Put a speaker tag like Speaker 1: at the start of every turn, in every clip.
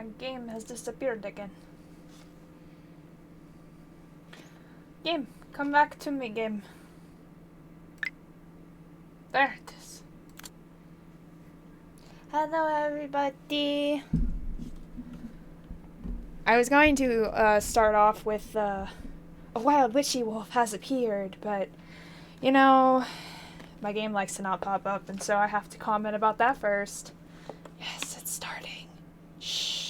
Speaker 1: My game has disappeared again. Game, come back to me, game. There it is. Hello, everybody. I was going to start off with a wild witchy wolf has appeared, but you know, my game likes to not pop up, and so I have to comment about that first. Yes, it's starting. Shh.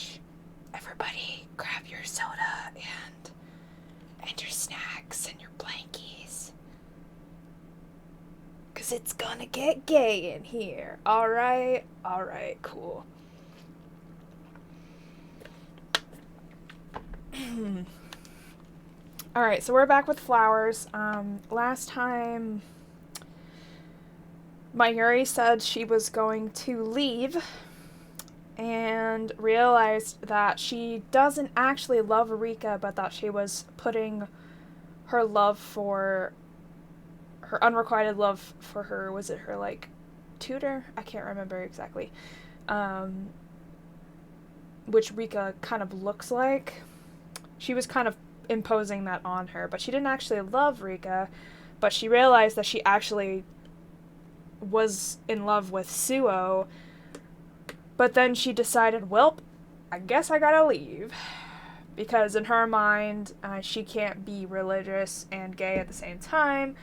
Speaker 1: Everybody, grab your soda and your snacks and your blankies. 'Cause it's gonna get gay in here. Alright? Alright, cool. Alright, so we're back with flowers. Last time Mayuri said she was going to leave and realized that she doesn't actually love Rika, but that she was putting her love for her unrequited love for her, was it her like tutor? I can't remember exactly. Which Rika kind of looks like. She was kind of imposing that on her, but she didn't actually love Rika, but she realized that she actually was in love with Suo, but then she decided, well, I guess I gotta leave, because in her mind, she can't be religious and gay at the same time,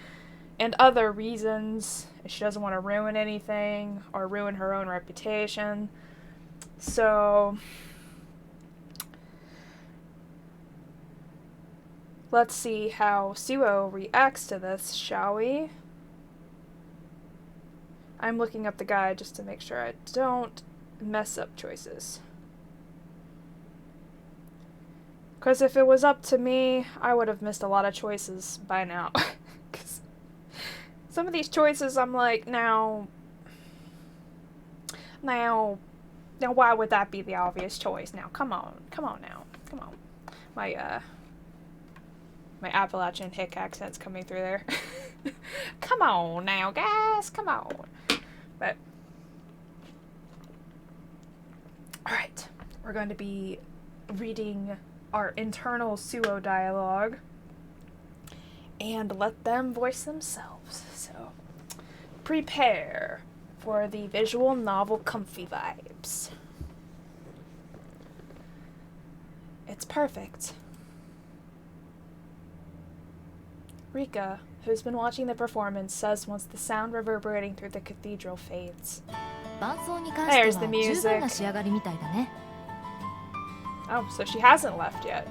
Speaker 1: and other reasons. She doesn't want to ruin anything, or ruin her own reputation, so let's see how Suo reacts to this, shall we? I'm looking up the guide just to make sure I don't mess up choices. Because if it was up to me, I would have missed a lot of choices by now. Because some of these choices, I'm like, now, why would that be the obvious choice? Now, come on now, come on. My Appalachian hick accent's coming through there. Come on now, guys, come on. But, alright, we're going to be reading our internal Suo dialogue and let them voice themselves. So, prepare for the visual novel comfy vibes. It's perfect. Rika, who's been watching the performance, says once the sound reverberating through the cathedral fades. There's the music. Oh, so she hasn't left yet.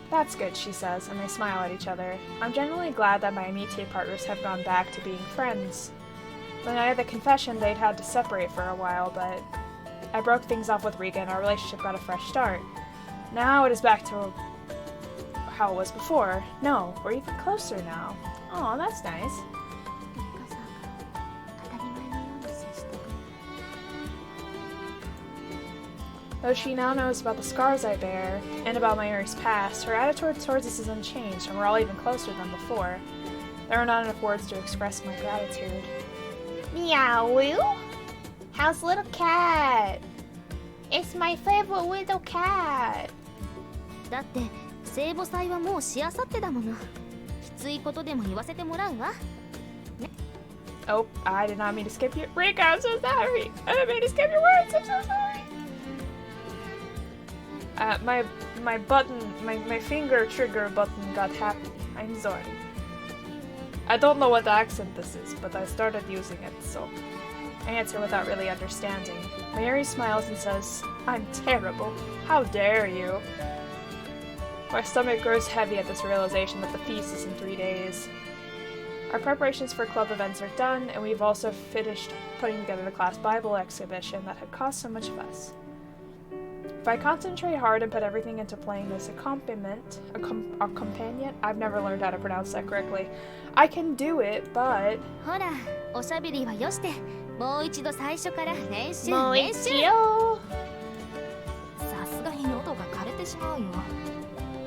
Speaker 1: That's good, she says, and they smile at each other. I'm genuinely glad that my Amitié partners have gone back to being friends. The night of the confession, they'd had to separate for a while, but I broke things off with Rika and our relationship got a fresh start. Now it is back to how it was before. No, we're even closer now. Aw, that's nice. Though she now knows about the scars I bear, and about Mayuri's past, her attitude towards us is unchanged, and we're all even closer than before. There are not enough words to express my gratitude. Meow! How's little cat? It's my favorite little cat! Oh, I did not mean to skip your- Rika, I'm so sorry! I didn't mean to skip your words, I'm so sorry! My button, my finger trigger button got happy. I'm sorry. I don't know what accent this is, but I started using it, so I answer without really understanding. Mayuri smiles and says, I'm terrible. How dare you? My stomach grows heavy at this realization that the feast is in 3 days. Our preparations for club events are done, and we've also finished putting together the class Bible exhibition that had caused so much fuss. If I concentrate hard and put everything into playing this accompaniment, I've never learned how to pronounce that correctly. I can do it, but...
Speaker 2: ほら、おしゃべりはよして、もう一度最初から練習。
Speaker 1: もう一度。
Speaker 2: さすがに喉が枯れてしまうよ。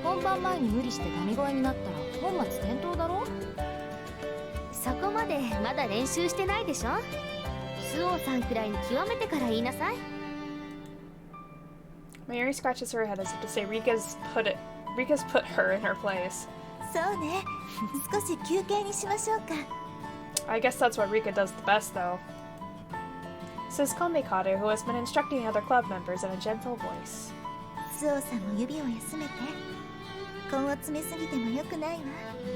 Speaker 2: 本番前に無理してダミ声になったら本末転倒だろ。そこまでまだ練習してないでしょ。スオさんくらいに極めてから言いなさい。
Speaker 1: Mayuri scratches her head as if to say Rika's put her in her place.
Speaker 2: そうね。少し休憩にしましょうか。
Speaker 1: I guess that's what Rika does the best, though. Says Komikaru, who has been instructing the other club members in a gentle voice.
Speaker 2: スオさんも指を休めて。根を詰めすぎても良くないわ。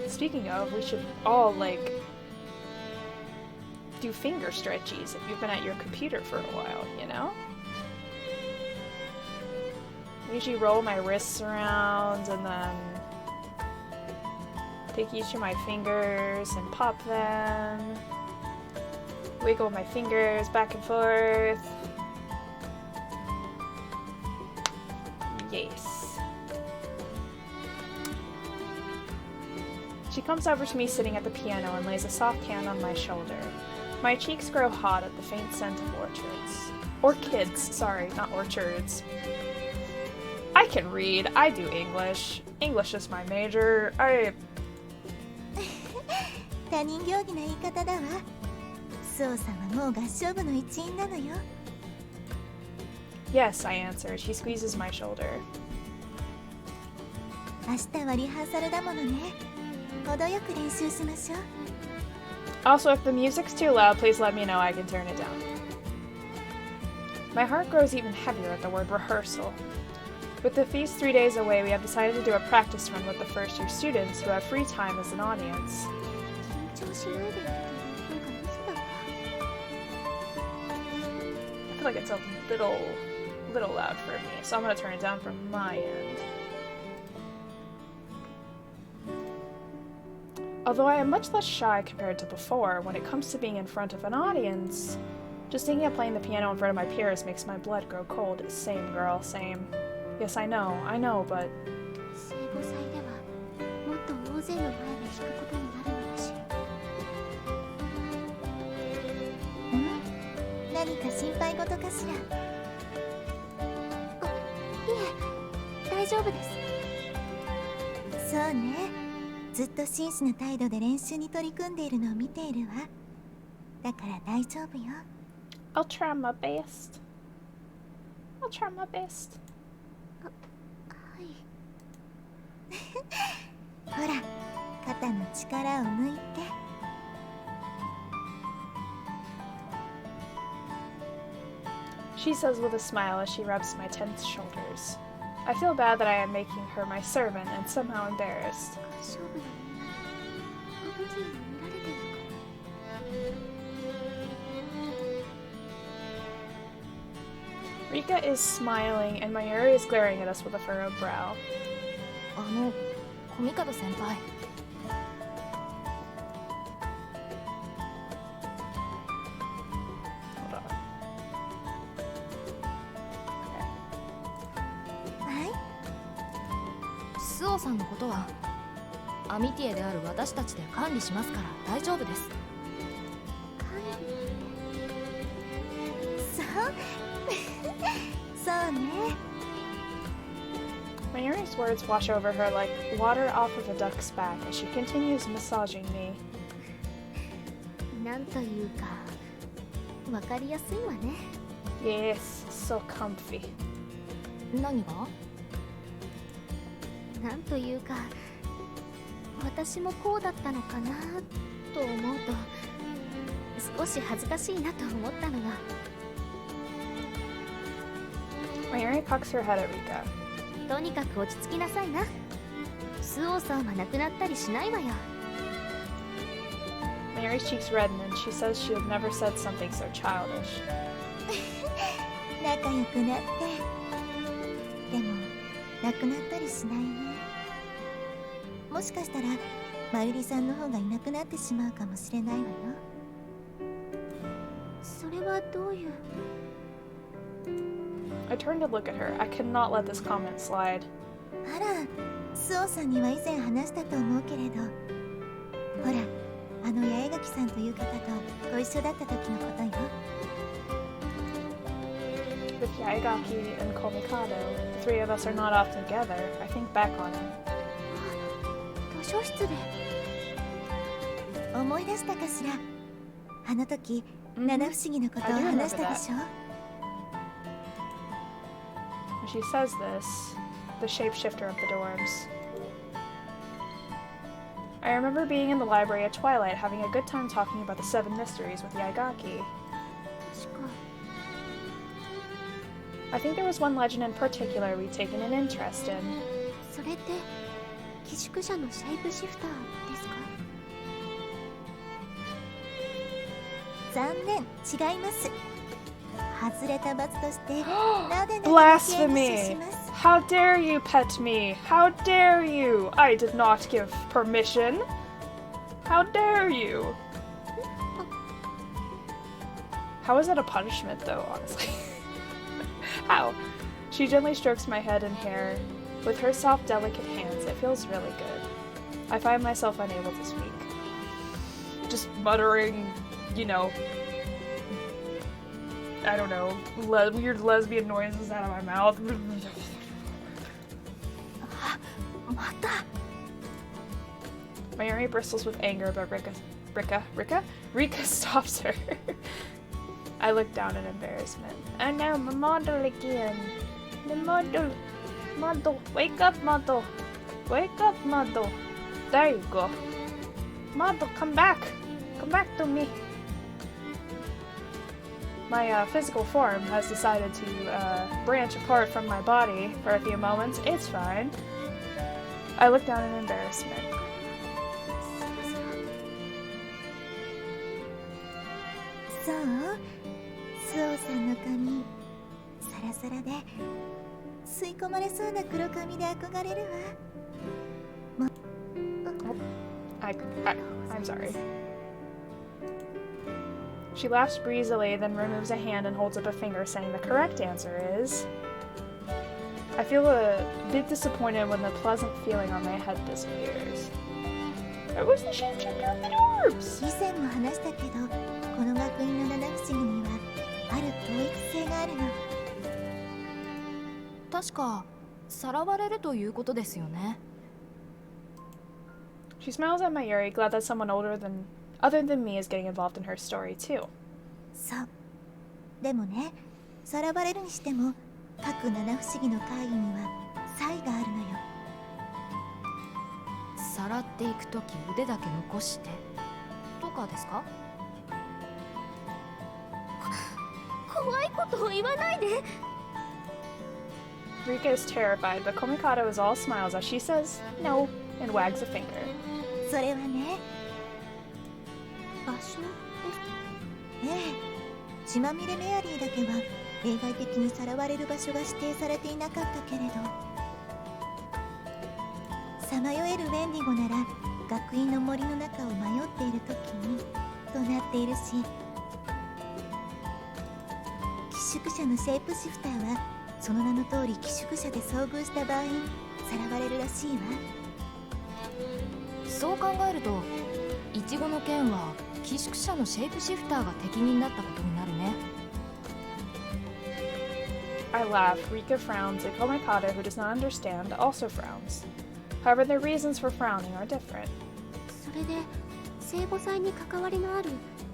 Speaker 1: Speaking of, we should all, do finger stretchies if you've been at your computer for a while, you know? I usually roll my wrists around and then take each of my fingers and pop them. Wiggle my fingers back and forth. Yes. She comes over to me sitting at the piano and lays a soft hand on my shoulder. My cheeks grow hot at the faint scent of orchards. Orchids, sorry, not orchards. I can read. I do English. English is my major.
Speaker 2: 他人行儀な言い方だわ。スオさんはもう合唱部の一員なのよ。
Speaker 1: Yes, I answered. He squeezes my shoulder.
Speaker 2: 明日はリハーサルだものね。程よく練習しましょう。
Speaker 1: Also, if the music's too loud, please let me know. I can turn it down. My heart grows even heavier at the word rehearsal. With the feast 3 days away, we have decided to do a practice run with the first year students who have free time as an audience. I feel like it's a little loud for me, so I'm gonna turn it down from my end. Although I am much less shy compared to before, when it comes to being in front of an audience, just thinking of playing the piano in front of my peers makes my blood grow cold. Same, girl, same. Yes, I know, but...
Speaker 2: 聖母祭ではもっと大勢の前で弾くことになるのだし。何か心配事かしら。あ、いえ、大丈夫です。そうね。ずっと真摯な態度で練習に取り組んでいるのを見ているわ。だから大丈夫よ。
Speaker 1: I'll try my best. I'll try my best.
Speaker 2: ほら、肩の力を抜いて。
Speaker 1: She says with a smile as she rubs my tense shoulders. I feel bad that I am making her my servant and somehow embarrassed. Rika is smiling and Mayuri is glaring at us with a furrowed brow. コミカド先輩。
Speaker 2: はい。スオさんのことはアミティエである私たちで管理しますから大丈夫です。管理？そうね。
Speaker 1: Mayuri's words wash over her like water off of a duck's back as she continues massaging me.
Speaker 2: なんというか、わかりやすいわね。
Speaker 1: Yes, so comfy.
Speaker 2: 何が？なんというか、私もこうだったのかなと思うと、少し恥ずかしいなと思ったのが。
Speaker 1: Mayuri cocks her head at Rika.
Speaker 2: とにかく落ち着きなさいな。スオさんは亡くなったりしないわよ。
Speaker 1: Mayuri's cheeks redden and she says she had never said something so childish.
Speaker 2: 仲良くなって。でも、亡くなったりしないね。もしかしたら、マユリさんの方がいなくなってしまうかもしれないわよ。それはどういう？
Speaker 1: I turned to look at her. I could not let this comment slide.
Speaker 2: あら、スオさんには以前話したと思うけれど、ほら、あの八重垣さんという方とご一緒だった時のことよ。
Speaker 1: With Yaegaki and Komikado, the three of us are not often together. I think back on it.
Speaker 2: 図書室で思い出したかしら。あの時、七不思議のことを話したでしょ。
Speaker 1: When she says this, the shapeshifter of the dorms. I remember being in the library at Twilight having a good time talking about the 7 mysteries with Yaegaki. I think there was one legend in particular we'd taken an interest in.
Speaker 2: それって寄宿舎のシェイプシフターですか？残念、違います。外れた罰としてなでなでBlasphemy! します。
Speaker 1: How dare you pet me? How dare you? I did not give permission. How dare you? How is that a punishment though, honestly? How? She gently strokes my head and hair. With her soft, delicate hands, it feels really good. I find myself unable to speak. Just muttering, you know, I don't know, weird lesbian noises out of my mouth. Mayuri bristles with anger, but Rika stops her. I look down in embarrassment. Oh no, my model again. The model. Model. Wake up, model. Wake up, model. There you go. Model, come back. Come back to me. My physical form has decided to branch apart from my body for a few moments. It's fine. I look down in embarrassment.
Speaker 2: So, スオさんの髪、サラサラで吸い込まれそうな黒髪で憧れるわ。
Speaker 1: I'm sorry. She laughs breezily, then removes a hand and holds up a finger, saying the correct answer is... I feel a bit disappointed when the pleasant feeling on my head disappears. It was the shapeshifter of the dwarves!
Speaker 2: 以前も話したけど、この学院の七不思議にはある統一性があるの。
Speaker 3: 確か、さらわれるということですよね。
Speaker 1: She smiles at Mayuri, glad that someone other than me is getting involved in her story too.
Speaker 2: そう。でもね、さらわれるにしても、各七不思議の会議には差異があるのよ。
Speaker 3: さらっていくとき腕だけ残してとかですか？
Speaker 2: 怖いことを言わないで。
Speaker 1: Rika is terrified, but Komikado is all smiles as she says no and wags a finger.
Speaker 2: それはね、場所です。ええ、血まみれメアリーだけは例外的にさらわれる場所が指定されていなかったけれど、さまよえるウェンディゴなら学院の森の中を迷っている時にとなっているし、寄宿舎のシェイプシフターはその名の通り寄宿舎で遭遇した場合さらわれるらしいわ。
Speaker 3: そう考えるとイチゴの件は寄宿舎のシェイプシフターが適任だったことになるね。
Speaker 1: I laugh. Rika frowns, and Komikado, who does not understand, also frowns. However, their reasons for frowning are different.
Speaker 2: それで聖母祭に関わりのある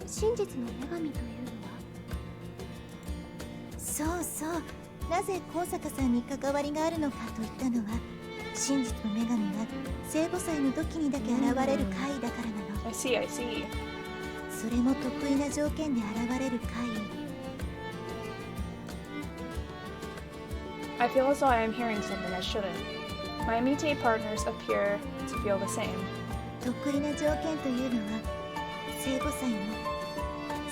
Speaker 2: 真実の女神というのは、そうそう、なぜ高坂さんに関わりがあるのかと言ったのは、真実の女神が聖母祭の時にだけ現れる怪異だからなの。
Speaker 1: I see.
Speaker 2: それも得意な条件で現れる怪異。
Speaker 1: I feel as though I am hearing something I shouldn't. My Amite partners appear to feel the same.
Speaker 2: 得意な条件というのは、聖母祭の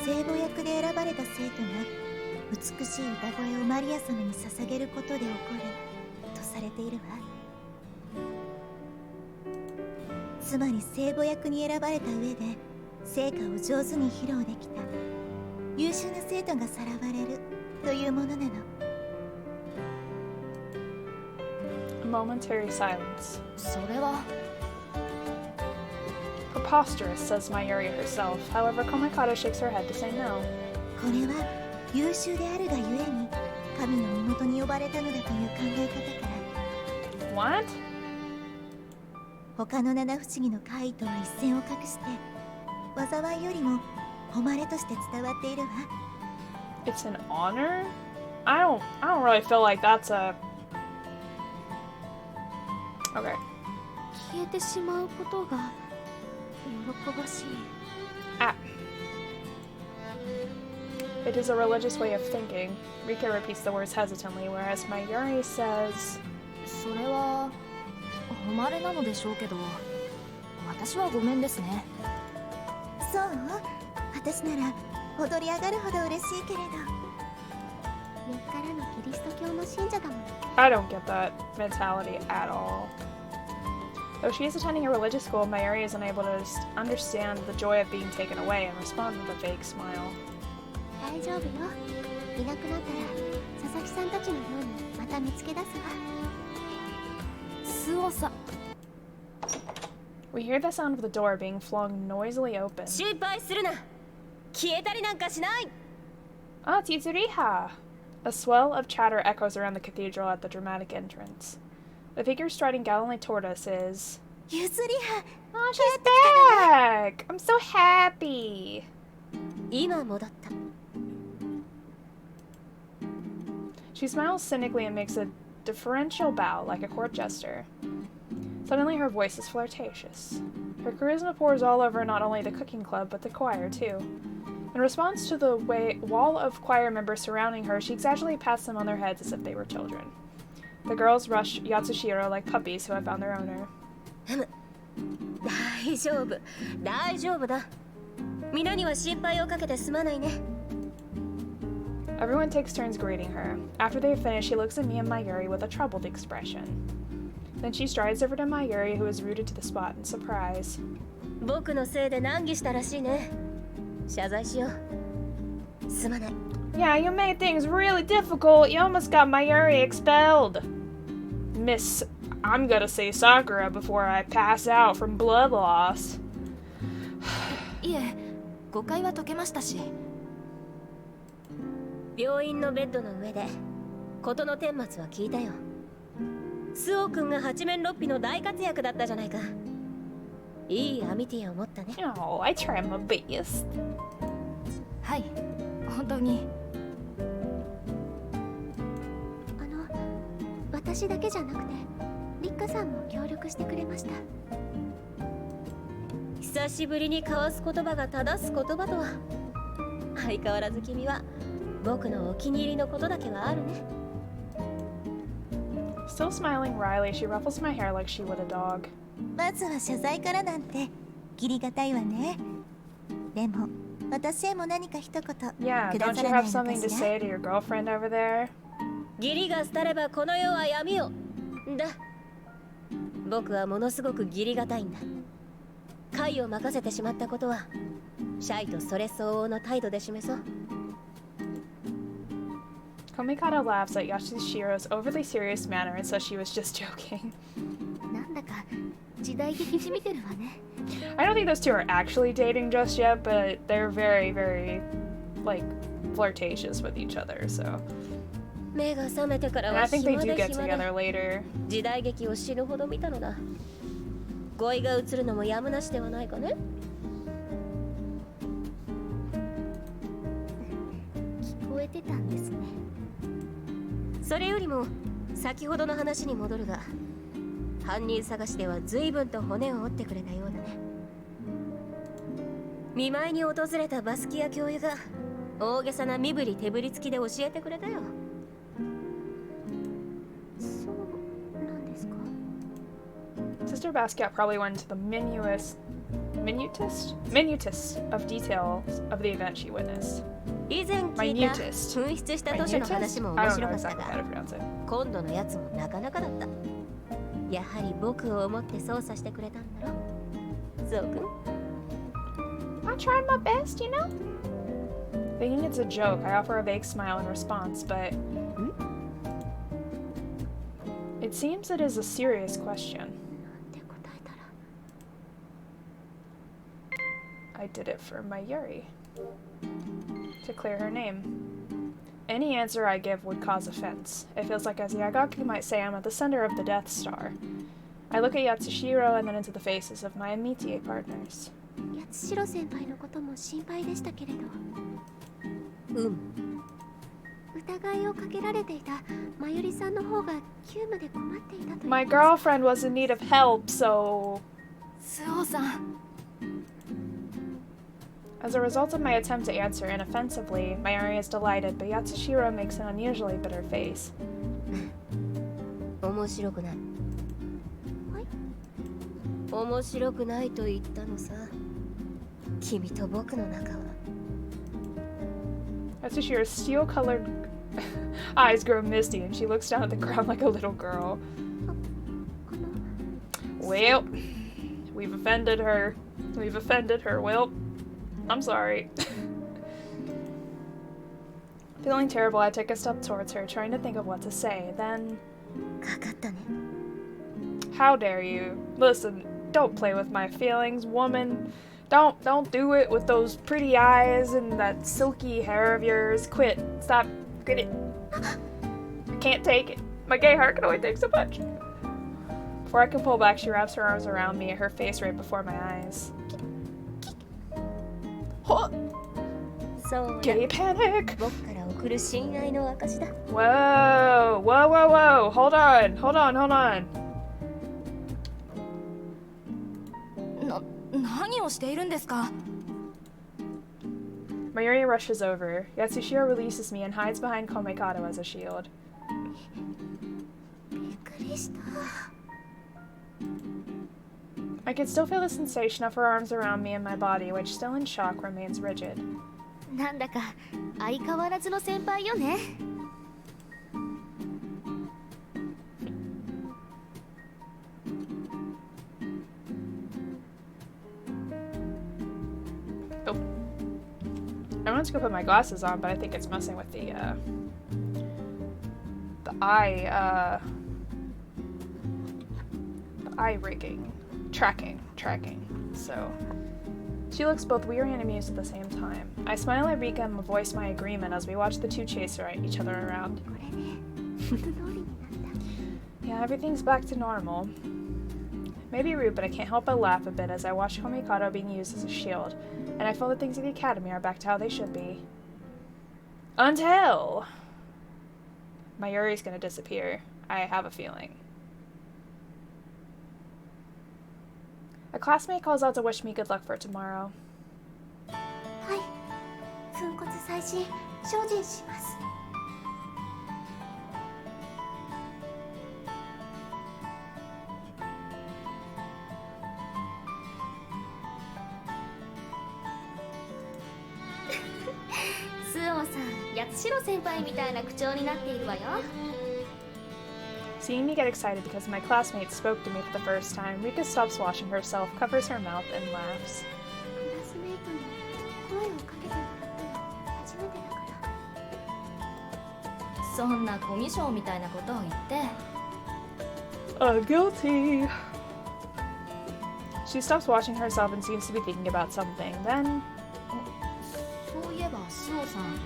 Speaker 2: 聖母役で選ばれた生徒が美しい歌声をマリア様に捧げることで起こるとされているわ。つまり聖母役に選ばれた上で成果を上手に披露できた優秀な生徒がさらわれるというものなの。
Speaker 1: momentary silence.
Speaker 3: それは
Speaker 1: Preposterous, says Mayuri herself. However, Komikata shakes her head to say no.
Speaker 2: これは優秀であるがゆえに神の身元に呼ばれたのだという考え方から
Speaker 1: What?
Speaker 2: 他の七不思議の怪異とは一線を画して災いよりも誉れとして伝わっているわ。
Speaker 1: It's an honor? I don't really feel like that's a... Okay.
Speaker 2: 消えてしまうことが喜ばしい。
Speaker 1: Ah. It is a religious way of thinking. Rika repeats the words hesitantly, whereas Mayuri says...
Speaker 3: それは誉れなのでしょうけど、私はごめんですね。
Speaker 2: そう？私なら踊り上がるほど嬉しいけれど。根っからのキリスト教の信者だもん。
Speaker 1: I don't get that mentality at all. Though she is attending a religious school, Mayuri is unable to understand the joy of being taken away and responds with a vague smile.
Speaker 2: 大丈夫よ。いなくなったら佐々木さんたちのようにまた見つけ出すわ。
Speaker 3: スオさん。
Speaker 1: We hear the sound of the door being flung noisily open.
Speaker 2: 心配するな。消えたりなんかしない。
Speaker 1: Ah, Tizuriha! A swell of chatter echoes around the cathedral at the dramatic entrance. The figure striding gallantly toward us is...
Speaker 2: ゆずりは。
Speaker 1: Oh, she's back! I'm so happy!
Speaker 2: 今戻った。
Speaker 1: She smiles cynically and makes a deferential bow like a court jester. Suddenly her voice is flirtatious. Her charisma pours all over not only the cooking club, but the choir too. In response to the wall of choir members surrounding her, she casually pats them on their heads as if they were children. The girls rush Yatsushiro like puppies who have found their owner.
Speaker 2: 大丈夫、大丈夫だ。皆には心配をかけてすまないね。
Speaker 1: Everyone takes turns greeting her. After they finish, she looks at me and Mayuri with a troubled expression. Then she strides over to Mayuri, who is rooted to the spot in surprise.
Speaker 2: 僕のせいで難儀したらしいね。謝罪しよう。すまない。
Speaker 1: Yeah, you made things really difficult. You almost got Mayuri expelled. Miss, I'm gonna say Sakura before I pass out from blood loss.
Speaker 3: いえ、誤解は解けましたし。
Speaker 2: 病院のベッドの上で事の顛末は聞いたよ。スオ君が八面六臂の大活躍だったじゃないか。いいアミティアを持ったね。
Speaker 1: Oh, I try my best.
Speaker 3: はい、本当に。
Speaker 2: 私だけじゃなくてリッカさんも協力してくれました。久しぶりに交わす言葉が正す言葉とは。相変わらず君は僕のお気に入りのことだけはあるね。
Speaker 1: Still smiling wryly, she ruffles my hair like she would a dog.
Speaker 2: まずは謝罪からなんて義理がたいわね。でも私へも何か一言
Speaker 1: Yeah,
Speaker 2: くだ
Speaker 1: don't
Speaker 2: さ
Speaker 1: you
Speaker 2: らな
Speaker 1: have
Speaker 2: いの
Speaker 1: something
Speaker 2: か
Speaker 1: to
Speaker 2: し
Speaker 1: say
Speaker 2: ら。
Speaker 1: to your girlfriend over there?
Speaker 2: 義理が廃ればこの世は闇よ。だ。僕はものすごく義理がたいんだ。会を任せてしまったことはシャイとそれ相応の態度で示そう。
Speaker 1: Komikata laughs at Yashishiro's overly serious manner and says she was just joking.
Speaker 2: なんだか時代劇じみてるわね。
Speaker 1: I don't think those two are actually dating just yet, but they're very, very, like, flirtatious with each other, so.
Speaker 2: 目が覚めてから
Speaker 1: And I
Speaker 2: は
Speaker 1: think they
Speaker 2: 暇
Speaker 1: do
Speaker 2: で
Speaker 1: get
Speaker 2: 暇
Speaker 1: together
Speaker 2: で
Speaker 1: later.
Speaker 2: 時代劇を死ぬほど見たのだ。語彙が移るのもやむなしではないかね。聞こえてたんですね。それよりも先ほどの話に戻るが、犯人探しでは随分と骨を折ってくれたようだね。見舞いに訪れたバスキア教諭が大げさな身振り手振り付きで教えてくれたよ。そうなんですか？
Speaker 1: Sister Basquiat probably went into the minutest of details of the event she witnessed.
Speaker 2: 以前聞いた紛失した図書の話も
Speaker 1: I
Speaker 2: 面
Speaker 1: don't
Speaker 2: 白
Speaker 1: know
Speaker 2: かった
Speaker 1: exactly how
Speaker 2: が、
Speaker 1: to pronounce it.
Speaker 2: 今度のやつもなかなかだった。やはり僕を思って操作してくれたんだろ。ゾウ君。
Speaker 1: I tried my best, you know? Thinking it's a joke, I offer a vague smile in response, but It seems it is a serious question.
Speaker 2: なんて答えたら
Speaker 1: I did it for Mayuri. To clear her name. Any answer I give would cause offense. It feels like as Akagi might say I'm at the center of the Death Star. I look at Yatsushiro and then into the faces of my Amitié partners.
Speaker 2: 八代先輩のことも心配でしたけれど疑いをかけられていたまゆりさんの方が急務で困っていたという
Speaker 1: My girlfriend was in need of help, so...
Speaker 3: スオさん
Speaker 1: As a result of my attempt to answer inoffensively, Mayuri is delighted, but Yatsushiro makes an unusually bitter face.
Speaker 2: 面白くないはい面白くないと言ったのさ君と僕の仲は
Speaker 1: Yatsushiro's steel-colored eyes grow misty, and she looks down at the ground like a little girl. Well, we've offended her. We've offended her. Well, I'm sorry. Feeling terrible, I take a step towards her, trying to think of what to say. Then...
Speaker 2: かかったね
Speaker 1: How dare you? Listen, don't play with my feelings, woman. Don't do it with those pretty eyes and that silky hair of yours. Quit. Stop. Quit it. I can't take it. My gay heart can only take so much. Before I can pull back, she wraps her arms around me, her face right before my eyes. Huh.
Speaker 2: そう
Speaker 1: Gay panic!
Speaker 2: 僕から送る親愛の証だ
Speaker 1: Whoa! Whoa, whoa, whoa! Hold on! Hold on, hold on!
Speaker 3: 何をしているんですか
Speaker 1: Mayuri rushes over. Yatsushiro releases me and hides behind Komekado as a shield.
Speaker 2: びっくりした
Speaker 1: I can still feel the sensation of her arms around me and my body, which, still in shock, remains rigid.
Speaker 2: なんだか相変わらずの先輩よね
Speaker 1: Oh. I wanted to go put my glasses on, but I think it's messing with the eye rigging. Tracking. So... She looks both weary and amused at the same time. I smile at Rika and voice my agreement as we watch the two chase each other around.
Speaker 2: これね元通りになった
Speaker 1: Yeah, everything's back to normal. Maybe rude, but I can't help but laugh a bit as I watch Komikado being used as a shield, and I feel that things at the academy are back to how they should be. Until... Mayuri's gonna disappear. I have a feeling. A classmate calls out to wish me good luck for tomorrow.
Speaker 2: はい粉骨砕身精進しますスオさん八代先輩みたいな口調になっているわよ
Speaker 1: Seeing me get excited because my classmate spoke to me for the first time, Rika stops washing herself, covers her mouth, and laughs.
Speaker 2: クラスメイトに声をかけてもらったの初めてだから
Speaker 3: そんなコミュ障みたいなことを言って
Speaker 1: Guilty. She stops washing herself and seems to be thinking about something. Then,
Speaker 3: そういえばスオさん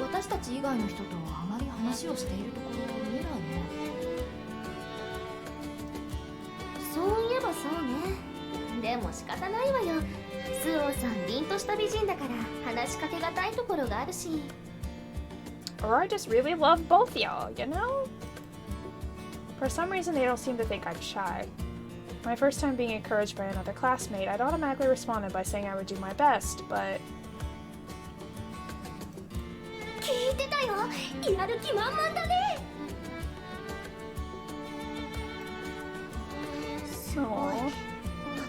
Speaker 3: 私たち以外の人とあまり話をしているところ見えないね
Speaker 2: そういえばそうねでも仕方ないわよスオさん凛とした美人だから話しかけがたいところがあるし
Speaker 1: or I just really love both y'all, you know? For some reason, they don't seem to think I'm shy. My first time being encouraged by another classmate, I'd automatically responded by saying I would do my best, but...
Speaker 2: 聞いてたよやる気満々だねすごい
Speaker 1: Aww.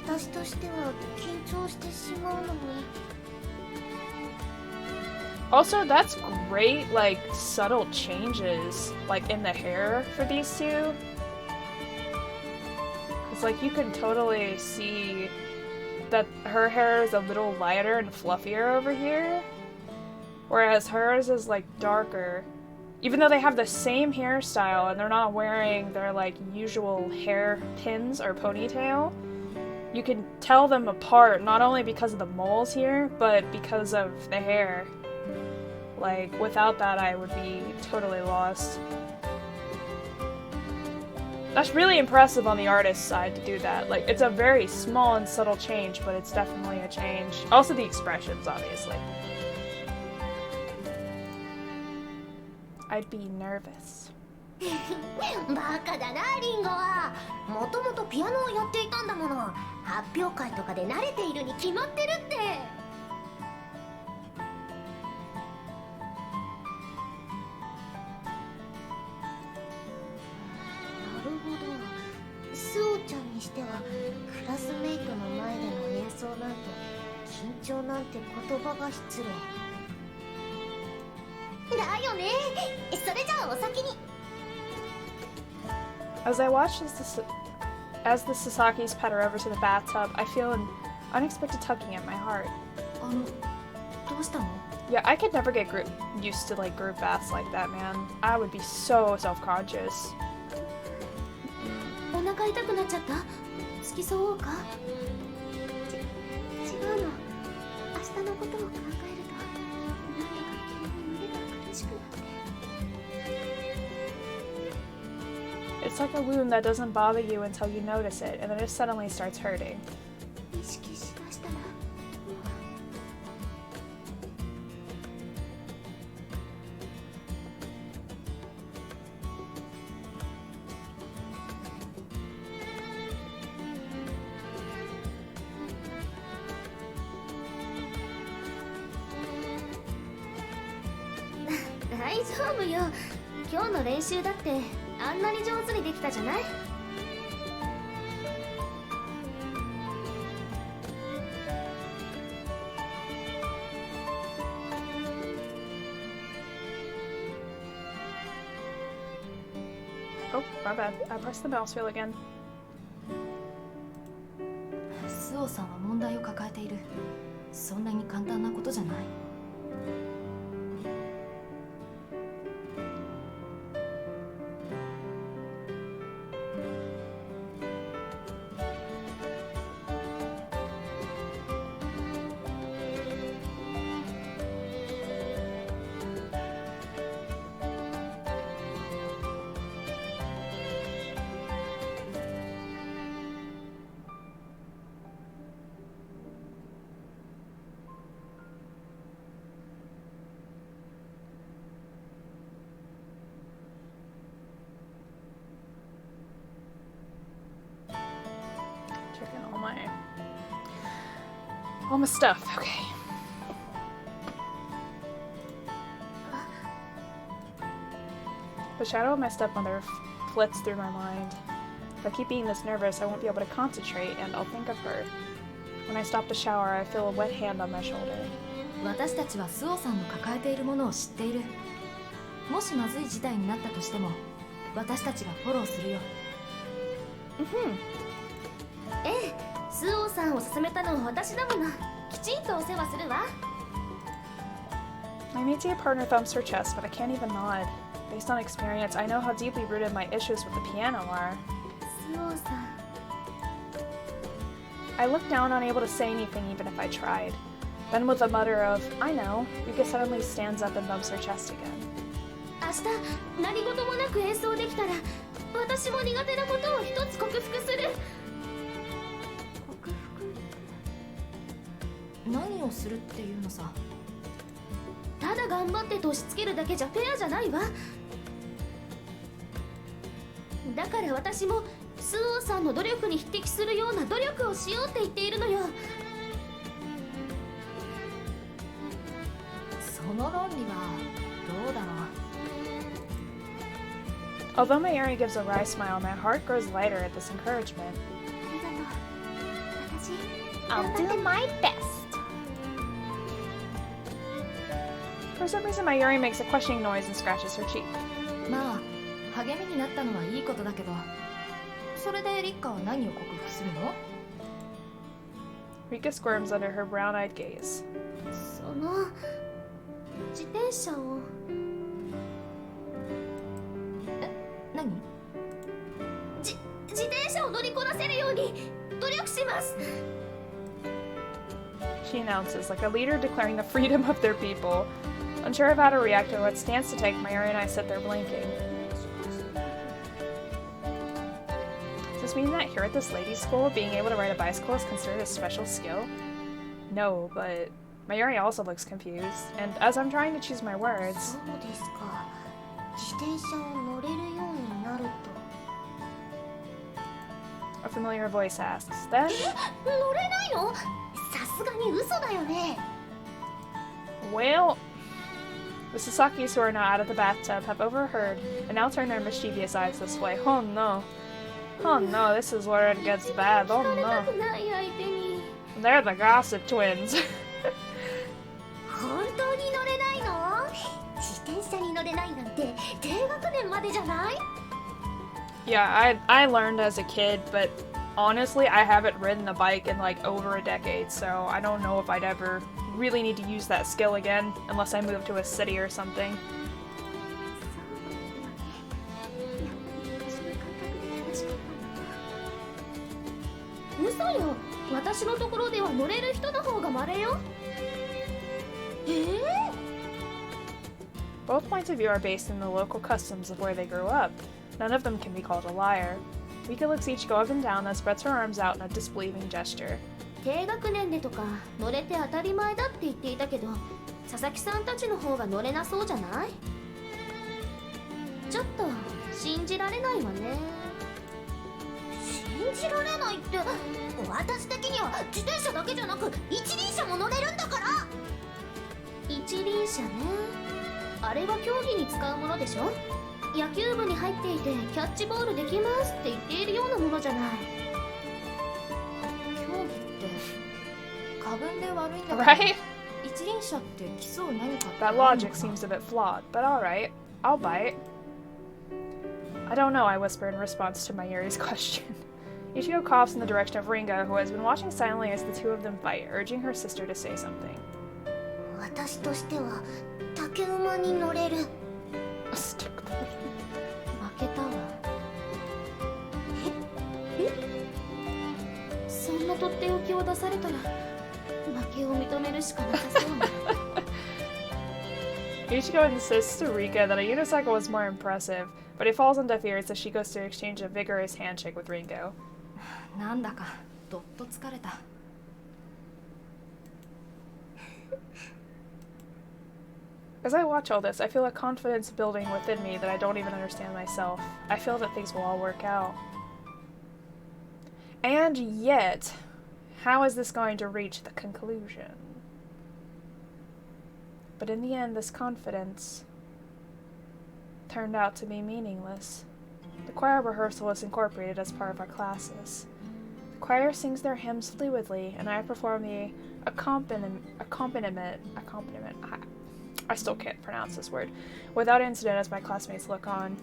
Speaker 2: 私としては緊張してしまうのに
Speaker 1: Also, that's great, like, subtle changes, like, in the hair for these two. It's like you can totally see that her hair is a little lighter and fluffier over here, whereas hers is, like, darker Even though they have the same hairstyle and they're not wearing their like usual hair pins or ponytail, you can tell them apart not only because of the moles here, but because of the hair. Like, without that I would be totally lost. That's really impressive on the artist's side to do that. Like, it's a very small and subtle change, but it's definitely a change. Also the expressions, obviously. I'd be nervous.
Speaker 2: バカだなリンゴは。もともとピアノをやっていたんだもの。発表会とかで慣れているに決まってるって。なるほど。スオちゃんにしてはクラスメイトの前での演奏なんて緊張なんて言葉が失礼。だよね。それじゃあお先に。
Speaker 1: As I watch as the Sasaki's pet her over to the bathtub, I feel an unexpected tugging at my heart.
Speaker 2: どうしたの?
Speaker 1: Yeah, I could never get used to like group baths like that, man. I would be so self-conscious.
Speaker 2: お腹痛くなっちゃった？付き添おうか？違うの。明日のことを考えると、なんだか急に胸が苦しくなって。
Speaker 1: It's like a wound that doesn't bother you until you notice it, and then it suddenly starts hurting.
Speaker 2: 意識しだしたな。大丈夫よ。今日の練習だってあんなに上手にできたじゃない？
Speaker 1: Oh, my bad. I pressed the mouse wheel again.
Speaker 3: スオさんは問題を抱えている。そんなに簡単なことじゃない。
Speaker 1: All my stuff. Okay. The shadow of my stepmother flits through my mind. If I keep being this nervous, I won't be able to concentrate, and I'll think of her. When I stop to shower, I feel a wet hand on my shoulder.
Speaker 3: 私たちはスオさんの抱えているものを知っている。もしまずい事態になったとしても、私たちがフォローするよ。
Speaker 2: ええ、スオさんを勧めたのは私だもの。きちんとお世話するわ。
Speaker 1: My meaty partner thumps her chest, but I can't even nod. Based on experience, I know how deeply rooted my issues with the piano are.
Speaker 2: スオさん。
Speaker 1: I look down, unable to say anything even if I tried. Then with a mutter of, I know, Rika suddenly stands up and bumps her chest again.
Speaker 2: 明日、何事もなく演奏できたら、私も苦手なことを一つ克服する。克服？
Speaker 3: 何をするっていうのさ。
Speaker 2: ただ頑張ってと押し付けるだけじゃフェアじゃないわ。だから私もスオさんの努力に匹敵するような努力をしようって言っているのよ。
Speaker 3: その論理はどうだろう。
Speaker 1: Although Mayuri gives a wry smile, my heart grows lighter at this encouragement.
Speaker 2: ありがとう。私、
Speaker 1: I'll do my best. For some reason, Mayuri makes a questioning noise and scratches her cheek.
Speaker 3: まあ、励みになったのはいいことだけど、それでリッカは何を克服するの？
Speaker 1: Rika squirms under her brown-eyed gaze.
Speaker 2: その自転車を。
Speaker 3: ように努力します。
Speaker 1: She announces, like a leader declaring the freedom of their people. Unsure of how to react or what stance to take, Mayuri and I sit there blinking. Does this mean that here at this ladies' school, being able to ride a bicycle is considered a special skill? No, but Mayuri also looks confused, and as I'm trying to choose my words...
Speaker 3: そうですか。自転車を乗れるようになると。
Speaker 1: A familiar voice asks, then...
Speaker 3: 乗れないの？さすがに嘘だよね。
Speaker 1: Well... The Sasakis who are now out of the bathtub have overheard and now turn their mischievous eyes this way. Oh no. Oh no, this is where it gets bad. Oh no. They're the gossip twins.
Speaker 3: 本当に乗れないの？自転車に乗れないなんて低学年までじゃない？
Speaker 1: Yeah, I learned as a kid, but honestly, I haven't ridden a bike in like over a decade, so I don't know if I'd ever really need to use that skill again, unless I move to a city or something.
Speaker 3: 嘘よ。私のところでは乗れる人の方が稀よ。
Speaker 1: Both points of view are based in the local customs of where they grew up. None of them can be called a liar. Rika looks each go up and down, then spreads her arms out in a disbelieving gesture.
Speaker 3: 低学年でとか乗れて当たり前だって言っていたけど、佐々木さんたちの方が乗れなそうじゃない？ちょっと信じられないわね。信じられないって、私的には自転車だけじゃなく一輪車も乗れるんだから。一輪車ね。あれは競技に使うものでしょ？野球部に入っていてキャッチボールできますって言っているようなものじゃない。競技って過分で悪いんだから。
Speaker 1: Right?
Speaker 3: 一輪車って競う何かって
Speaker 1: That logic seems a bit flawed, but alright. I'll bite. I don't know, I whisper in response to Mayuri's question. Ichigo coughs in the direction of Ringo, who has been watching silently as the two of them fight, urging her sister to say something.
Speaker 3: 私としては竹馬に乗れる。負けたわ。そんなとっておきを出されたら負けを認めるしかなさそうね。
Speaker 1: Ichigo insists to Rika that a unicycle is more impressive, but it falls on deaf ears as she goes to exchange a vigorous handshake with Ringo.
Speaker 3: なんだかどっと疲れた。
Speaker 1: As I watch all this, I feel a confidence building within me that I don't even understand myself. I feel that things will all work out. And yet, how is this going to reach the conclusion? But in the end, this confidence turned out to be meaningless. The choir rehearsal is incorporated as part of our classes. The choir sings their hymns fluidly, and I perform the accompaniment. I still can't pronounce this word, without incident as my classmates look on.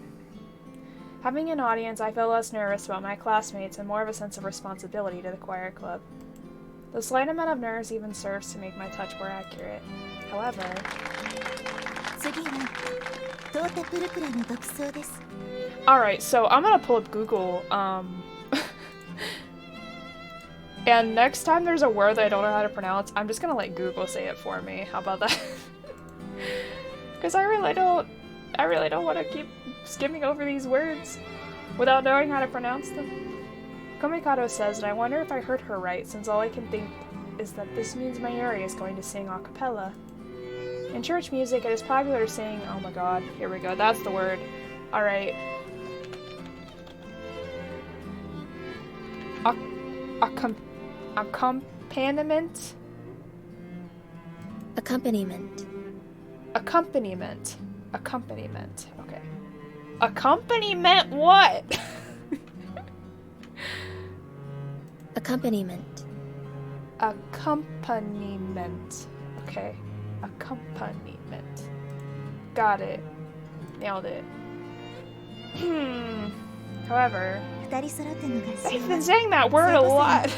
Speaker 1: Having an audience, I feel less nervous about my classmates and more of a sense of responsibility to the choir club. The slight amount of nerves even serves to make my touch more accurate. However... Alright, so I'm gonna pull up Google, and next time there's a word that I don't know how to pronounce, I'm just gonna let Google say it for me. How about that? Because I really don't want to keep skimming over these words without knowing how to pronounce them. Komikado says, and I wonder if I heard her right, since all I can think is that this means Mayuri is going to sing a cappella. In church music, it is popular to sing, oh my god, here we go, that's the word. Alright. Accompaniment?
Speaker 2: Accompaniment.
Speaker 1: Accompaniment. Accompaniment. Okay. Accompaniment what?
Speaker 2: Accompaniment.
Speaker 1: Accompaniment. Okay. Accompaniment. Got it. Nailed it. However, they've been saying that word a lot.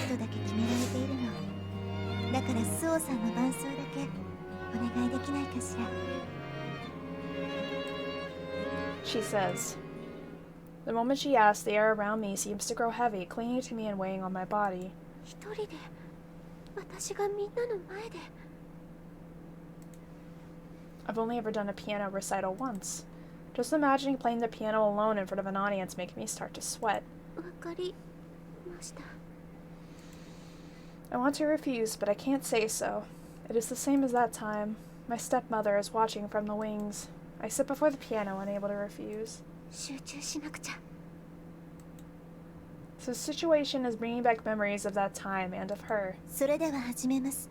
Speaker 1: She says, The moment she asks, the air around me seems to grow heavy, clinging to me and weighing on my body.
Speaker 2: 一人で私がみんなの前で
Speaker 1: I've only ever done a piano recital once. Just imagining playing the piano alone in front of an audience makes me start to sweat.
Speaker 2: わかりました
Speaker 1: I want to refuse, but I can't say so. It is the same as that time. My stepmother is watching from the wings. I sit before the piano, unable to refuse.
Speaker 2: 集中しなくちゃ
Speaker 1: So the situation is bringing back memories of that time and of her.
Speaker 2: それでは始めます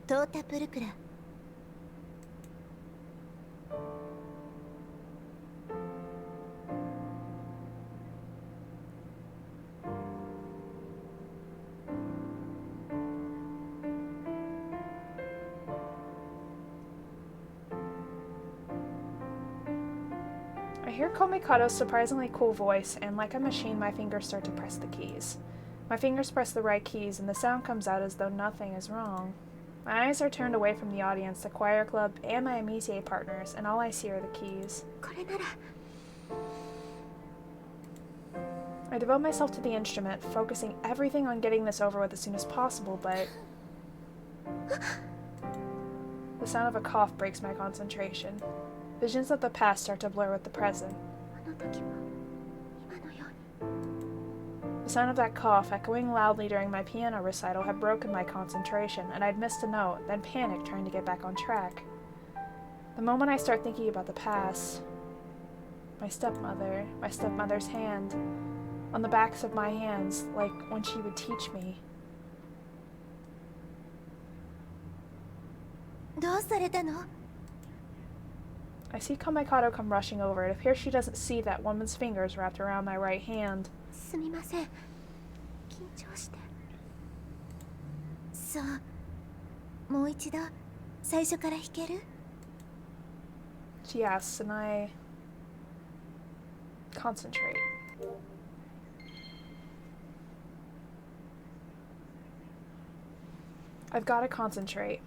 Speaker 2: トータプルクラ
Speaker 1: I hear Komikado's surprisingly cool voice, and like a machine, my fingers start to press the keys. My fingers press the right keys, and the sound comes out as though nothing is wrong. My eyes are turned away from the audience, the choir club, and my amitié partners, and all I see are the keys.
Speaker 2: これなら
Speaker 1: I devote myself to the instrument, focusing everything on getting this over with as soon as possible, but... The sound of a cough breaks my concentration. Visions of the past start to blur with the present.
Speaker 2: あの時も今のように
Speaker 1: The sound of that cough, echoing loudly during my piano recital, had broken my concentration, and I'd missed a note, then panicked trying to get back on track. The moment I start thinking about the past, my stepmother's hand, on the backs of my hands, like when she would teach me.
Speaker 2: どうされたの
Speaker 1: I see Komikado come rushing over. It appears she doesn't see that woman's fingers wrapped around my right hand.
Speaker 2: すみません緊張してそうもう一度最初から弾ける
Speaker 1: She asks, and I concentrate. I've got to concentrate.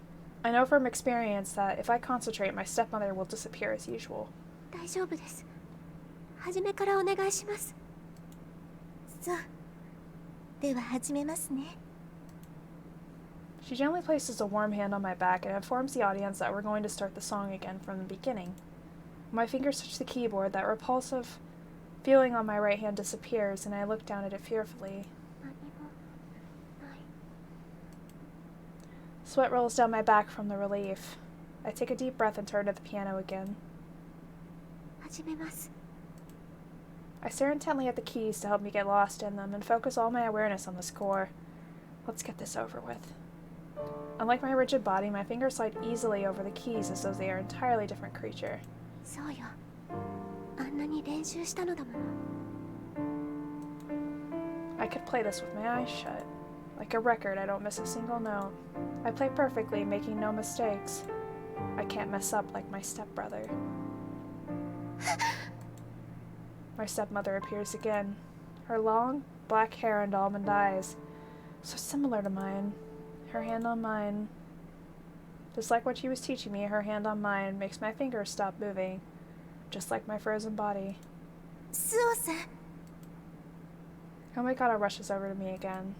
Speaker 1: I know from experience that if I concentrate, my stepmother will disappear as usual.
Speaker 2: 大丈夫です初めからお願いしますそうでは始めますね
Speaker 1: She gently places a warm hand on my back and informs the audience that we're going to start the song again from the beginning. When my fingers touch the keyboard, that repulsive feeling on my right hand disappears, and I look down at it fearfully.
Speaker 2: 何もない
Speaker 1: Sweat rolls down my back from the relief. I take a deep breath and turn to the piano again.
Speaker 2: 始めます
Speaker 1: I stare intently at the keys to help me get lost in them and focus all my awareness on the score. Let's get this over with. Unlike my rigid body, my fingers slide easily over the keys as though they are an entirely different creature.
Speaker 2: そうよあんなに練習したのだもの
Speaker 1: I could play this with my eyes shut. Like a record, I don't miss a single note. I play perfectly, making no mistakes. I can't mess up like my stepbrother. My stepmother appears again. Her long, black hair and almond eyes. So similar to mine. Her hand on mine. Just like what she was teaching me, her hand on mine makes my fingers stop moving. Just like my frozen body.
Speaker 2: スオさん
Speaker 1: Komikado rushes over to me again.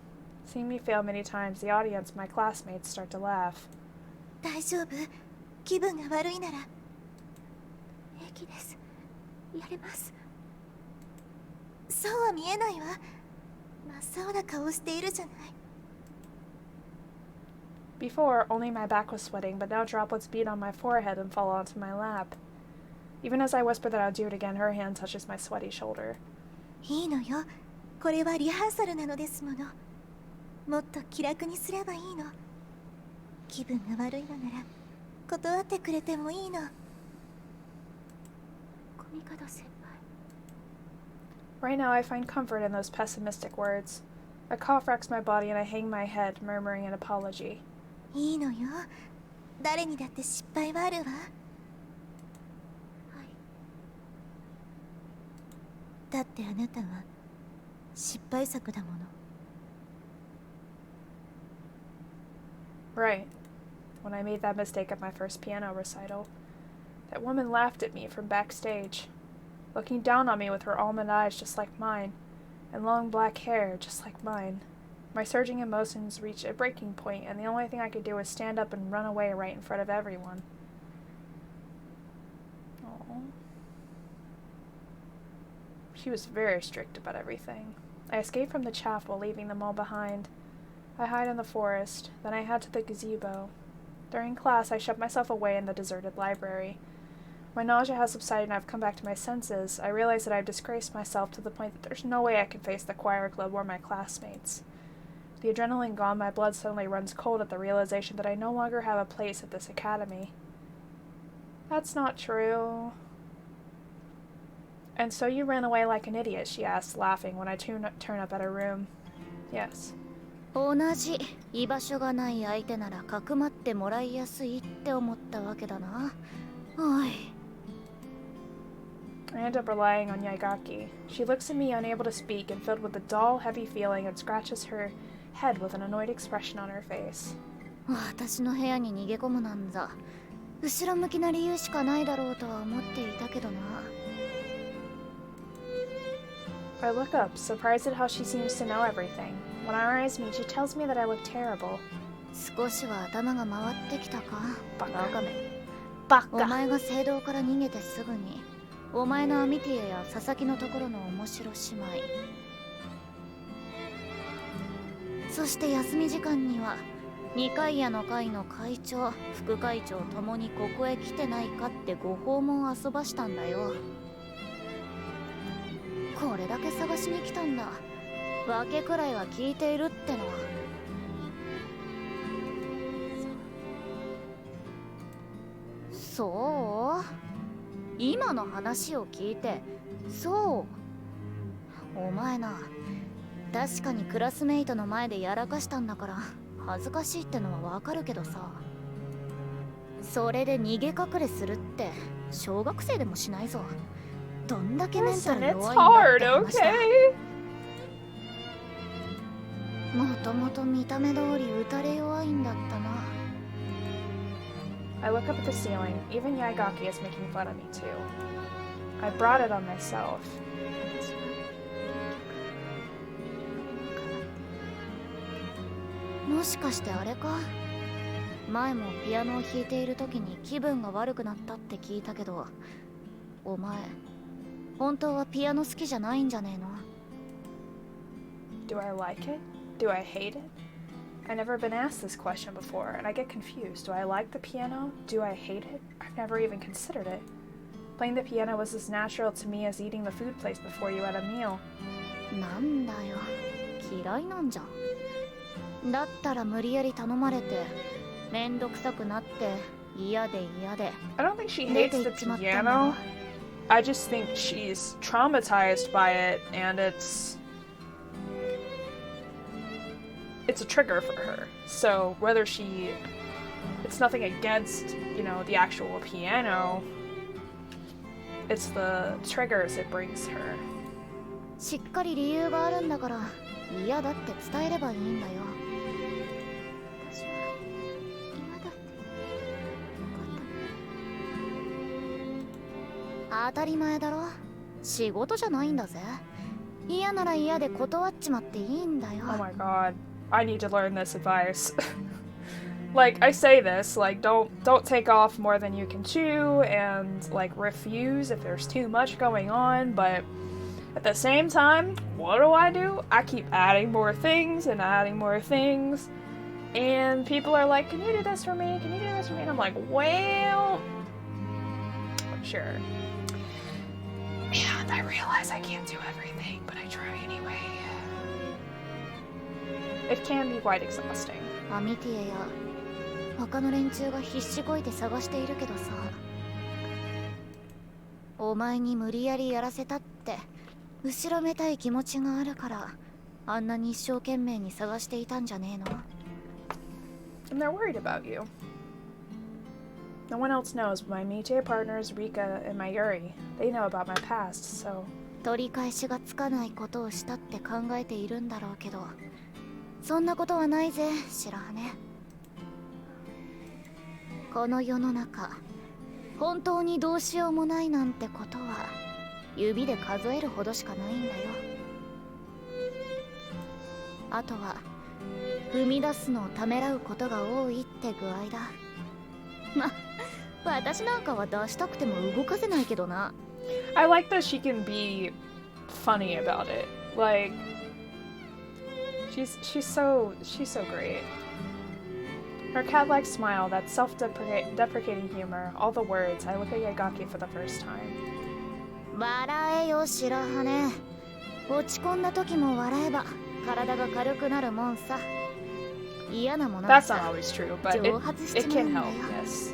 Speaker 1: Seeing me fail many times, the audience, my classmates, start to laugh.
Speaker 2: 大丈夫気分が悪いなら平気ですやれますそうは見えないわ真っ青な顔しているじゃない
Speaker 1: Before, only my back was sweating, but now droplets beat on my forehead and fall onto my lap. Even as I whisper that I'll do it again, her hand touches my sweaty shoulder.
Speaker 2: いいのよこれはリハーサルなのですものもっと気楽にすればいいの気分が悪いのなら断ってくれてもいいのコミカド先輩
Speaker 1: Right now, I find comfort in those pessimistic words. A cough racks my body and I hang my head, murmuring an apology.
Speaker 2: いいのよ誰にだって失敗はあるわはいだってあなたは失敗作だもの
Speaker 1: Right. When I made that mistake at my first piano recital, that woman laughed at me from backstage. looking down on me with her almond eyes just like mine, and long black hair just like mine. My surging emotions reached a breaking point, and the only thing I could do was stand up and run away right in front of everyone. Aww. She was very strict about everything. I escaped from the chapel, leaving them all behind. I hide in the forest, then I head to the gazebo. During class, I shut myself away in the deserted library. My nausea has subsided and I've come back to my senses. I realize that I've disgraced myself to the point that there's no way I can face the choir club or my classmates. The adrenaline gone, my blood suddenly runs cold at the realization that I no longer have a place at this academy. That's not true. And so you ran away like an idiot, she asked, laughing when I turn up at her room. Yes.
Speaker 2: 同じ居場所がない相手ならかくまってもらいやすいって思ったわけだな。おい。
Speaker 1: I end up relying on Yaigaki. She looks at me, unable to speak, and filled with a dull, heavy feeling, and scratches her head with an annoyed expression on her face.
Speaker 2: 私の部屋に逃げ込むなんざ、後ろ向きな理由しかないだろうとは思っていたけどな。
Speaker 1: I look up, surprised at how she seems to know everything. When our eyes meet, she tells me that I look terrible.
Speaker 2: 少しは頭が回ってきたか、バカめ。
Speaker 1: Baka.
Speaker 2: お前が聖堂から逃げてすぐに、お前のアミティエや佐々木のところの面白姉妹。そして休み時間には、二階屋の会の会長、副会長ともにここへ来てないかってご訪問遊ばしたんだよ。これだけ探しに来たんだ。訳くらいは聞いているっての。そう？今の話を聞いて、そう。お前な、確かにクラスメイトの前でやらかしたんだから恥ずかしいってのはわかるけどさ。それで逃げ隠れするって小学生でもしないぞ。どんだけメンタル弱いんだって話だ。もともと見た目通り打たれ弱いんだったな。
Speaker 1: I look up at the ceiling. Even Yaigaki is making fun of me too. I brought it on myself.
Speaker 2: もしかしてあれか？前もピアノを弾いている時に気分が悪くなったって聞いたけど、お前本当はピアノ好きじゃないんじゃねえの？
Speaker 1: Do I like it? Do I hate it? I've never been asked this question before, and I get confused. Do I like the piano? Do I hate it? I've never even considered it. Playing the piano was as natural to me as eating the food placed before you at a meal.
Speaker 2: なんだよ、嫌いなんじゃん。だったら無理やり頼まれて、めんどくさくなって嫌で嫌で。
Speaker 1: I don't think she hates the piano. I just think she's traumatized by it, and it's a trigger for her. So whether it's nothing against, the actual piano, it's the triggers it brings her.
Speaker 2: しっかり理由があるんだから嫌だって伝えればいいんだよ。私は嫌だって分かった。当たり前だろ。仕事じゃないんだぜ。嫌なら嫌で断っちまっていいんだよ。
Speaker 1: Oh my god. I need to learn this advice. Like, I say this, like, don't take off more than you can chew, and, like, refuse if there's too much going on, but at the same time, what do? I keep adding more things, and people are like, can you do this for me? Can you do this for me? And I'm like, well, sure. And I realize I can't do everything, but I try anyway. It can be quite exhausting.
Speaker 2: アミティエや他の連中が必死こいて探しているけどさ、お前に無理やりやらせたって後ろめたい気持ちがあるからあんなに一生懸命に探していたんじゃねえの？
Speaker 1: And they're worried about you. No one else knows but my Meite partners Rika and Mayuri. They know about my past, so...
Speaker 2: 取り返しがつかないことをしたって考えているんだろうけど、そんなことはないぜ、白羽。この世の中、本当にどうしようもないなんてことは指で数えるほどしかないんだよ。あとは踏み出すのをためらうことが多いって具合だ。ま、私なんかは出したくても動かせないけどな。
Speaker 1: I like that she can be funny about it. Like, she's so great. Her cat-like smile, that self-deprecating humor, all the words. I look at Yaigaki for the first time.
Speaker 2: 笑えよ白羽。落ち込んだ時も笑えば体が軽くなるもんさ。嫌なもの
Speaker 1: That's not always true, but it can help,
Speaker 2: よ。
Speaker 1: yes.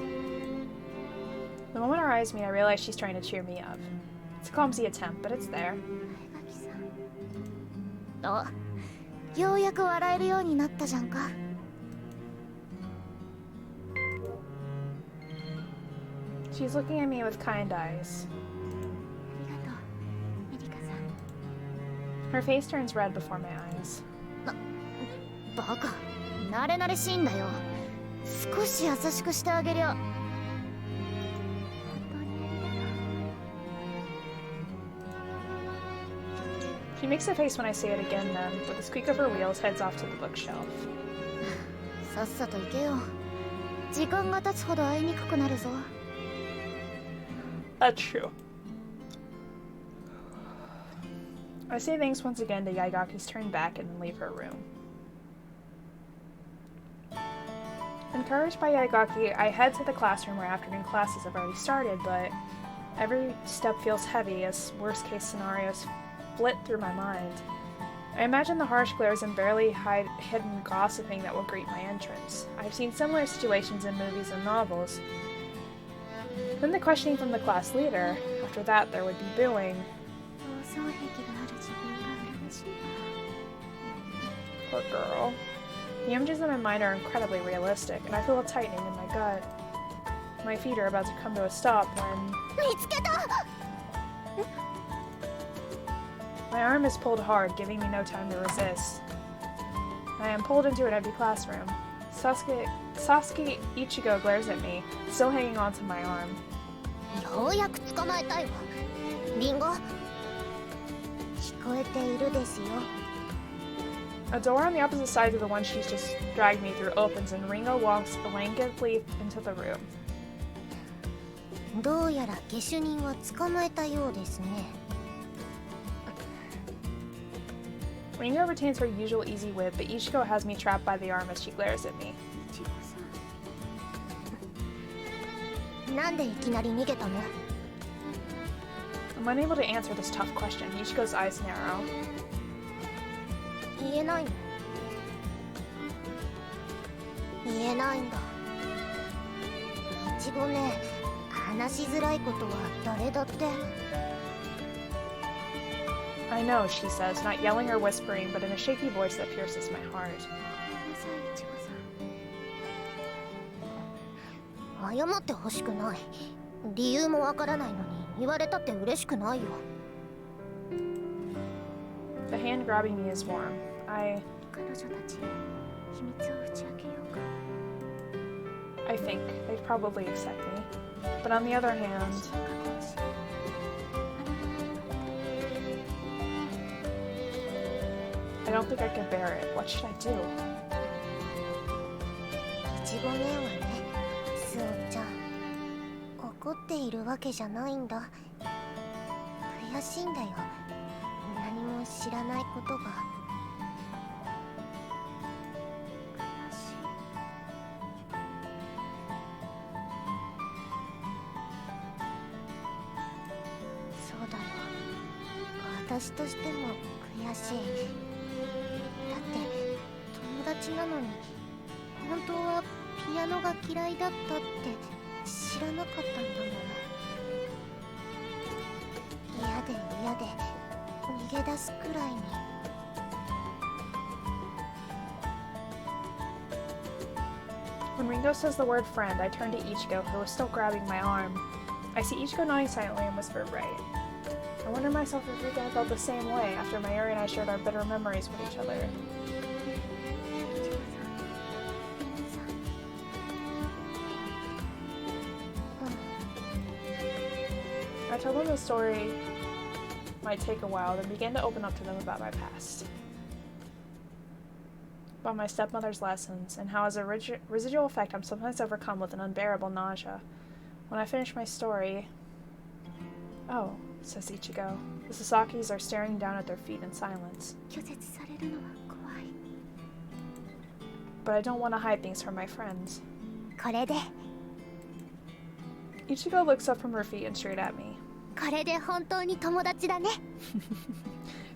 Speaker 1: The moment her eyes meet, I realize she's trying to cheer me up. It's a clumsy attempt, but it's there.
Speaker 2: あ、ようやく笑えるようになったじゃんか。
Speaker 1: She's looking at me with kind eyes.
Speaker 2: ありがとう、エリカさん。
Speaker 1: Her face turns red before my eyes.
Speaker 2: バカ、慣れ慣れしいんだよ。少し優しくしてあげりゃ。
Speaker 1: She makes a face when I say it again, then, with a squeak of her wheels, heads off to the bookshelf.
Speaker 2: さっさと行けよ。時間が経つほど会いにくくなるぞ。
Speaker 1: That's true. I say thanks once again to Yaigaki's turn back and then leave her room. Encouraged by Yaigaki, I head to the classroom where afternoon classes have already started, but every step feels heavy as worst-case scenarios flit through my mind. I imagine the harsh glares and barely hidden gossiping that will greet my entrance. I've seen similar situations in movies and novels. Then the questioning from the class leader. After that, there would be booing. Poor girl. The images in my mind are incredibly realistic, and I feel a tightening in my gut. My feet are about to come to a stop when... My arm is pulled hard, giving me no time to resist. I am pulled into an empty classroom. Sasuke Ichigo glares at me, still hanging onto my arm.
Speaker 2: ようやく捕まえたいわ。リンゴ、聞こえているですよ。
Speaker 1: A door on the opposite side of the one she's just dragged me through opens and Ringo walks blanketly into the room.
Speaker 2: どうやら下手人は捕まえたようですね。
Speaker 1: Ringo retains her usual easy wit, but Ichigo has me trapped by the arm as she glares at me.
Speaker 2: なんでいきなり逃げたの？
Speaker 1: I'm unable to answer this tough question. Ichigo's eyes narrow.
Speaker 2: 言えないの？言えないんだ。いちごね、話しづらいことは誰だって。
Speaker 1: I know, she says, not yelling or whispering, but in a shaky voice that pierces my heart.
Speaker 2: 謝ってほしくない。理由もわからないのに言われたって嬉しくないよ。
Speaker 1: The hand grabbing me is warm.
Speaker 2: 彼女たち、秘密を打ち明けようか。
Speaker 1: I think they'd probably accept me. But on the other hand... I don't think I could bear it. What should I do?
Speaker 2: いちごねはね、すーちゃん。怒っているわけじゃないんだ。悔しいんだよ。何も知らないことが。悔しい。そうだよ。私としても悔しい。だって友達なのに本当はピアノが嫌いだったって知らなかったんだもん。嫌で嫌で逃げ出すくらいに。
Speaker 1: When Ringo says the word friend, I turn to Ichigo, who is still grabbing my arm. I see Ichigo nodding silently and whisper, right. I wonder myself if Rika felt the same way after Mayuri and I shared our bitter memories with each other. I told him the story might take a while, then began to open up to them about my past. About my stepmother's lessons, and how as a residual effect I'm sometimes overcome with an unbearable nausea. When I finish my story... Oh, says Ichigo. The Sasakis are staring down at their feet in silence. But I don't want to hide things from my friends. Ichigo looks up from her feet and straight at me.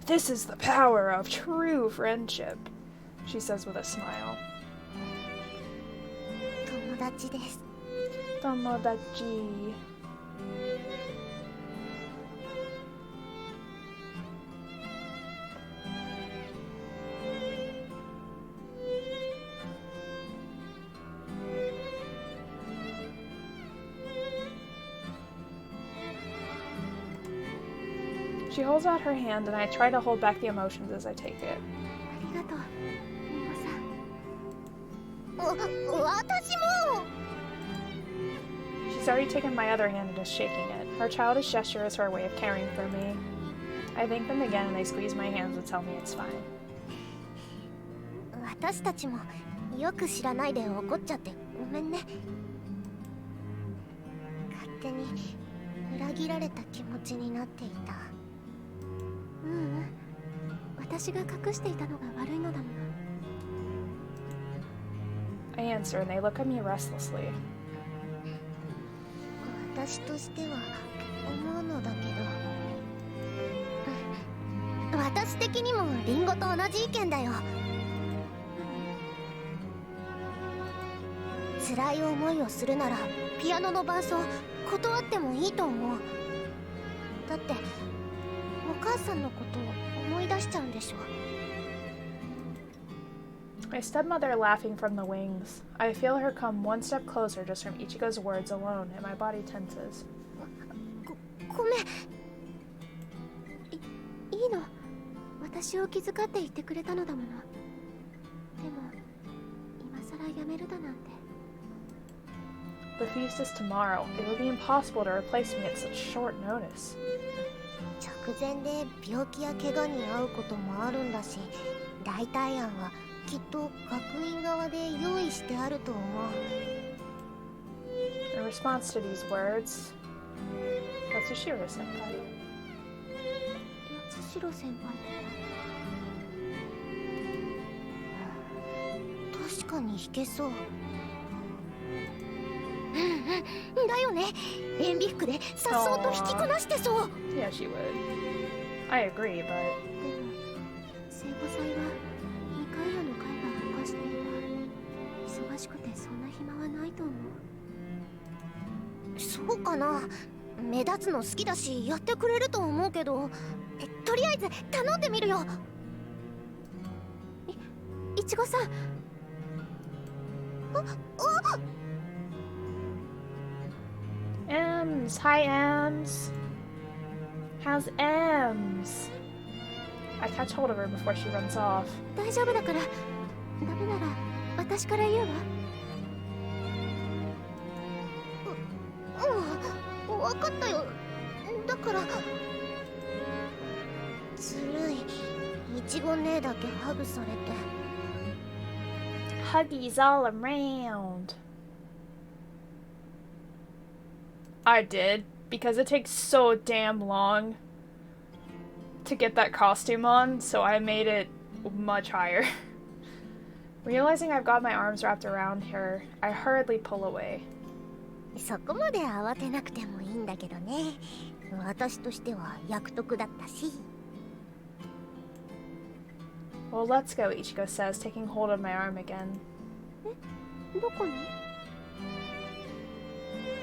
Speaker 1: This is the power of true friendship, she says with a smile. Tomodachi. She holds out her hand, and I try to hold back the emotions as I take it. She's already taken my other hand and is shaking it. Her childish gesture is her way of caring for me. I thank them again, and they squeeze my hands and tell me it's fine. I answer, and they look at me restlessly. My stepmother laughing from the wings. I feel her come one step closer just from Ichigo's words alone, and my body tenses. The feast is tomorrow. It would be impossible to replace me at such short notice. In response to these words, Yatsushiro-senpai. Yeah, she would. I agree, but... Ems! Hi, Ems! How's Ems? I catch hold of her before she runs off. Huggies all around. I did, because it takes so damn long to get that costume on, so I made it much higher. Realizing I've got my arms wrapped around her, I hurriedly pull away. Well, let's go, Ichigo says, taking hold of my arm again.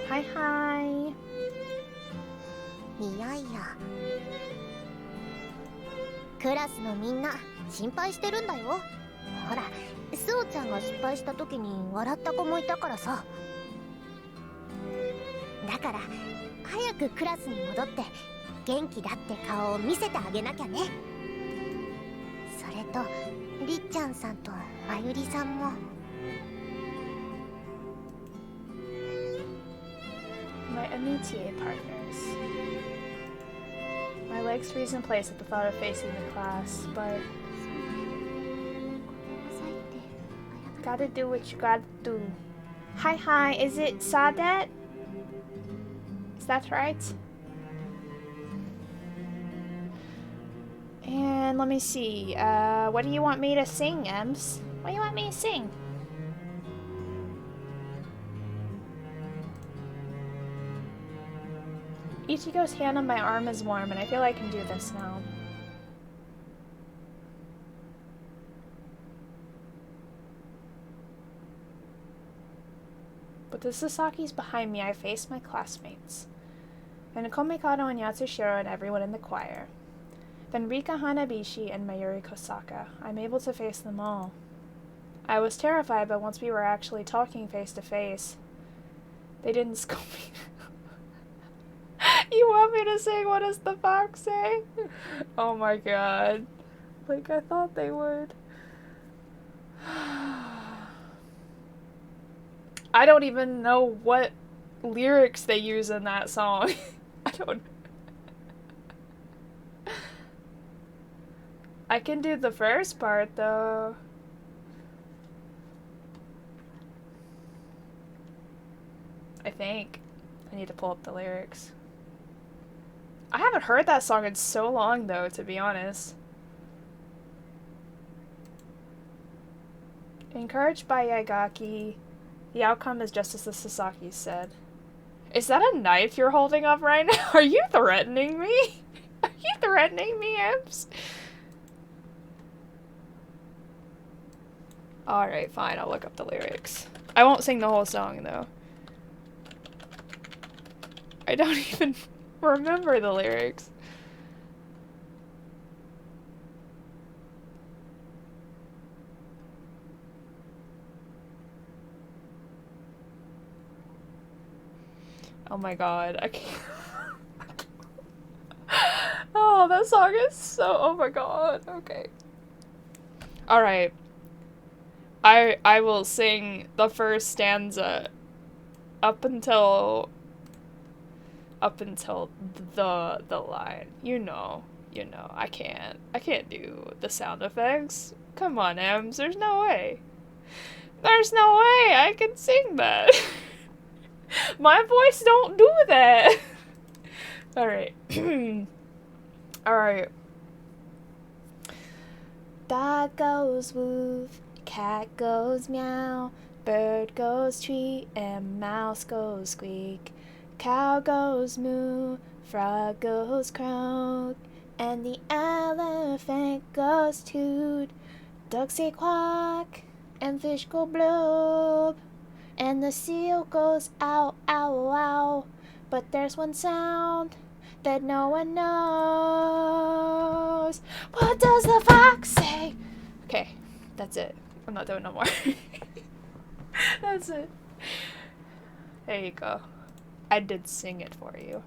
Speaker 1: Hi, hi. My amitié partners. My likes to reason place at the thought of facing the class, but gotta do what you gotta do. Hi, is it Sadet? Is that right? And let me see, what do you want me to sing, Ems? What do you want me to sing? Ichigo's hand on my arm is warm, and I feel I can do this now. With the Sasaki's behind me, I face my classmates. And Komikado and Yatsushiro and everyone in the choir. Then Rika Hanabishi and Mayuri Kosaka. I'm able to face them all. I was terrified, but once we were actually talking face to face, they didn't scold me. You want me to sing What Does the Fox Say? Oh my god. Like I thought they would. I don't even know what lyrics they use in that song. I don't. I can do the first part though. I think. I need to pull up the lyrics. I haven't heard that song in so long though, to be honest. Encouraged by Yagaki, the outcome is just as the Sasaki said. Is that a knife you're holding up right now? Are you threatening me? Are you threatening me, Imps? Alright, fine, I'll look up the lyrics. I won't sing the whole song though. I don't even remember the lyrics. Oh my god, I can't. Oh, that song is so. Oh my god. Okay. Alright. I will sing the first stanza up until the line. You know, I can't do the sound effects. Come on, Ems, there's no way. There's no way I can sing that. My voice don't do that. Alright. Alright. Dog goes woof, cat goes meow, bird goes tweet, and mouse goes squeak. Cow goes moo, frog goes croak, and the elephant goes toot. Ducks say quack, and fish go blub, and the seal goes ow, ow, ow. But there's one sound that no one knows. What does the fox say? Okay, that's it. I'm not doing no more. That's it. There you go. I did sing it for you.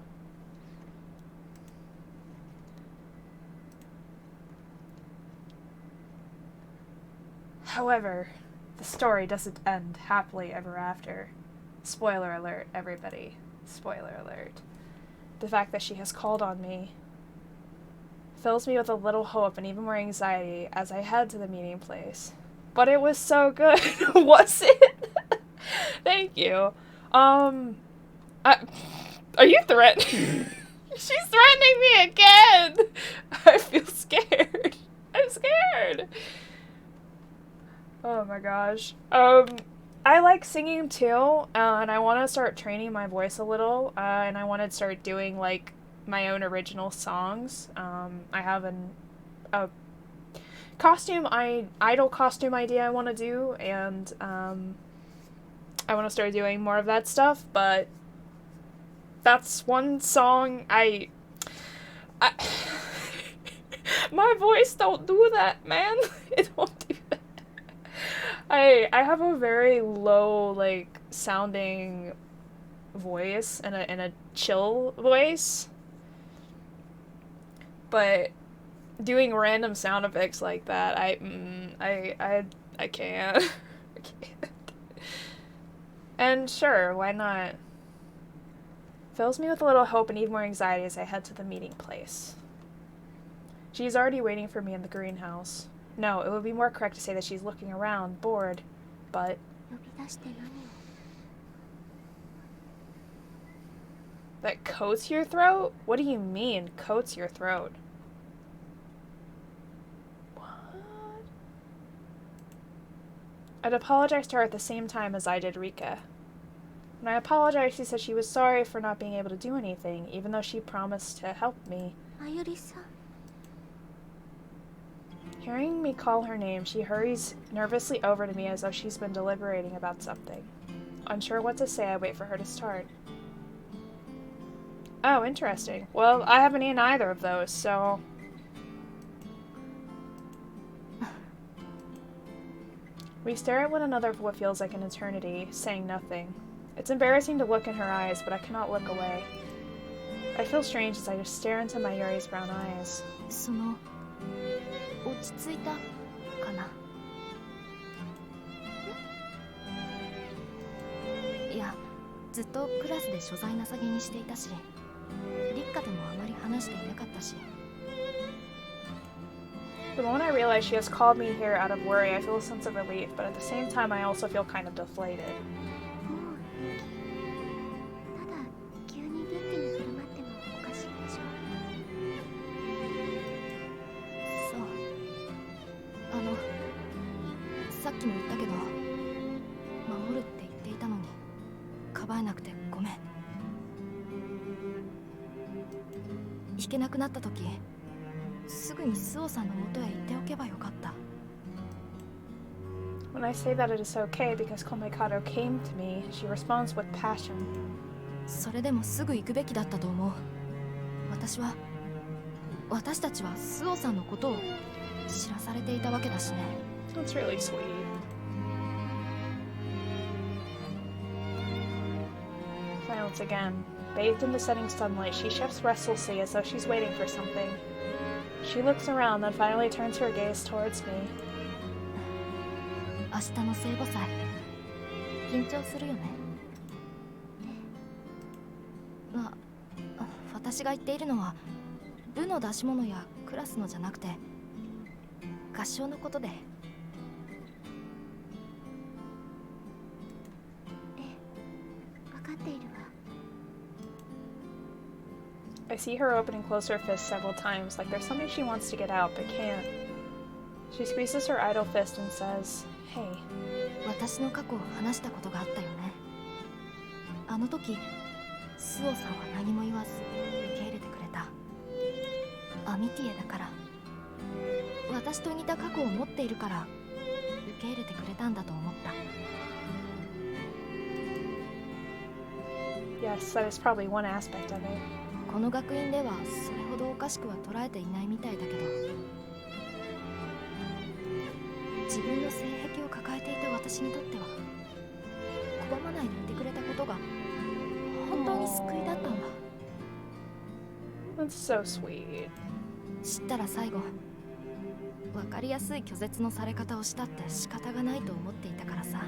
Speaker 1: However, the story doesn't end happily ever after. Spoiler alert, everybody. Spoiler alert. The fact that she has called on me fills me with a little hope and even more anxiety as I head to the meeting place. But it was so good. Was it? Thank you. Are you threatening? She's threatening me again! I feel scared. I'm scared. Oh my gosh. I like singing too, and I want to start training my voice a little, and I want to start doing like my own original songs. I have a idol costume idea I want to do, and I want to start doing more of that stuff, but that's one song I my voice don't do that, man. It won't do that. I have a very low, like, sounding voice and a chill voice, but doing random sound effects like that, I can't. I can't. And sure, why not? Fills me with a little hope and even more anxiety as I head to the meeting place. She's already waiting for me in the greenhouse. No, it would be more correct to say that she's looking around, bored, but...
Speaker 2: 呼び出して何を
Speaker 1: That coats your throat? What do you mean, coats your throat? What? I'd apologized to her at the same time as I did Rika. When I apologized, she said she was sorry for not being able to do anything, even though she promised to help me.
Speaker 2: Mayuri-san.
Speaker 1: Hearing me call her name, she hurries nervously over to me as though she's been deliberating about something. Unsure what to say, I wait for her to start. Oh, interesting. Well, I haven't eaten either of those, so... We stare at one another for what feels like an eternity, saying nothing. It's embarrassing to look in her eyes, but I cannot look away. I feel strange as I just stare into Mayuri's brown eyes.
Speaker 2: その落ち着いたかな。いや、ずっとクラスで所在なさげにしていたし、リッカともあまり話していなかったし。
Speaker 1: The moment I realize she has called me here out of worry, I feel a sense of relief, but at the same time I also feel kind of deflated.
Speaker 2: ただ急に元気に振る舞ってもおかしいでしょ。そう。さっきも言ったけど、守るって言っていたのに、かばえなくてごめん。弾けなくなった時、すぐにスオさんの元へ行っておけばよかった。
Speaker 1: When I say that it is okay because Komekado came to me, she responds with passion.
Speaker 2: それでもすぐ行くべきだったと思う。私たちはスオさんのことを知らされていたわけだしね。
Speaker 1: That's really sweet. Silence again. Bathed in the setting sunlight, she shifts restlessly as though she's waiting for something. She looks around, then finally turns her gaze towards me.
Speaker 2: 明日の聖母祭、緊張するよね。私が言っているのは部の出し物やクラスのじゃなくて合唱のことで。分かっているわ。
Speaker 1: I see her open and close her fist several times, like there's something she wants to get out but can't. She squeezes her idle fist and says, "Hey."
Speaker 2: 私の過去を話したことがあったよね。あの時、スオさんは何も言わず受け入れてくれた。アミティエだから。私と似た過去を持っているから受け入れてくれたんだと思った。
Speaker 1: Yes, that is probably one aspect of it.
Speaker 2: この学院ではそれほどおかしくは捉えていないみたいだけど、自分の性癖を抱えていた私にとっては拒まないでいてくれたことが本当に救いだったんだ。
Speaker 1: That's so sweet.
Speaker 2: 知ったら最後、分かりやすい拒絶のされ方をしたって仕方がないと思っていたからさ。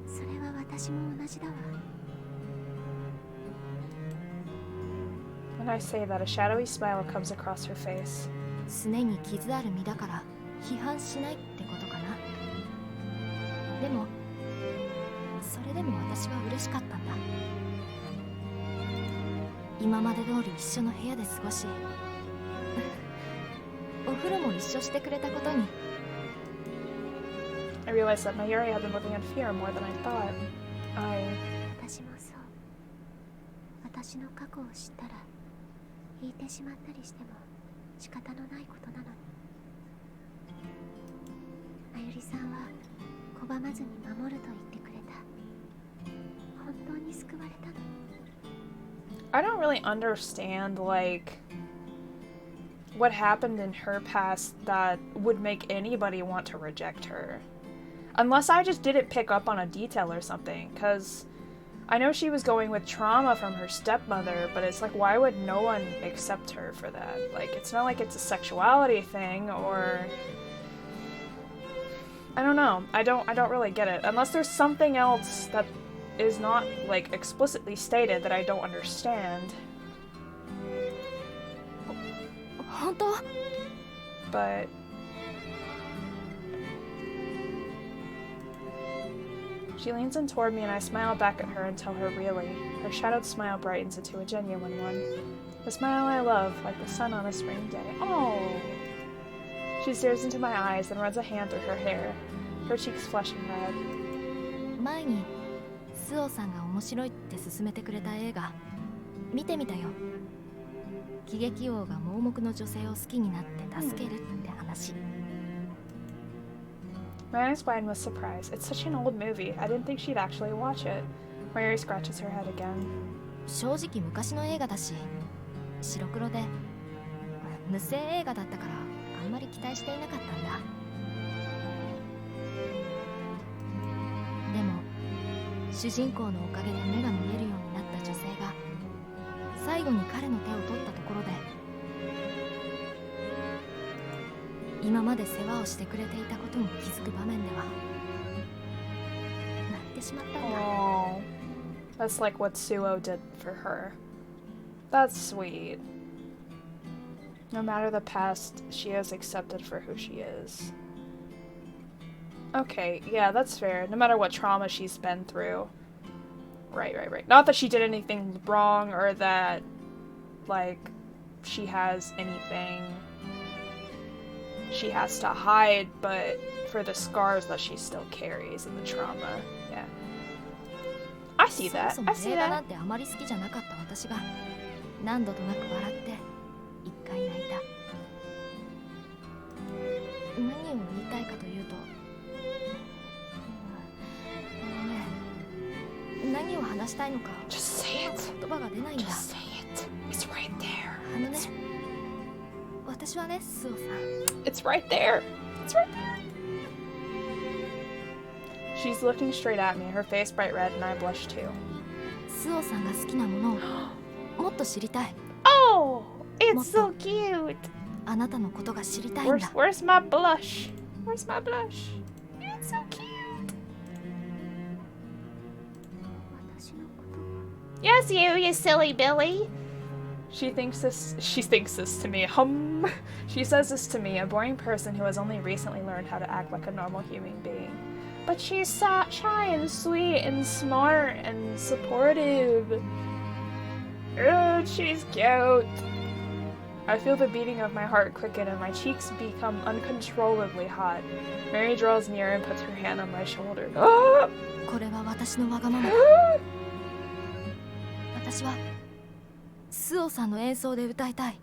Speaker 2: それは私も同じだわ。
Speaker 1: When I say that, a shadowy smile comes across her face.
Speaker 2: すねに傷ある身だから批判しないってことかな。でもそれでも私は嬉しかったんだ。今まで通り一緒の部屋で過ごしお風呂も一緒してくれたことに。
Speaker 1: I realized that Mayuri had been living in fear more than I thought.
Speaker 2: 私もそう。私の過去を知ったら引いてしまったりしても仕方のないことなのに。まゆりさんは拒まずに守ると言ってくれた。本当に救われたの。
Speaker 1: I don't really understand, like, what happened in her past that would make anybody want to reject her. Unless I just didn't pick up on a detail or something, because I know she was going with trauma from her stepmother, but it's like, why would no one accept her for that? Like, it's not like it's a sexuality thing, or... I don't know. I don't really get it. Unless there's something else that is not, like, explicitly stated that I don't understand.
Speaker 2: 本当?
Speaker 1: But she leans in toward me and I smile back at her and tell her really. Her shadowed smile brightens into a genuine one. The smile I love, like the sun on a spring day. Oh! She stares into my eyes and runs a hand through her hair, her cheeks flushing red.
Speaker 2: 前にスオさんが面白いって勧めてくれた映画見てみたよ。喜劇王が盲目の女性を好きになって助けるって話。
Speaker 1: My eyes widen with surprise. It's such an old movie. I didn't think she'd actually watch it. Mayuri scratches her head again.
Speaker 2: 正直昔の映画だし、白黒で無声映画だったからあんまり期待していなかったんだ。でも主人公のおかげで目が見えるようになった女性が最後に彼の手を取ったところで、今まで世話をしてくれていたことに気づく場面では泣いてしまったんだ。
Speaker 1: Oh, that's like what Suo did for her. That's sweet. No matter the past, she is accepted for who she is. Okay, yeah, that's fair. No matter what trauma she's been through. Right. Not that she did anything wrong or that, like, she has anything she has to hide, but for the scars that she still carries and the trauma. Yeah. I see that. I see
Speaker 2: 映画な
Speaker 1: that.
Speaker 2: んてあまり好きじゃなかった私が何度となく笑って一回泣いた。何を言いたいかというと、何を話したいのか
Speaker 1: Just say it.
Speaker 2: 言葉が出ないんだ。
Speaker 1: Just say it. It's right there.
Speaker 2: 私はね、スオさん。
Speaker 1: It's right there. It's right there. She's looking straight at me, her face bright red, and I blush too.
Speaker 2: スオさんが好きなものをもっと知りたい。
Speaker 1: Oh, it's so cute.
Speaker 2: あなたのことが知りたいんだ。
Speaker 1: Where's my blush? Where's my blush? It's so cute. Yes, you silly Billy. She thinks this to me. She says this to me, a boring person who has only recently learned how to act like a normal human being. But she's so shy and sweet and smart and supportive. Ugh, she's cute. I feel the beating of my heart quicken and my cheeks become uncontrollably hot. Mary draws near and puts her hand on my shoulder.
Speaker 2: これは私のわがままだ。私はスオさんの演奏で歌いたい。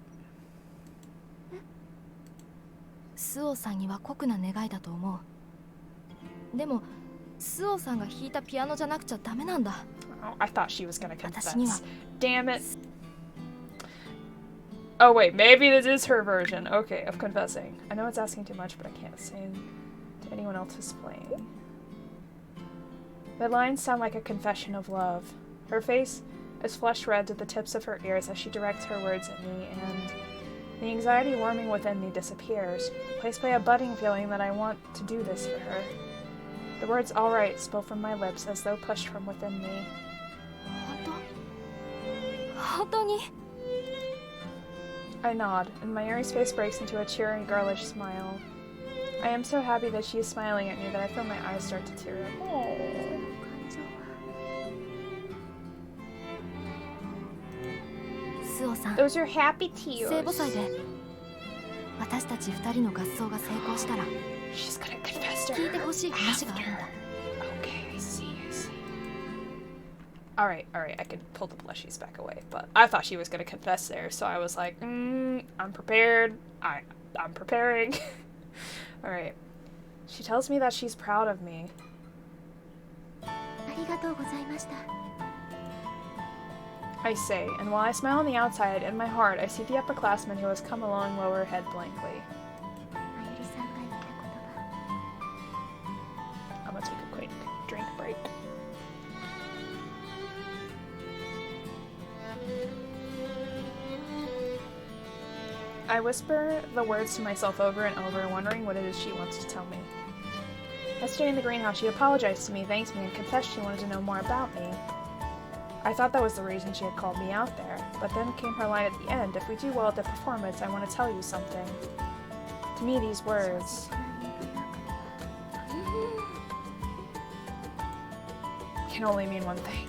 Speaker 2: スオさんには酷な願いだと思う。でもスオさんが弾いたピアノじゃなくちゃダメなんだ。
Speaker 1: Oh, I thought she was gonna confess.
Speaker 2: 私には
Speaker 1: Damn it. Oh wait, maybe this is her version. Okay, of confessing. I know it's asking too much, but I can't sing to anyone else who's playing. The lines sound like a confession of love. Her face is flushed red to the tips of her ears as she directs her words at me, and the anxiety warming within me disappears, replaced by a budding feeling that I want to do this for her. The words "alright" spill from my lips as though pushed from within me.
Speaker 2: 本当に
Speaker 1: I nod, and Mayuri's face breaks into a cheering, girlish smile. I am so happy that she is smiling at me that I feel my eyes start to tear up. Oh. Those are happy tears.
Speaker 2: 聖母祭で私たち二人の合奏が成功したら
Speaker 1: She's gonna confess to
Speaker 2: 聞いて
Speaker 1: her
Speaker 2: ほしい話があるんだ。
Speaker 1: Okay, I see. Alright, I can pull the blushies back away, but I thought she was gonna confess there, so I was like, I'm prepared. I'm preparing. Alright. She tells me that she's proud of me.
Speaker 2: ありがとうございました。
Speaker 1: I say, and while I smile on the outside, in my heart, I see the upperclassman who has come along lower her head blankly. I'm gonna take a quick drink break. I whisper the words to myself over and over, wondering what it is she wants to tell me. Yesterday in the greenhouse, she apologized to me, thanked me, and confessed she wanted to know more about me. I thought that was the reason she had called me out there, but then came her line at the end, if we do well at the performance, I want to tell you something. To me, these words can only mean one thing.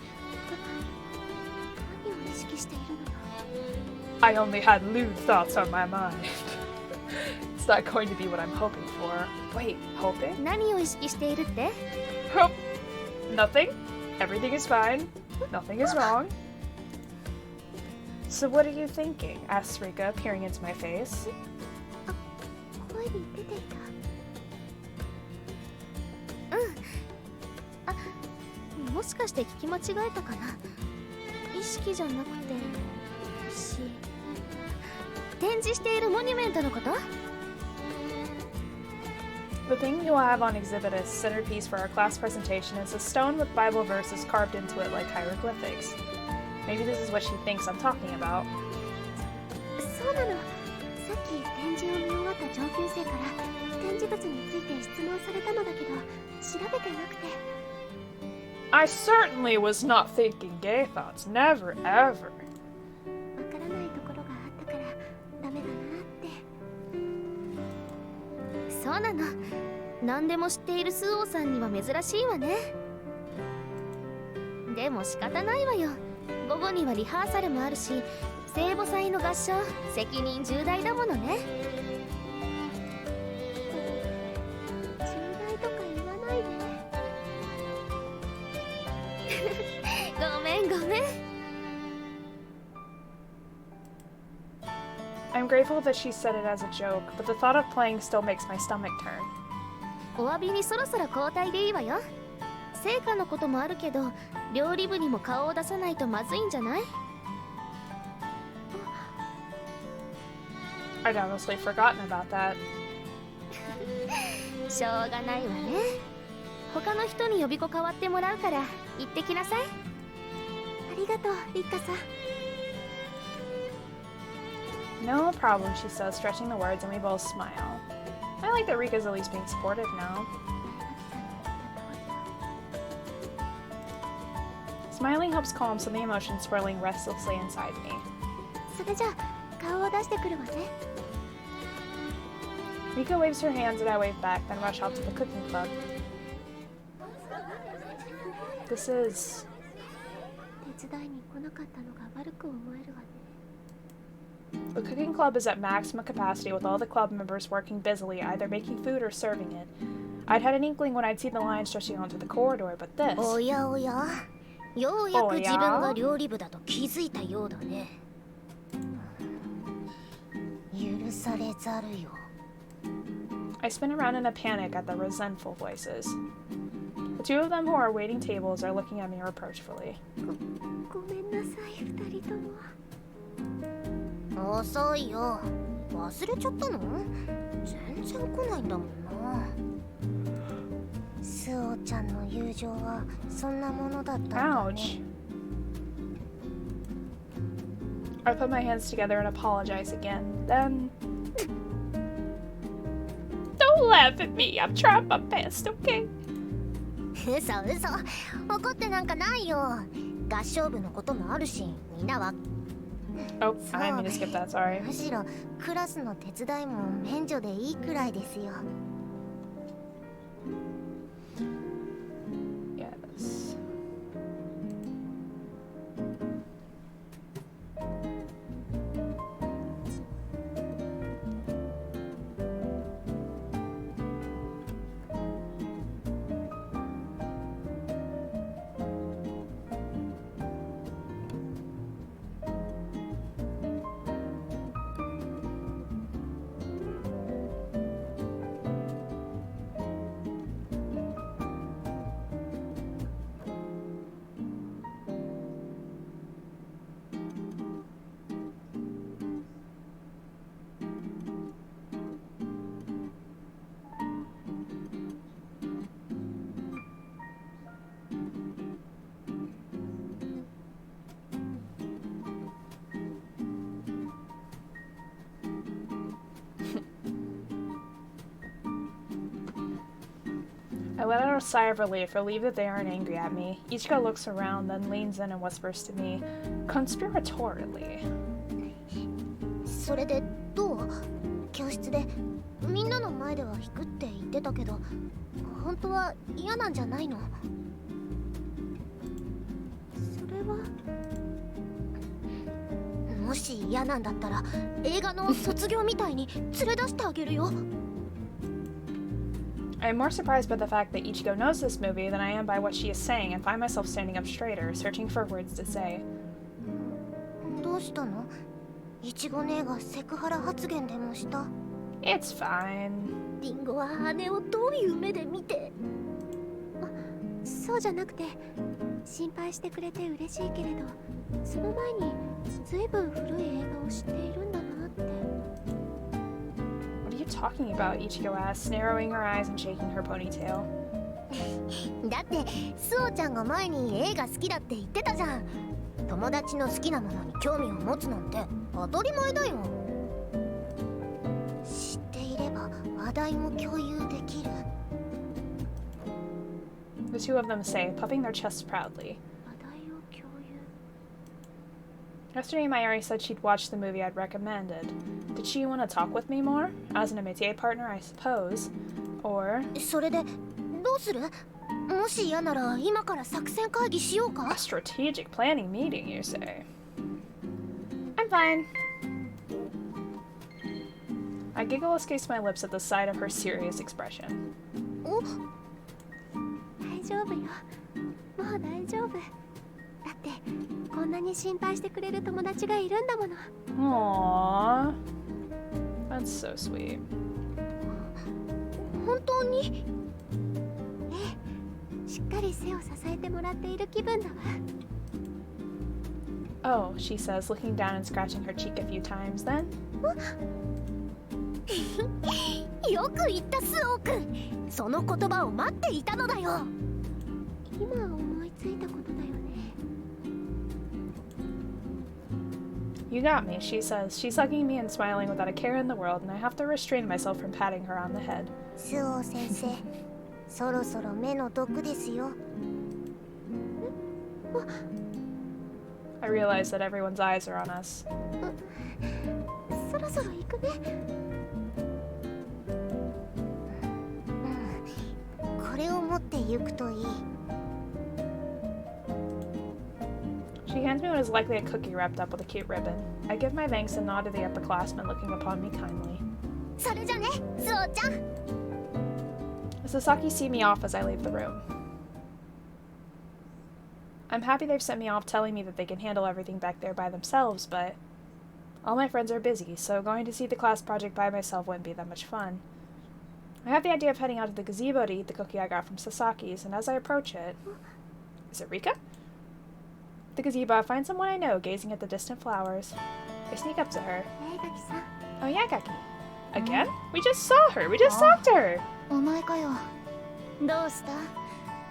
Speaker 1: I only had lewd thoughts on my mind. It's not going to be what I'm hoping for. Wait, hoping? Hope. Nothing. Everything is fine. Nothing is wrong. So what are you thinking? Asked Rika, peering into my face. The thing you will have on exhibit as centerpiece for our class presentation is a stone with Bible verses carved into it like hieroglyphics. Maybe this is what she thinks I'm talking about. I certainly was not thinking gay thoughts. Never, ever. I'm grateful that she said it as a joke, but the thought of playing still makes my stomach turn. I'd honestly forgotten about that. No problem, she says, stretching the words, and we both smile. I like that Rika's at least being supportive now. Smiling helps calm some of the emotions swirling restlessly inside me. Rika waves her hands and I wave back, then rush out to the cooking club. This is... The cooking club is at maximum capacity with all the club members working busily, either making food or serving it. I'd had an inkling when I'd seen the line stretching onto the corridor, but this... I spin around in a panic at the resentful voices. The two of them who are waiting tables are looking at me reproachfully. Ouch. I put my hands together and apologize again. Then... Don't laugh at me. I'm trying my best, okay? Oh, I didn't mean to skip that, sorry. Yes. I let out a sigh of relief that they aren't angry at me. Ichigo looks around, then leans in and whispers to me, conspiratorially.
Speaker 3: それでどう？教室でみんなの前では弾くって言ってたけど、本当は嫌なんじゃないの？それはもし嫌なんだったら映画の卒業みたいに連れ出してあげるよ。
Speaker 1: I am more surprised by the fact that Ichigo knows this movie than I am by what she is saying and find myself standing up straighter, searching for words to say.
Speaker 3: どうしたの？イチゴ姉がセクハラ発言でもした？
Speaker 1: It's fine.
Speaker 3: リンゴは姉をどういう目で見て？
Speaker 2: そうじゃなくて、心配してくれて嬉しいけれど、その前にずいぶん古い映画を知っているんだなって。
Speaker 1: What are you talking about? Ichigo asks, narrowing her eyes and shaking her ponytail.
Speaker 3: だってスオちゃんが前に映画好きだって言ってたじゃん。友達の好きなものに興味を持つなんて当たり前だよ。知っていれば話題も共有できる。
Speaker 1: The two of them say, puffing their chests proudly.
Speaker 2: 話題を共有。
Speaker 1: Yesterday, Mayuri said she'd watched the movie I'd recommended. Did she want to talk with me more? As an métier partner, I suppose. Or...
Speaker 3: それでどうする？もし嫌なら今から作戦会議しようか？
Speaker 1: A strategic planning meeting, you say? I'm fine. I giggle escapes my lips at the sight of her serious expression.
Speaker 3: お？
Speaker 2: 大丈夫よ。もう大丈夫。だってこんなに心配してくれる友達がいるんだもの。
Speaker 1: Aww. That's so sweet.
Speaker 3: 本当に？
Speaker 2: しっかり背を支えてもらっている気分だわ。
Speaker 1: Oh, she says, looking down and scratching her cheek a few times, then...
Speaker 3: よく言ったスオくん。その言葉を待っていたのだよ。
Speaker 2: 今思いついたことだよね。
Speaker 1: You got me, she says. She's hugging me and smiling without a care in the world, and I have to restrain myself from patting her on the head.
Speaker 3: スオ先生、そろそろ目の毒ですよ。
Speaker 1: I realize that everyone's eyes are on us.
Speaker 2: そろそろ行くね。
Speaker 3: これを持って行くといい。
Speaker 1: She hands me what is likely a cookie wrapped up with a cute ribbon. I give my thanks and nod to the upperclassmen looking upon me kindly.
Speaker 3: それじゃね、スオちゃん。
Speaker 1: The Sasaki see me off as I leave the room. I'm happy they've sent me off telling me that they can handle everything back there by themselves, but all my friends are busy, so going to see the class project by myself wouldn't be that much fun. I have the idea of heading out to the gazebo to eat the cookie I got from Sasaki's, and as I approach it... Is it Rika? The gazebo, I find someone I know gazing at the distant flowers. I sneak up to her. Oh yeah, Akagi. Again? We just saw her! We just talked to her!
Speaker 3: お前かよ。どうした？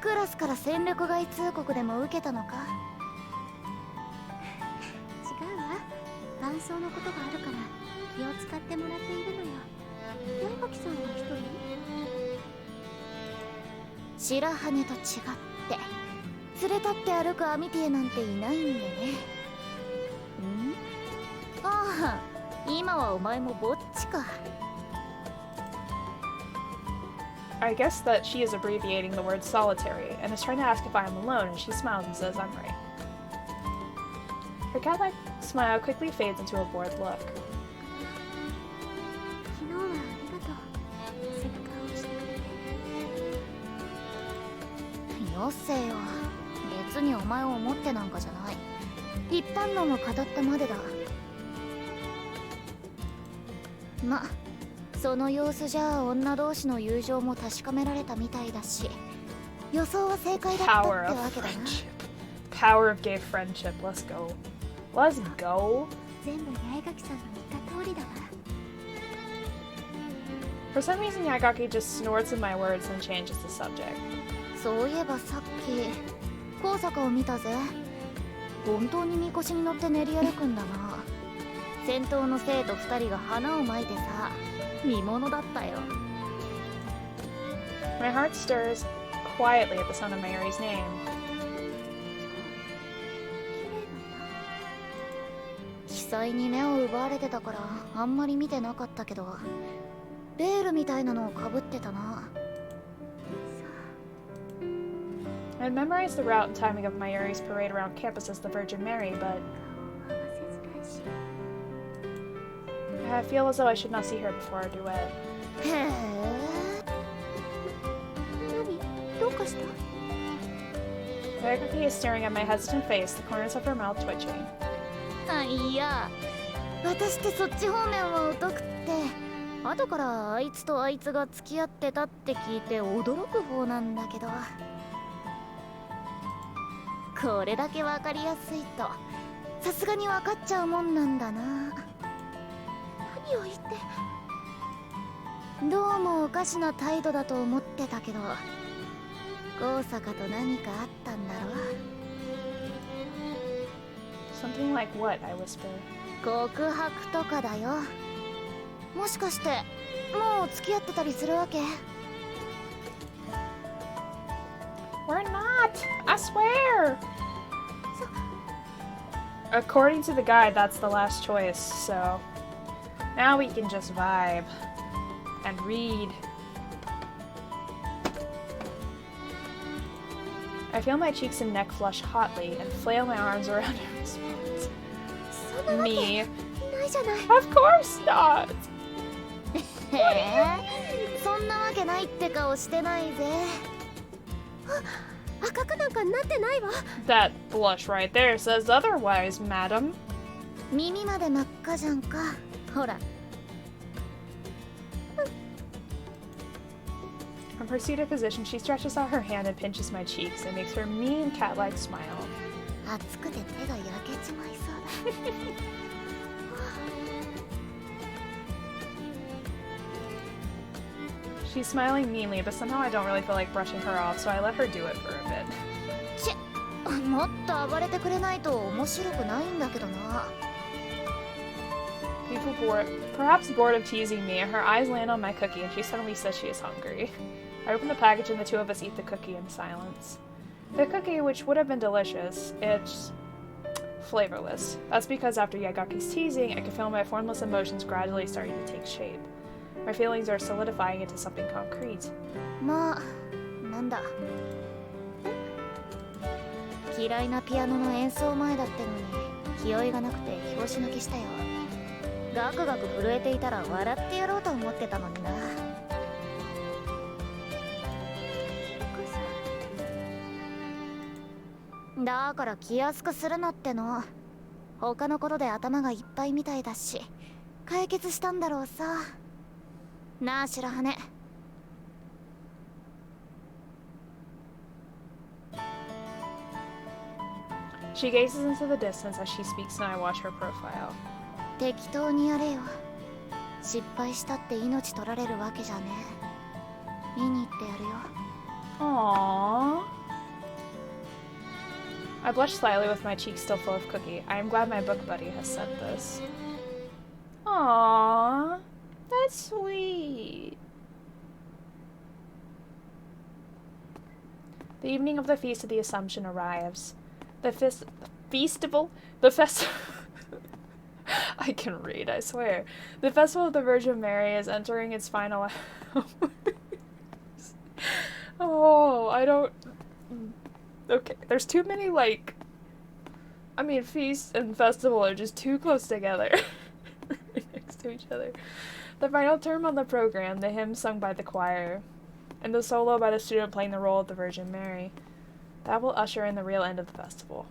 Speaker 3: クラスから戦力外通告でも受けたのか？
Speaker 2: 違うわ。伴奏のことがあるから気を使ってもらっているのよ。八垣さんは一人？
Speaker 3: 白羽と違って連れ立って歩くアミティエなんていないんでね。ああ、今はお前もぼっちか。
Speaker 1: I guess that she is abbreviating the word solitary and is trying to ask if I am alone, and she smiles and says I'm right. Her cat-like smile quickly fades into a bored look.
Speaker 2: 昨日はありがとう。背中を押してくれて。
Speaker 3: よせよ。別にお前を思ってなんかじゃない。一般論を語ったまでだ。ま、その様子じゃ女同士の友情も確かめられたみたいだし、予想は正解だったってわけだな。
Speaker 1: Power of gay friendship. Let's go. Let's go.
Speaker 2: 全部八重垣さんの言った通りだわ。
Speaker 1: For some reason, Yagaki just snorts at my words and changes the subject.
Speaker 3: そういえばさっき高坂を見たぜ。本当にみこしに乗って練り歩くんだな。先頭の生徒2人が花をまいてさ、見物だったよ。
Speaker 1: My heart stirs, quietly at the sound of Mayuri's name.
Speaker 2: 奇彩に目を奪われてたからあんまり見てなかったけど、ベールみたいなのをかぶってたな。
Speaker 1: I had memorized the route and timing of Mayuri's parade around campus as the Virgin Mary, but I feel as though I should not see her before our duet.
Speaker 2: へえ。何？どうかした？
Speaker 1: Akagi is staring at my hesitant face, the corners of her mouth twitching.
Speaker 2: あ、いや、私ってそっち方面は疎くって、後からあいつとあいつが付き合ってたって聞いて驚く方なんだけど、これだけわかりやすいとさすがにわかっちゃうもんなんだな。何を言って。どうもおかしな態度だと思ってたけど、高坂と何かあったんだろ。
Speaker 1: Something like what? I whisper.
Speaker 2: 告白とかだよ。もしかしてもう付き合ってたりするわけ？
Speaker 1: We're not! I swear! According to the guide, that's the last choice, so now we can just vibe and read. I feel my cheeks and neck flush hotly and flail my arms around her response. Me? Of course not!
Speaker 2: へえ、そんなわけないって顔してないぜ。あ、赤くなんかなってないわ。
Speaker 1: That blush right there says otherwise, madam.
Speaker 2: 耳まで真っ赤じゃんか。ほら。
Speaker 1: From her seated position, she stretches out her hand and pinches my cheeks and makes her mean cat-like smile.
Speaker 2: 熱くて手が焼けちまいそうだ。
Speaker 1: She's smiling meanly, but somehow I don't really feel like brushing her off, so I let her do it for a bit.
Speaker 2: ちぇ、もっと暴れてくれないと面白くないんだけどな。
Speaker 1: Perhaps bored of teasing me, her eyes land on my cookie and she suddenly says she is hungry. I open the package and the two of us eat the cookie in silence. The cookie, which would have been delicious, it's flavorless. That's because after Yagaki's teasing, I can feel my formless emotions gradually starting to take shape. My feelings are solidifying into something concrete.
Speaker 2: まあ、なんだ。嫌いなピアノの演奏前だってのに気負いがなくて拍子抜けしたよ。ガクガク震えていたら笑ってやろうと思ってたのにな。だから気安くするなっての。他のことで頭がいっぱいみたいだし、解決したんだろうさ。なあ白羽。
Speaker 1: She gazes into the distance as she speaks and I watch her profile.
Speaker 2: 適当にやれよ。失敗したって命取られるわけじゃねえ。見に行ってやるよ。
Speaker 1: Aww. I blush slightly with my cheeks still full of cookie. I am glad my book buddy has said this. Aww. That's sweet. The evening of the Feast of the Assumption arrives. The festival. I can read, I swear. The Festival of the Virgin Mary is entering its final hours. Oh, I don't... Okay, there's too many, like... I mean, feast and festival are just too close together. Right next to each other. The final term on the program, the hymn sung by the choir, and the solo by the student playing the role of the Virgin Mary. That will usher in the real end of the festival.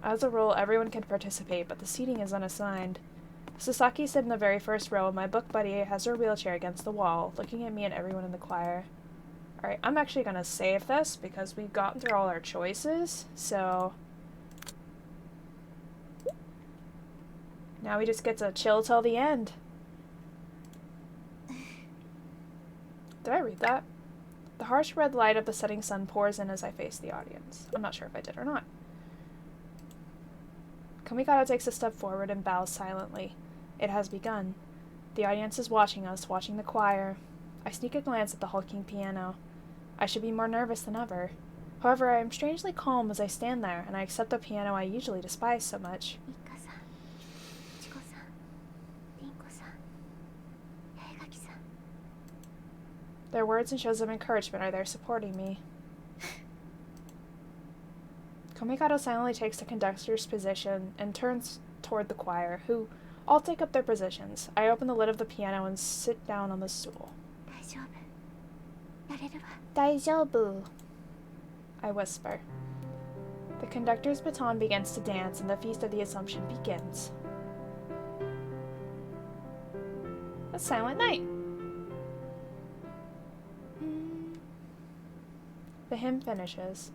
Speaker 1: As a rule, everyone can participate, but the seating is unassigned. Sasaki sits in the very first row, and my book buddy has her wheelchair against the wall, looking at me and everyone in the choir. Alright, I'm actually gonna save this, because we've gotten through all our choices, so... now we just get to chill till the end. Did I read that? The harsh red light of the setting sun pours in as I face the audience. I'm not sure if I did or not. Kamikata takes a step forward and bows silently. It has begun. The audience is watching us, watching the choir. I sneak a glance at the hulking piano. I should be more nervous than ever. However, I am strangely calm as I stand there, and I accept the piano I usually despise so much. Their words and shows of encouragement are there supporting me. Komikado silently takes the conductor's position and turns toward the choir, who all take up their positions. I open the lid of the piano and sit down on the stool. Daijoubu, I whisper. The conductor's baton begins to dance and the Feast of the Assumption begins. A silent night. The hymn finishes.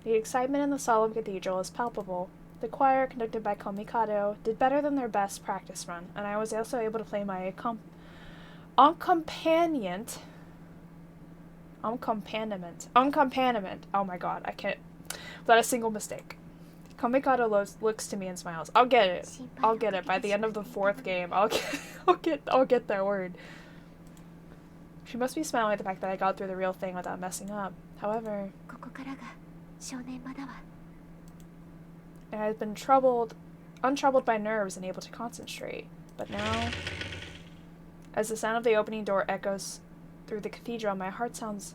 Speaker 1: The excitement in the solemn cathedral is palpable. The choir, conducted by Komikado, did better than their best practice run, and I was also able to play my accompaniment. Oh my god, I can't. Without a single mistake. Komikado looks to me and smiles. I'll get it. By the end of the 4th game, I'll get that word. She must be smiling at the fact that I got through the real thing without messing up. However, I had been untroubled by nerves and able to concentrate. But now, as the sound of the opening door echoes through the cathedral, my heart sounds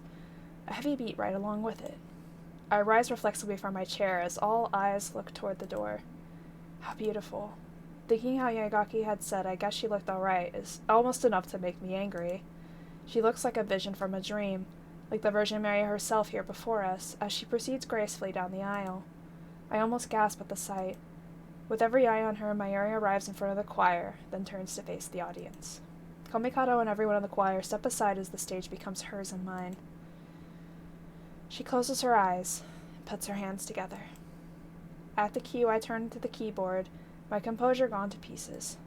Speaker 1: a heavy beat right along with it. I rise reflexively from my chair as all eyes look toward the door. How beautiful. Thinking how Yagaki had said, I guess she looked alright, is almost enough to make me angry. She looks like a vision from a dream, like the Virgin Mary herself here before us, as she proceeds gracefully down the aisle. I almost gasp at the sight. With every eye on her, Mayuri arrives in front of the choir, then turns to face the audience. Komikado and everyone in the choir step aside as the stage becomes hers and mine. She closes her eyes and puts her hands together. At the cue, I turn to the keyboard, my composure gone to pieces.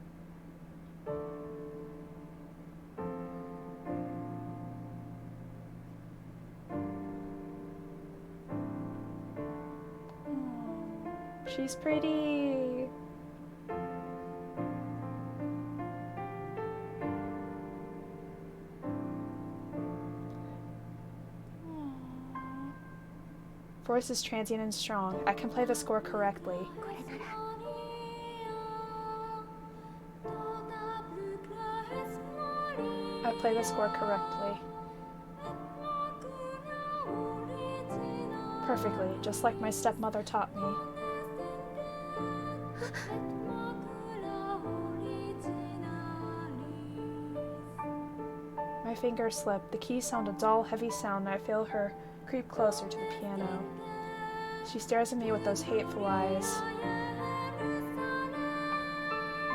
Speaker 1: She's pretty. Voice is transient and strong. I can play the score correctly. I play the score correctly. Perfectly, just like my stepmother taught me. My fingers slip. The keys sound a dull, heavy sound, and I feel her creep closer to the piano. She stares at me with those hateful eyes.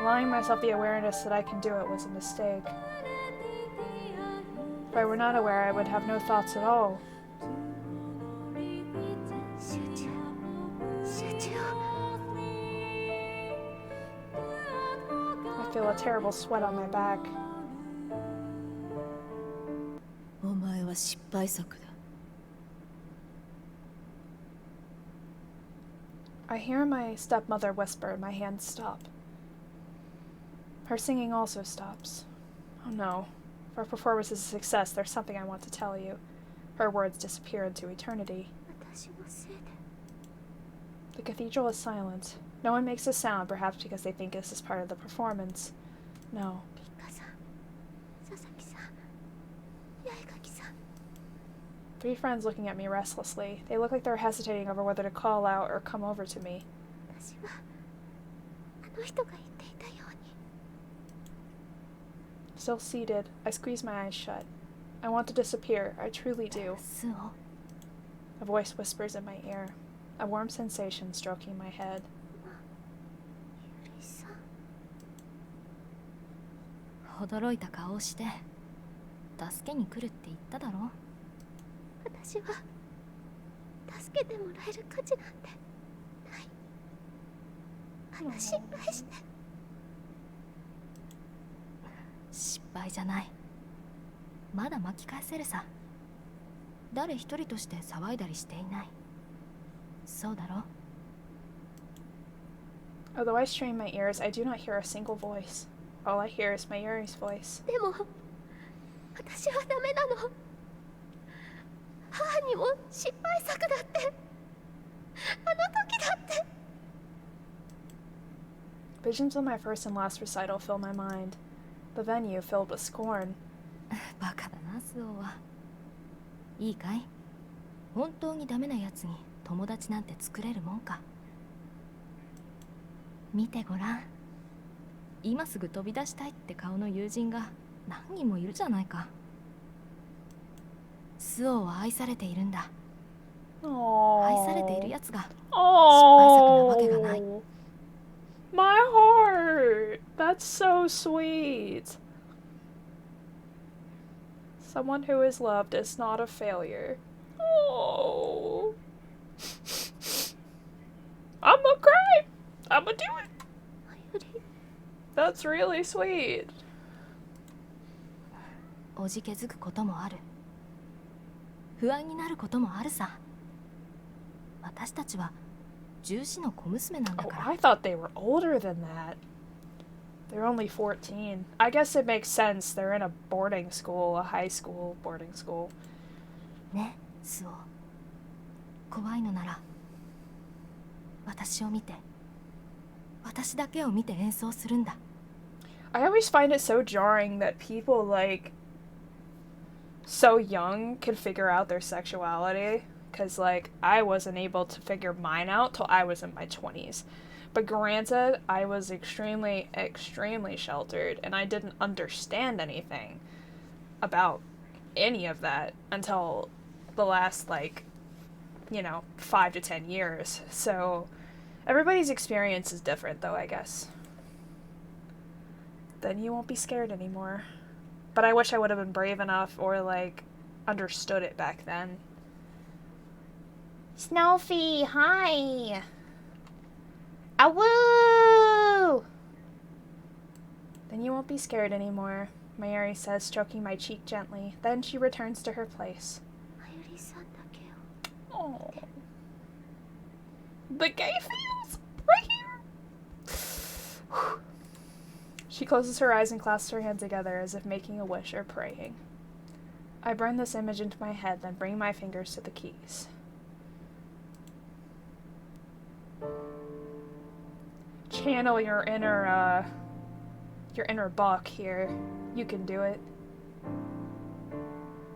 Speaker 1: Allowing myself the awareness that I can do it was a mistake. If I were not aware, I would have no thoughts at all. I feel a terrible sweat on my back. I hear my stepmother whisper and my hands stop. Her singing also stops. Oh no. If our performance is a success, there's something I want to tell you. Her words disappear into eternity. The cathedral is silent. No one makes a sound, perhaps because they think this is part of the performance. No. Three friends looking at me restlessly. They look like they're hesitating over whether to call out or come over to me. Still seated, I squeeze my eyes shut. I want to disappear, I truly do. A voice whispers in my ear, a warm sensation stroking my head. Although I strain my ears, I do not hear a single voice. All I hear is Mayuri's voice.
Speaker 2: 私はダメなの。母にも失敗作だって。あの時だって。
Speaker 1: Visions of my first and last recital fill my mind. The venue filled with scorn.
Speaker 2: バカだな、スオは。いいかい？本当にダメなやつに友達なんて作れるもんか。見てごらん。今すぐ飛び出したいって顔の友人が何人もいるじゃないか。スオは愛されているんだ。愛されているやつが失敗作なわけがない。
Speaker 1: My heart! That's so sweet. Someone who is loved is not a failure. Oh. I'm gonna cry. I'm gonna do it. That's really sweet.
Speaker 2: おじけづくこともある。不安になることもあるさ。私たちは重視の小娘なんだから。
Speaker 1: Oh, I thought they were older than that. They're only 14. I guess it makes sense. They're in a boarding school, a high school boarding school.
Speaker 2: ね、スオ。怖いのなら、私を見て、私だけを見て演奏するんだ。
Speaker 1: I always find it so jarring that people like so young can figure out their sexuality. Because, like, I wasn't able to figure mine out till I was in my 20s. But granted, I was extremely, extremely sheltered, and I didn't understand anything about any of that until the last, like, 5 to 10 years. So, everybody's experience is different, though, I guess. Then you won't be scared anymore. But I wish I would have been brave enough or, like, understood it back then. Snowfie, hi! Awoo! Then you won't be scared anymore, Mayuri says, stroking my cheek gently. Then she returns to her place. Oh. The gay feels! Right here! She closes her eyes and clasps her hands together as if making a wish or praying. I burn this image into my head, then bring my fingers to the keys. Channel your inner Buck here. You can do it.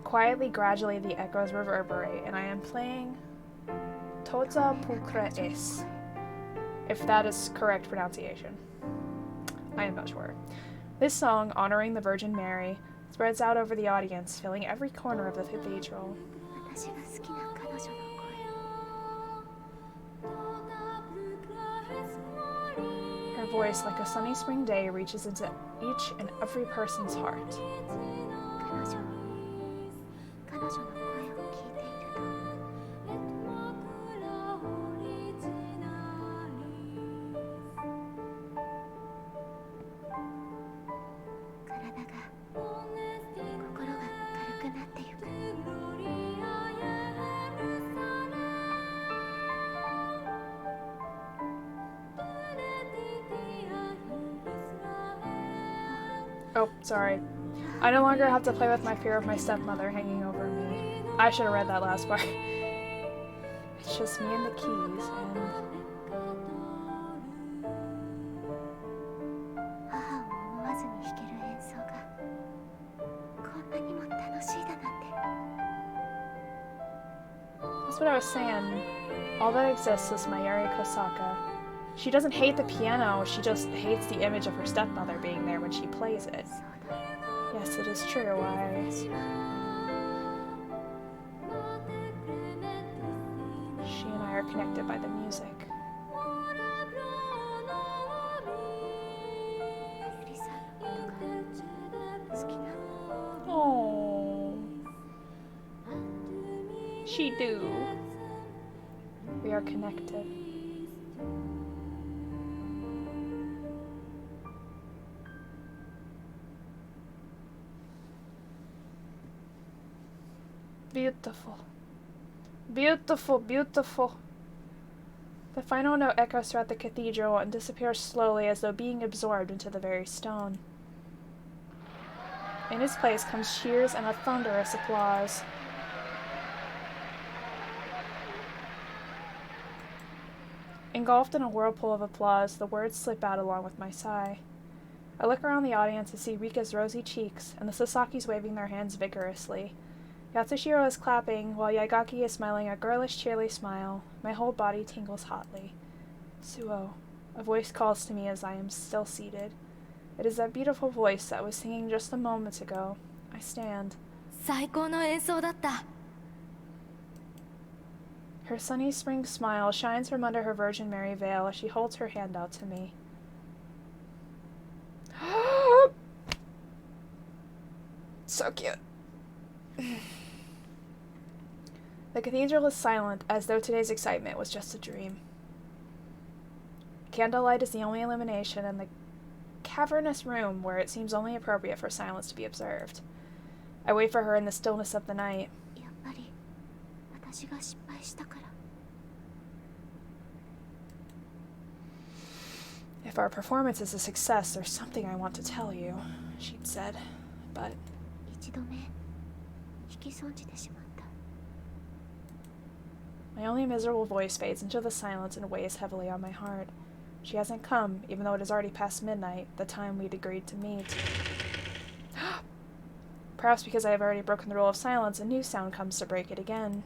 Speaker 1: Quietly, gradually, the echoes reverberate, and I am playing Toza Pulcra Es, if that is correct pronunciation. I am not sure. This song, honoring the Virgin Mary, spreads out over the audience, filling every corner of the cathedral. Her voice, like a sunny spring day, reaches into each and every person's heart. Oh, sorry. I no longer have to play with my fear of my stepmother hanging over me. I should have read that last part. It's just me and the keys, and... That's what I was saying. All that exists is Mayuri Kosaka. She doesn't hate the piano, she just hates the image of her stepmother being there when she plays it. Yes, it is true, She and I are connected by the music. Oh, she do. We are connected. Beautiful. Beautiful, beautiful. The final note echoes throughout the cathedral and disappears slowly as though being absorbed into the very stone. In his place comes cheers and a thunderous applause. Engulfed in a whirlpool of applause, the words slip out along with my sigh. I look around the audience and see Rika's rosy cheeks and the Sasakis waving their hands vigorously. Yatsushiro is clapping, while Yaigaki is smiling a girlish, cheerly smile. My whole body tingles hotly. Suo. A voice calls to me as I am still seated. It is that beautiful voice that was singing just a moment ago. I stand.
Speaker 2: 最高の演奏だった。
Speaker 1: Her sunny spring smile shines from under her Virgin Mary veil as she holds her hand out to me. So cute. The cathedral is silent, as though today's excitement was just a dream. Candlelight is the only illumination in the cavernous room where it seems only appropriate for silence to be observed. I wait for her in the stillness of the night.
Speaker 2: やっぱり私が失敗したから。
Speaker 1: If our performance is a success, there's something I want to tell you, she'd said, but...
Speaker 2: 一度目引き損じてしまった。
Speaker 1: My only miserable voice fades into the silence and weighs heavily on my heart. She hasn't come, even though it is already past midnight, the time we'd agreed to meet. Perhaps because I have already broken the rule of silence, a new sound comes to break it again.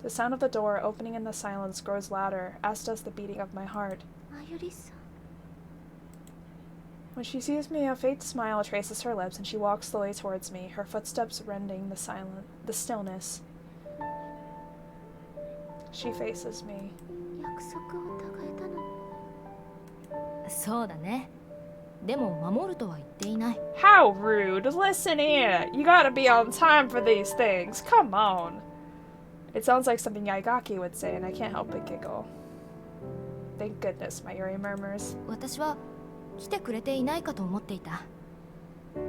Speaker 1: The sound of the door opening in the silence grows louder, as does the beating of my heart.
Speaker 2: Mayuri-san.
Speaker 1: When she sees me, a faint smile traces her lips, and she walks slowly towards me, her footsteps rending the stillness. She faces me.
Speaker 2: 約束をたがえたの。そうだね。でも守るとは言っていない。
Speaker 1: How rude! Listen here! You gotta be on time for these things! Come on! It sounds like something Yaigaki would say, and I can't help but giggle. Thank goodness, Mayuri murmurs.
Speaker 2: 私は来てくれていないかと思っていた。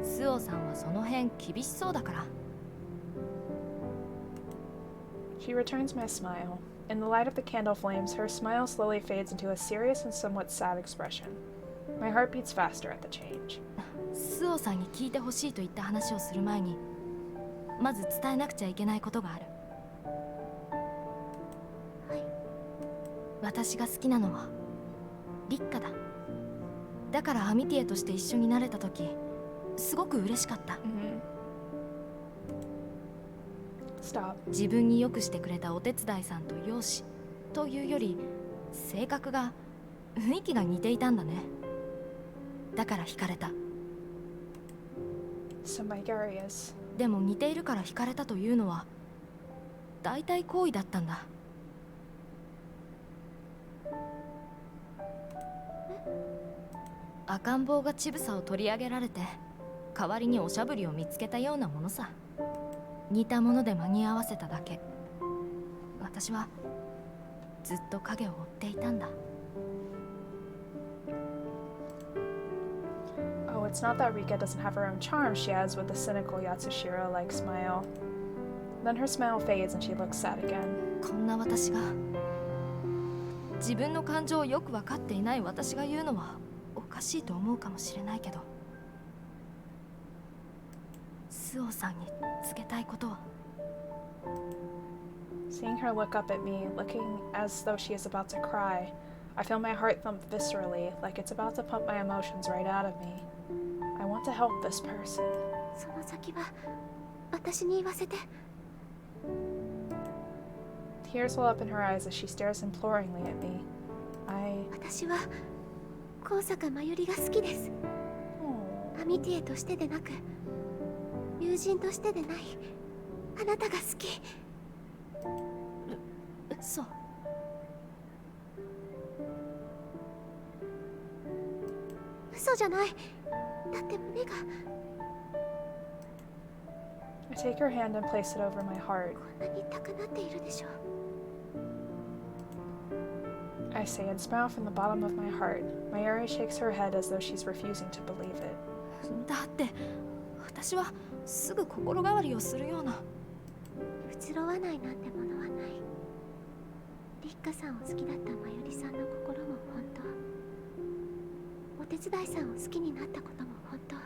Speaker 2: スオさんはその辺厳しそうだから。
Speaker 1: She returns my smile. In the light of the candle flames, her smile slowly fades into a serious and somewhat sad expression. My heart beats faster at the change.
Speaker 2: スオさんに聞いてほしいと言った話をする前に、まず伝えなくちゃいけないことがある。はい。私が好きなのは立花だ。だからアミティエとして一緒になれた時、すごく嬉しかった。
Speaker 1: Stop.
Speaker 2: 自分によくしてくれたお手伝いさんと容姿というより、性格が雰囲気が似ていたんだね。だから惹かれた。
Speaker 1: So Mayuri's.
Speaker 2: でも似ているから惹かれたというのは大体好意だったんだ。赤ん坊が乳房を取り上げられて、代わりにおしゃぶりを見つけたようなものさ。似たもので間に合わせただけ。私はずっと影を追っていたんだ。
Speaker 1: Oh, it's not that Rika doesn't have her own charm, she adds with a cynical Yatsushiro-like smile. Then her smile fades and she looks sad again.
Speaker 2: こんな私が、自分の感情をよく分かっていない私が言うのはおかしいと思うかもしれないけど、スオさんに告げたいことは。
Speaker 1: Seeing her look up at me, looking as though she is about to cry, I feel my heart thump viscerally, like it's about to pump my emotions right out of me. I want to help this person.
Speaker 2: その先は私に言わせて。
Speaker 1: Tears well up in her eyes as she stares imploringly at me.
Speaker 2: 私は高坂真由里が好きです。
Speaker 1: Oh.
Speaker 2: アミティエとしてでなく、友人としてでないあなたが好き。そう。嘘じゃない。だって胸が。
Speaker 1: I take her hand and place it over my heart.
Speaker 2: こんなに高鳴っているでしょ。
Speaker 1: I say and smile from the bottom of my heart. Mayuri shakes her head as though she's refusing to believe it.
Speaker 2: だって私はすぐ心変わりをするような。移ろわないなんてものはない。立花さんを好きだった真由里さんの心も本当。お手伝いさんを好きになったことも本当。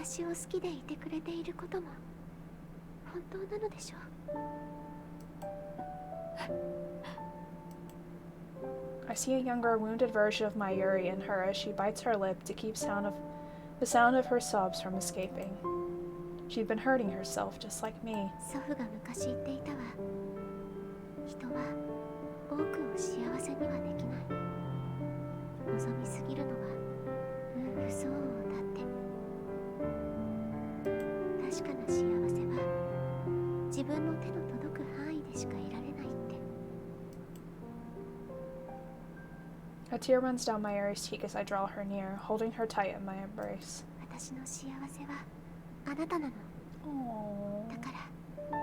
Speaker 2: 私を好きでいてくれていることも本当なのでしょう。
Speaker 1: I see a younger, wounded version of Mayuri in her as she bites her lip to keep the sound of her sobs from escaping. She'd been hurting herself just like me.
Speaker 2: 祖父が昔言っていたわ。人は多くを幸せにはできない。望みすぎるのは夫婦相応だって。確かな幸せは自分の手の届く範囲でしか得られないって。
Speaker 1: A tear runs down Mayuri's cheek as I draw her near, holding her tight in my embrace.
Speaker 2: 私の幸せはあなたなの。
Speaker 1: Aww.
Speaker 2: だから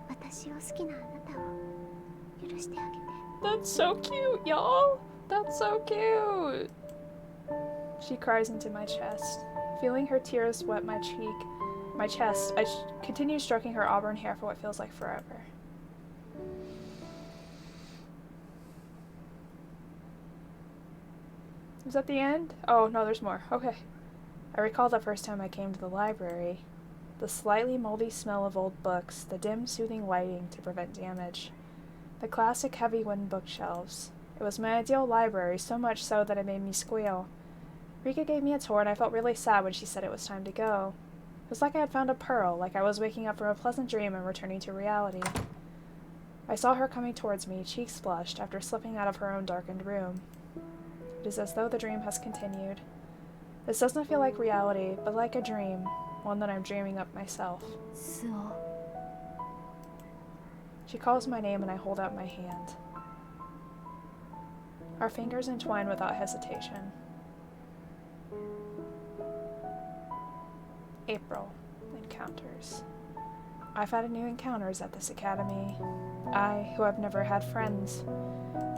Speaker 2: 私を好きなあなたを許してあげて。
Speaker 1: That's so cute, y'all! That's so cute! She cries into my chest. Feeling her tears wet my chest, I continue stroking her auburn hair for what feels like forever. Is that the end? Oh, no, there's more. Okay. I recall the first time I came to the library. The slightly moldy smell of old books, the dim, soothing lighting to prevent damage. The classic heavy wooden bookshelves. It was my ideal library, so much so that it made me squeal. Rika gave me a tour and I felt really sad when she said it was time to go. It was like I had found a pearl, like I was waking up from a pleasant dream and returning to reality. I saw her coming towards me, cheeks flushed, after slipping out of her own darkened room. It is as though the dream has continued. This doesn't feel like reality, but like a dream, one that I'm dreaming up myself.
Speaker 2: Suo.
Speaker 1: She calls my name and I hold out my hand. Our fingers entwine without hesitation. April. Encounters. I've had new encounters at this academy. I, who have never had friends.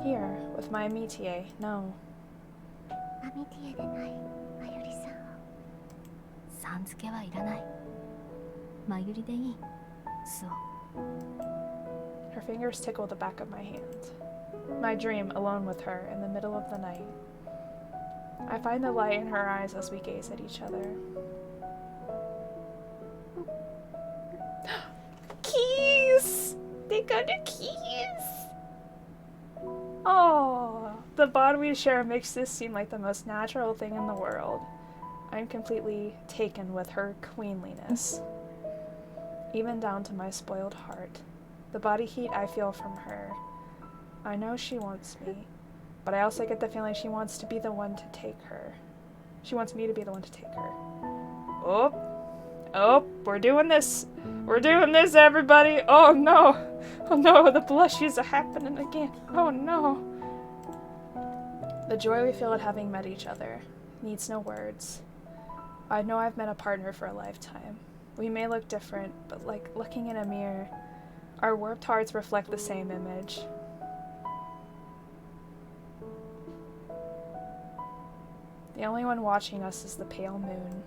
Speaker 1: Here, with my amitié, no.
Speaker 2: アミティエでないマユリさんを。さん付けはいらない。マユリでいい。そう。
Speaker 1: Her fingers tickle the back of my hand. My dream, alone with her, in the middle of the night. I find the light in her eyes as we gaze at each other. Keys! They got the keys! Oh, the bond we share makes this seem like the most natural thing in the world. I'm completely taken with her queenliness. Even down to my spoiled heart. The body heat I feel from her. I know she wants me, but I also get the feeling she wants to be the one to take her. She wants me to be the one to take her. Oh, we're doing this. We're doing this, everybody. Oh no. Oh no, the blushes are happening again. Oh no. The joy we feel at having met each other needs no words. I know I've met a partner for a lifetime. We may look different, but like looking in a mirror, our warped hearts reflect the same image. The only one watching us is the pale moon.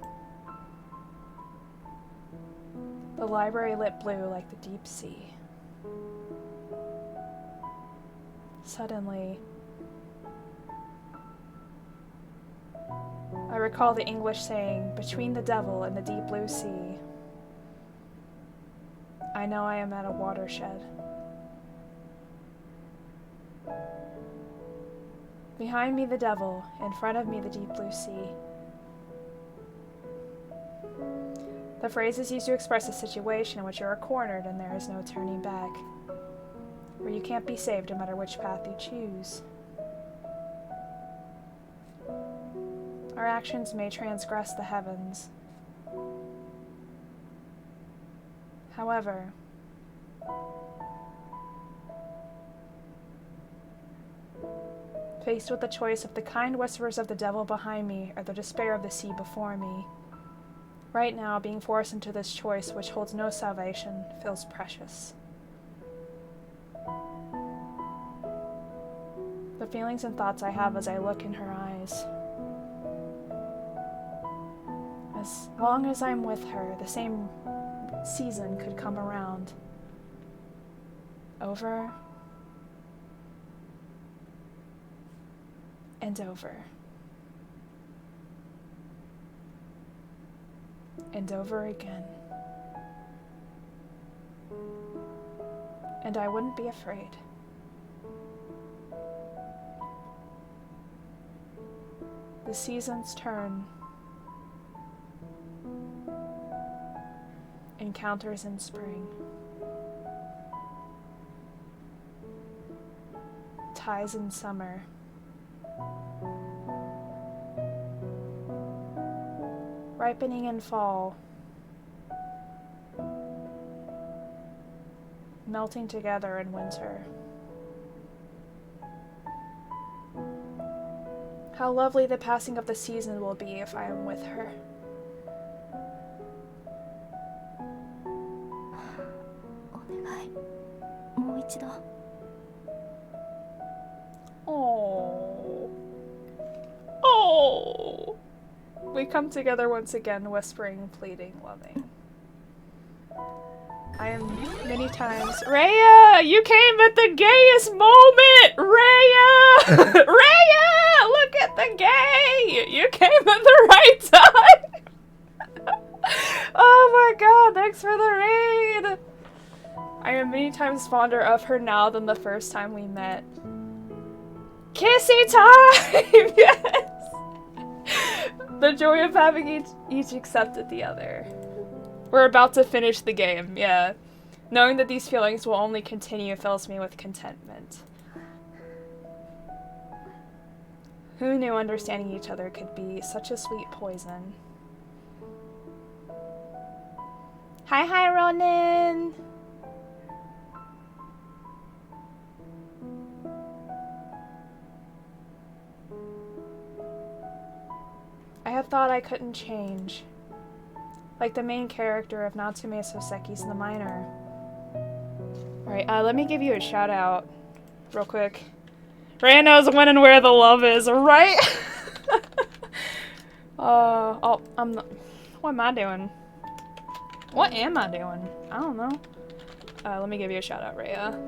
Speaker 1: The library lit blue like the deep sea. Suddenly, I recall the English saying, "Between the devil and the deep blue sea." I know I am at a watershed. Behind me the devil, in front of me the deep blue sea. The phrase is used to express a situation in which you are cornered and there is no turning back, where you can't be saved no matter which path you choose. Our actions may transgress the heavens. However, faced with the choice of the kind whispers of the devil behind me or the despair of the sea before me, right now, being forced into this choice which holds no salvation feels precious. The feelings and thoughts I have as I look in her eyes. As long as I'm with her, the same season could come around. Over and over. and over again. And I wouldn't be afraid. The seasons turn. Encounters in spring. Ties in summer. Ripening in fall. Melting together in winter. How lovely the passing of the season will be if I am with her. Oh. Oh. We come together once again, whispering, pleading, loving. I am many times. Rhea! You came at the gayest moment! Rhea! Rhea! Look at the gay! You came at the right time! Oh my god, thanks for the raid! I am many times fonder of her now than the first time we met. Kissy time! Yes! The joy of having each accepted the other. We're about to finish the game, yeah. Knowing that these feelings will only continue fills me with contentment. Who knew understanding each other could be such a sweet poison? Hi, Ronin! I had thought I couldn't change. Like the main character of Natsume Soseki's The Miner. Alright, let me give you a shout out real quick. Rhea knows when and where the love is, right? I'm not. What am I doing? What am I doing? I don't know. Let me give you a shout out, Rhea.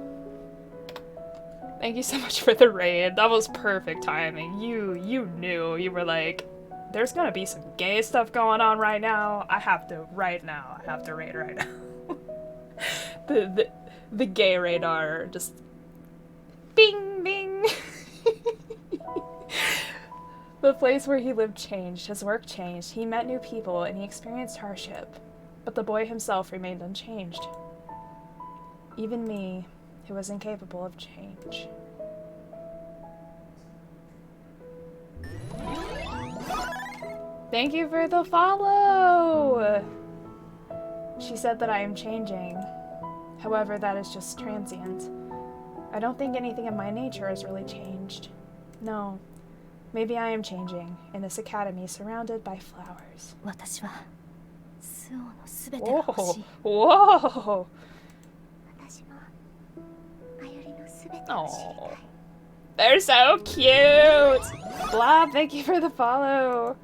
Speaker 1: Thank you so much for the raid. That was perfect timing. You knew. You were like, there's gonna be some gay stuff going on right now. I have to raid right now. the gay radar just bing bing. The place where he lived changed, his work changed, he met new people, and he experienced hardship. But the boy himself remained unchanged. Even me, who was incapable of change. Thank you for the follow! She said that I am changing. However, that is just transient. I don't think anything in my nature has really changed. No. Maybe I am changing, in this academy surrounded by flowers. Whoa! Whoa! Oh, they're so cute! Blob, thank you for the follow!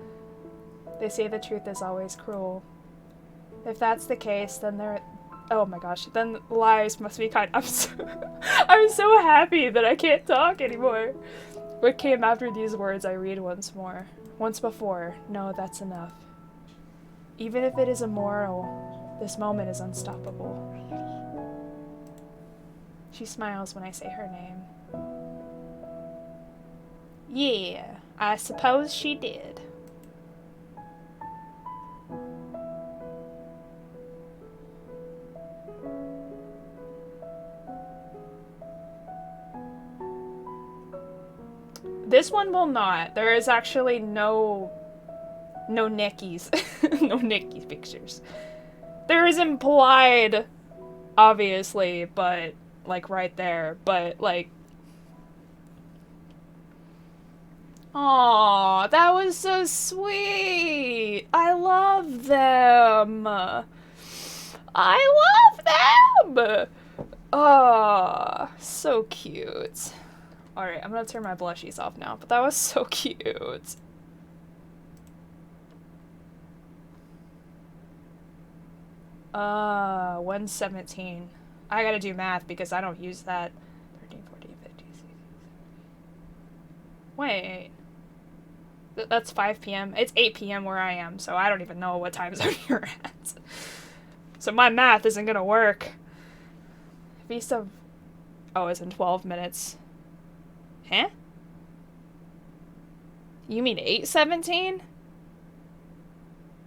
Speaker 1: They say the truth is always cruel. If that's the case, then oh my gosh, then lies must be kind. I'm so happy that I can't talk anymore. What came after these words I read once more. Once before. No, that's enough. Even if it is immoral, this moment is unstoppable. She smiles when I say her name. Yeah, I suppose she did. This one will not. There is actually no Nikki's. No Nikki's pictures. There is implied, obviously, but like right there, but like, aw, that was so sweet. I love them. I love them. Aw, so cute. Alright, I'm gonna turn my blushies off now, but that was so cute. 117. I gotta do math because I don't use that. 13, 14, 15, 16. Wait. That's 5 p.m. It's 8 p.m. where I am, so I don't even know what time zone you're at. So my math isn't gonna work. Vista... Oh, it's in 12 minutes. Huh? You mean 8:17?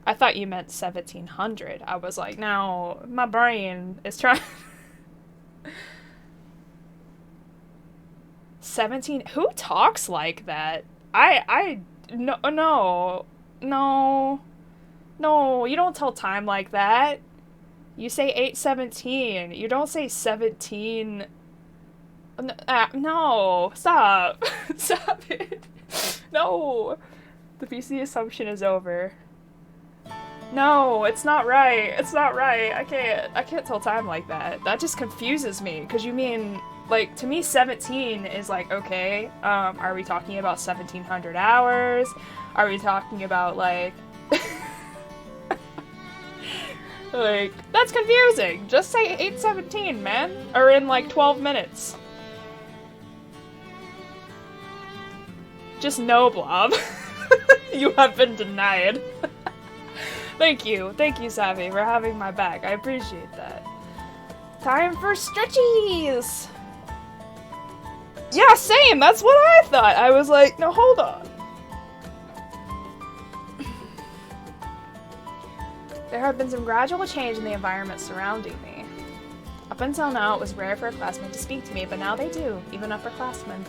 Speaker 1: I thought you meant 1700. I was like, no, my brain is trying... 17? Who talks like that? No, you don't tell time like that. You say 8:17. You don't say 17. No, stop. Stop it. No. The PC assumption is over. No, it's not right. It's not right. I can't tell time like that. That just confuses me. Because you mean, like, to me 17 is like, okay, are we talking about 1700 hours? Are we talking about, like... like, that's confusing. Just say 8:17, man. Or in, like, 12 minutes. Just no, Blob. You have been denied. Thank you, Savvy, for having my back. I appreciate that. Time for stretchies! Yeah, same, that's what I thought. I was like, no, hold on. There have been some gradual change in the environment surrounding me. Up until now, it was rare for a classmate to speak to me, but now they do, even upperclassmen.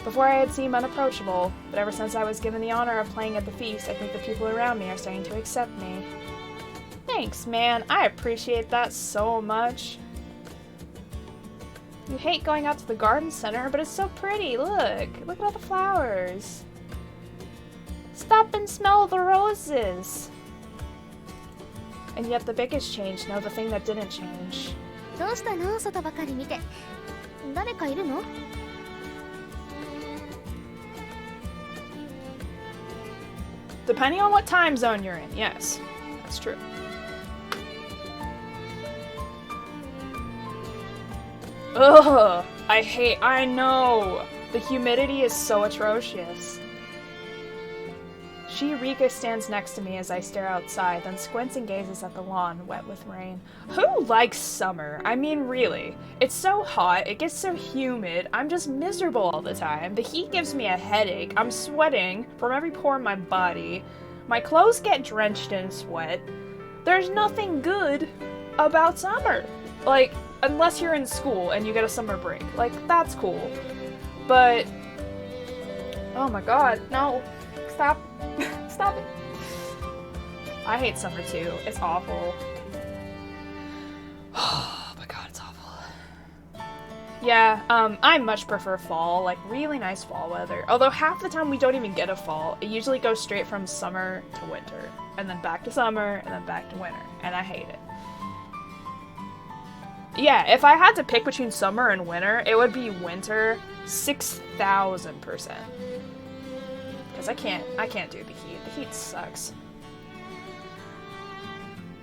Speaker 1: Before I had seemed unapproachable, but ever since I was given the honor of playing at the feast, I think the people around me are starting to accept me. Thanks, man. I appreciate that so much. You hate going out to the garden center, but it's so pretty. Look at all the flowers. Stop and smell the roses. And yet the biggest change, no, the thing that didn't change.
Speaker 3: どうしたの？外ばかり見て。誰かいるの？
Speaker 1: Depending on what time zone you're in, yes. That's true. Ugh! I know! The humidity is so atrocious. Rika stands next to me as I stare outside, then squints and gazes at the lawn, wet with rain. Who likes summer? I mean, really. It's so hot, it gets so humid, I'm just miserable all the time. The heat gives me a headache, I'm sweating from every pore in my body. My clothes get drenched in sweat. There's nothing good about summer. Like, unless you're in school and you get a summer break. Like, that's cool. But... oh my god, no. Stop. Stop it. I hate summer too. It's awful. Oh my god, it's awful. Yeah, I much prefer fall, like really nice fall weather. Although half the time we don't even get a fall. It usually goes straight from summer to winter, and then back to summer, and then back to winter, and I hate it. Yeah, if I had to pick between summer and winter, it would be winter 6,000%. Because I can't do the heat. The heat sucks.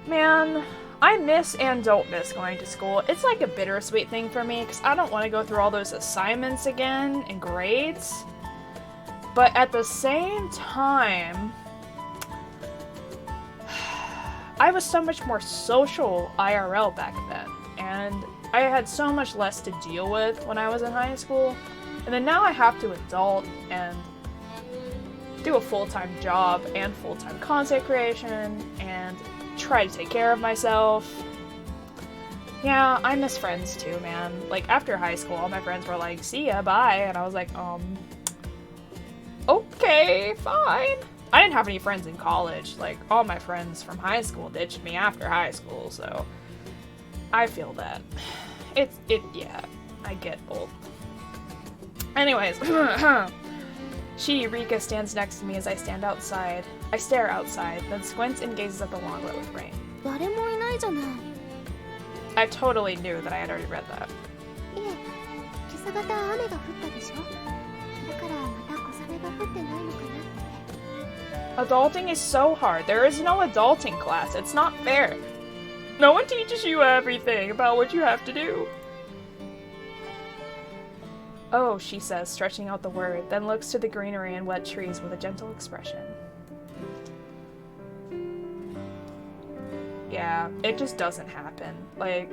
Speaker 1: Man, I miss and don't miss going to school. It's like a bittersweet thing for me, because I don't want to go through all those assignments again and grades. But at the same time, I was so much more social IRL back then, and I had so much less to deal with when I was in high school. And then now I have to adult and do a full-time job and full-time content creation and try to take care of myself. Yeah, I miss friends too, man. Like, after high school, all my friends were like, see ya, bye, and I was like, okay, fine. I didn't have any friends in college. Like, all my friends from high school ditched me after high school, so I feel that. Yeah, I get old. Anyways, Rika stands next to me as I stand outside. I stare outside, then squints and gazes at the lawn wet with rain.
Speaker 3: 誰もいないじゃない。
Speaker 1: I totally knew that I had already read that.
Speaker 3: いえ、今朝方雨が降ったでしょ。だからまた小雨が降ってないのかなって。
Speaker 1: Adulting is so hard. There is no adulting class. It's not fair. No one teaches you everything about what you have to do. Oh, she says, stretching out the word, then looks to the greenery and wet trees with a gentle expression. Yeah, it just doesn't happen. Like,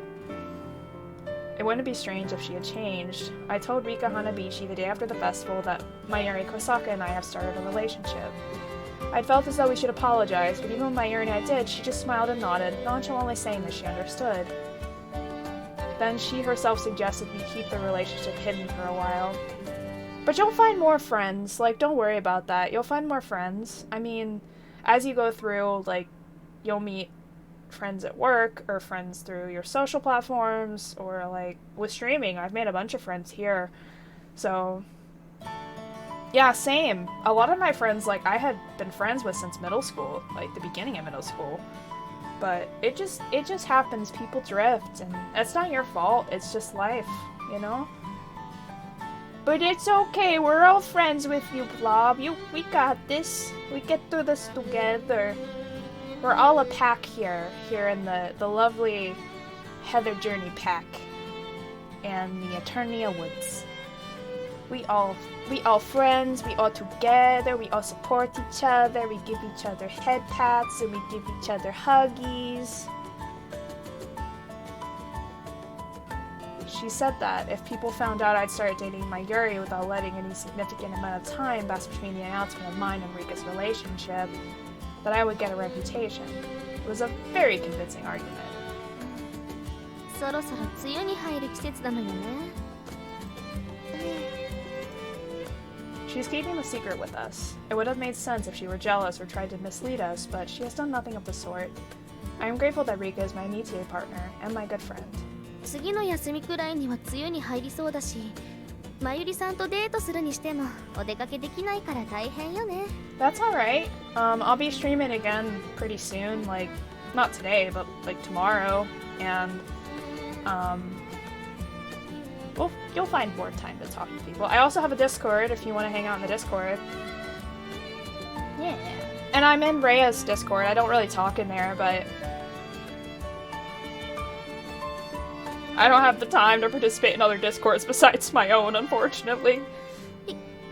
Speaker 1: it wouldn't be strange if she had changed. I told Rika Hanabishi the day after the festival that Mayuri Kosaka and I have started a relationship. I felt as though we should apologize, but even when Mayuri and I did, she just smiled and nodded, nonchalantly saying that she understood. Then she herself suggested we keep the relationship hidden for a while. But you'll find more friends. Like, don't worry about that. You'll find more friends. I mean, as you go through, like, you'll meet friends at work or friends through your social platforms or, like, with streaming. I've made a bunch of friends here. So, yeah, same. A lot of my friends, like, I had been friends with since middle school, like, the beginning of middle school. But it just happens. People drift, and it's not your fault. It's just life, you know? But it's okay. We're all friends with you, Blob. We got this. We get through this together. We're all a pack here in the lovely Heather Journey pack and the Eternia Woods. We all friends, we all together, we all support each other, we give each other head pats, and we give each other huggies. She said that if people found out I'd started dating Mayuri without letting any significant amount of time pass between the announcement of mine and Rika's relationship, that I would get a reputation. It was a very convincing argument.
Speaker 3: そろそろ梅雨に入る季節なのよね。
Speaker 1: She's keeping the secret with us. It would have made sense if she were jealous or tried to mislead us, but she has done nothing of the sort. I am grateful that Rika is my meeting partner and my good friend.
Speaker 3: 次の休みくらいには梅雨に入りそうだし、まゆりさんとデートするにしてもお出かけできないから大変よね。
Speaker 1: That's alright. I'll be streaming again pretty soon, like, not today, but like tomorrow, and well, you'll find more time to talk to people. I also have a Discord if you want to hang out in the Discord. Yeah. And I'm in Rhea's Discord. I don't really talk in there, but I don't have the time to participate in other Discords besides my own, unfortunately.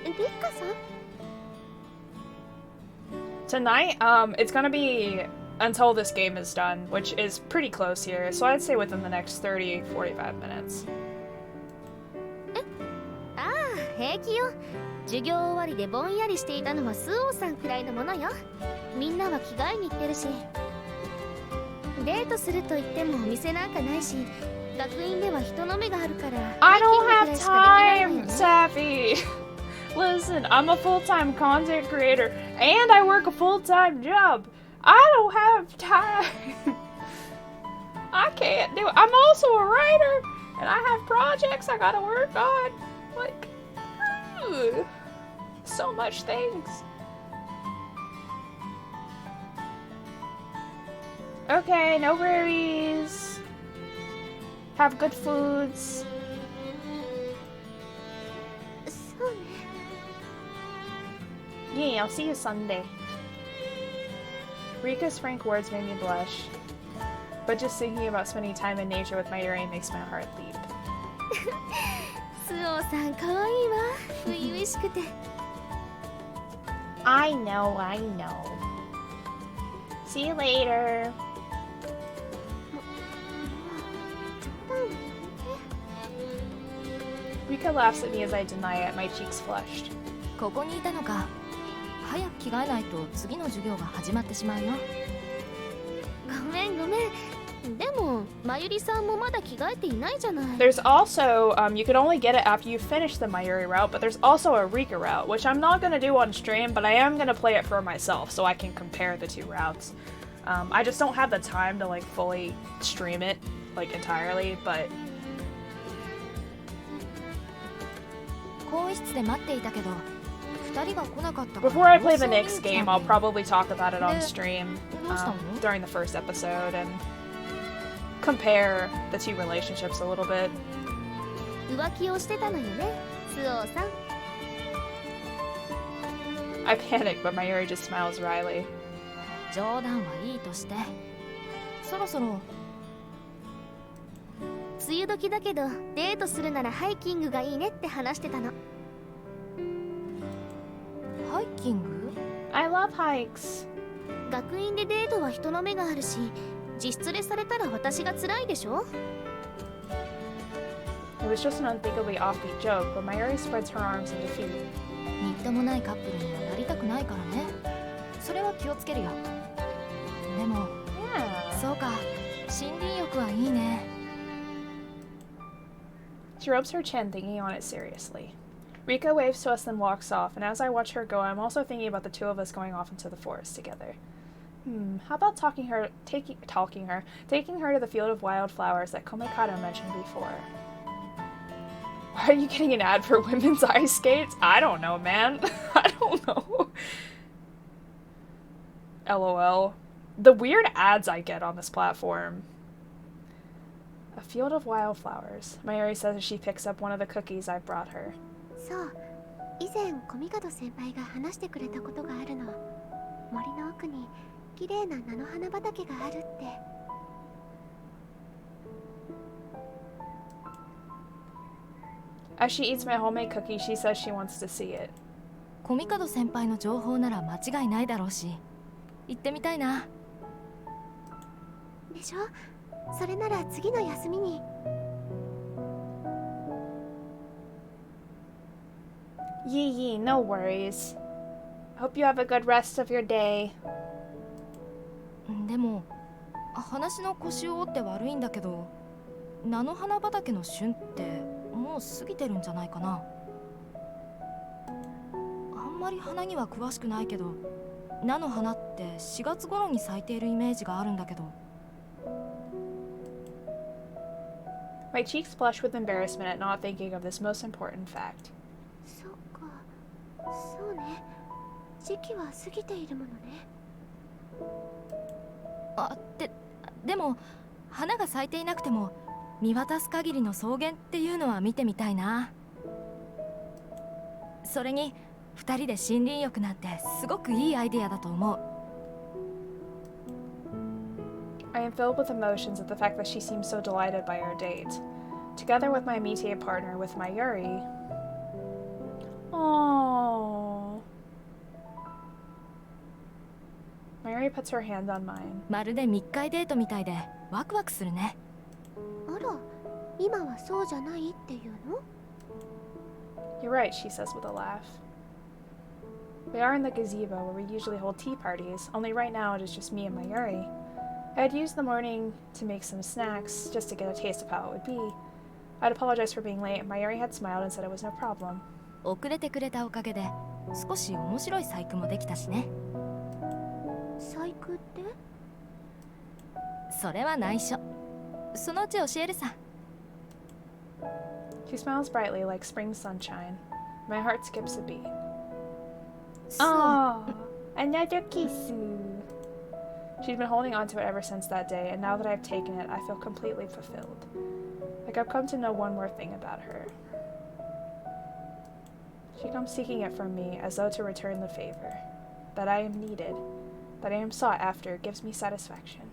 Speaker 3: Rika-san?
Speaker 1: Tonight, it's gonna be until this game is done, which is pretty close here, so I'd say within the next 30-45 minutes.
Speaker 3: ああ、平気よ。授業終わりでぼんやりしていたのはスオーさんくらいのものよ。みんなは着替えに行ってるし。デートすると言ってもお店なんかないし、学院では人の目があるから。
Speaker 1: I don't have time, Safi. Listen, I'm a full-time content creator and I work a full-time job. I don't have time. I can't do it. I'm also a writer and I have projects I gotta work on. Like, so much things. Okay, no worries. Have good foods. Yeah, I'll see you Sunday. Rika's frank words made me blush, but just thinking about spending time in nature with Mayuri makes my heart leap.
Speaker 3: スオーさん可愛いわ。初々しくて。
Speaker 1: I know. See you later. Rika laughs at me as I deny it, my cheeks flushed.
Speaker 4: ここにいたのか。早く着替えないと次の授業が始まってしまうよ。
Speaker 3: ごめん。でも、まゆりさんもまだ着替えていないじゃない。
Speaker 1: There's also, you can only get it after you finish the Mayuri route, but there's also a Rika route, which I'm not going to do on stream, but I am going to play it for myself so I can compare the two routes. I just don't have the time to, like, fully stream it, like, entirely, but...
Speaker 4: 更衣室で待っていたけど、2人が来なかったから。
Speaker 1: Before I play the next game, I'll probably talk about it on stream during the first episode and compare the two relationships a little bit.
Speaker 3: 浮気をしてたのよね、スオーさん。
Speaker 1: I panic, but Mayuri just smiles wryly.
Speaker 4: 冗談はいいとして、そろそろ
Speaker 3: 梅雨時だけどデートするならハイキングがいいねって話してたの。
Speaker 4: ハイキング？
Speaker 1: I love hikes.
Speaker 3: 学院でデートは人の目があるし、自室でされたら私が辛いでしょ。
Speaker 1: It was just an unthinkably offbeat joke, but Mayuri spreads her arms in defeat.
Speaker 4: みっともないカップルにはなりたくないからね。それは気をつけるよ。でも、
Speaker 1: Yeah.
Speaker 4: そうか、森林浴はいいね。
Speaker 1: She rubs her chin, thinking on it seriously. Rika waves to us, then walks off, and as I watch her go, I'm also thinking about the two of us going off into the forest together. How about taking her to the field of wildflowers that Komikado mentioned before? Why are you getting an ad for women's ice skates? I don't know, man. I don't know. LOL. The weird ads I get on this platform. A field of wildflowers, Mayuri says as she picks up one of the cookies I brought her.
Speaker 2: そう、以前コミカド先輩が話してくれたことがあるの。森の奥に綺麗な菜の花畑があるって。
Speaker 1: As she eats my homemade cookie, she says she wants to see it.
Speaker 4: コミカド先輩の情報なら間違いないだろうし、行ってみたいな。
Speaker 2: でしょ？それなら次の休みに。
Speaker 1: Yee, no worries. Hope you have a good rest of your day.
Speaker 4: でも、話の腰を折って悪いんだけど、菜の花畑の旬ってもう過ぎてるんじゃないかな。あんまり花には詳しくないけど、菜の花って4月頃に咲いているイメージがあるんだけど。
Speaker 1: My cheeks blush with embarrassment at not thinking of this most important fact.
Speaker 2: そっか、そうね。時期は過ぎているものね。
Speaker 4: でも花が咲いていなくても見渡す限りの草原っていうのは見てみたいな。それに2人で森林浴なんてすごくいいアイデアだと思う。
Speaker 1: I am filled with emotions at the fact that she seems so delighted by our date. Together with my Métis partner, with Mayuri. Aww. Mayuri puts her hand on mine.
Speaker 4: まるで密会デートみたいでワクワクするね。
Speaker 2: あら、今はそうじゃないっていうの？
Speaker 1: You're right, she says with a laugh. We are in the gazebo where we usually hold tea parties, only right now it is just me and Mayuri. I had used the morning to make some snacks, just to get a taste of how it would be. I'd apologized for being late, and Mayuri had smiled and said it was no problem.
Speaker 4: 遅れてくれたおかげで少し面白い細工もできたしね。
Speaker 2: 細工って？
Speaker 4: それは内緒。そのうち教えるさ。
Speaker 1: She smiles brightly like spring sunshine. My heart skips a beat.
Speaker 4: そう。
Speaker 1: Oh, another kiss. She's been holding on to it ever since that day, and now that I've taken it, I feel completely fulfilled. Like I've come to know one more thing about her. She comes seeking it from me as though to return the favor. That I am needed, that I am sought after, gives me satisfaction.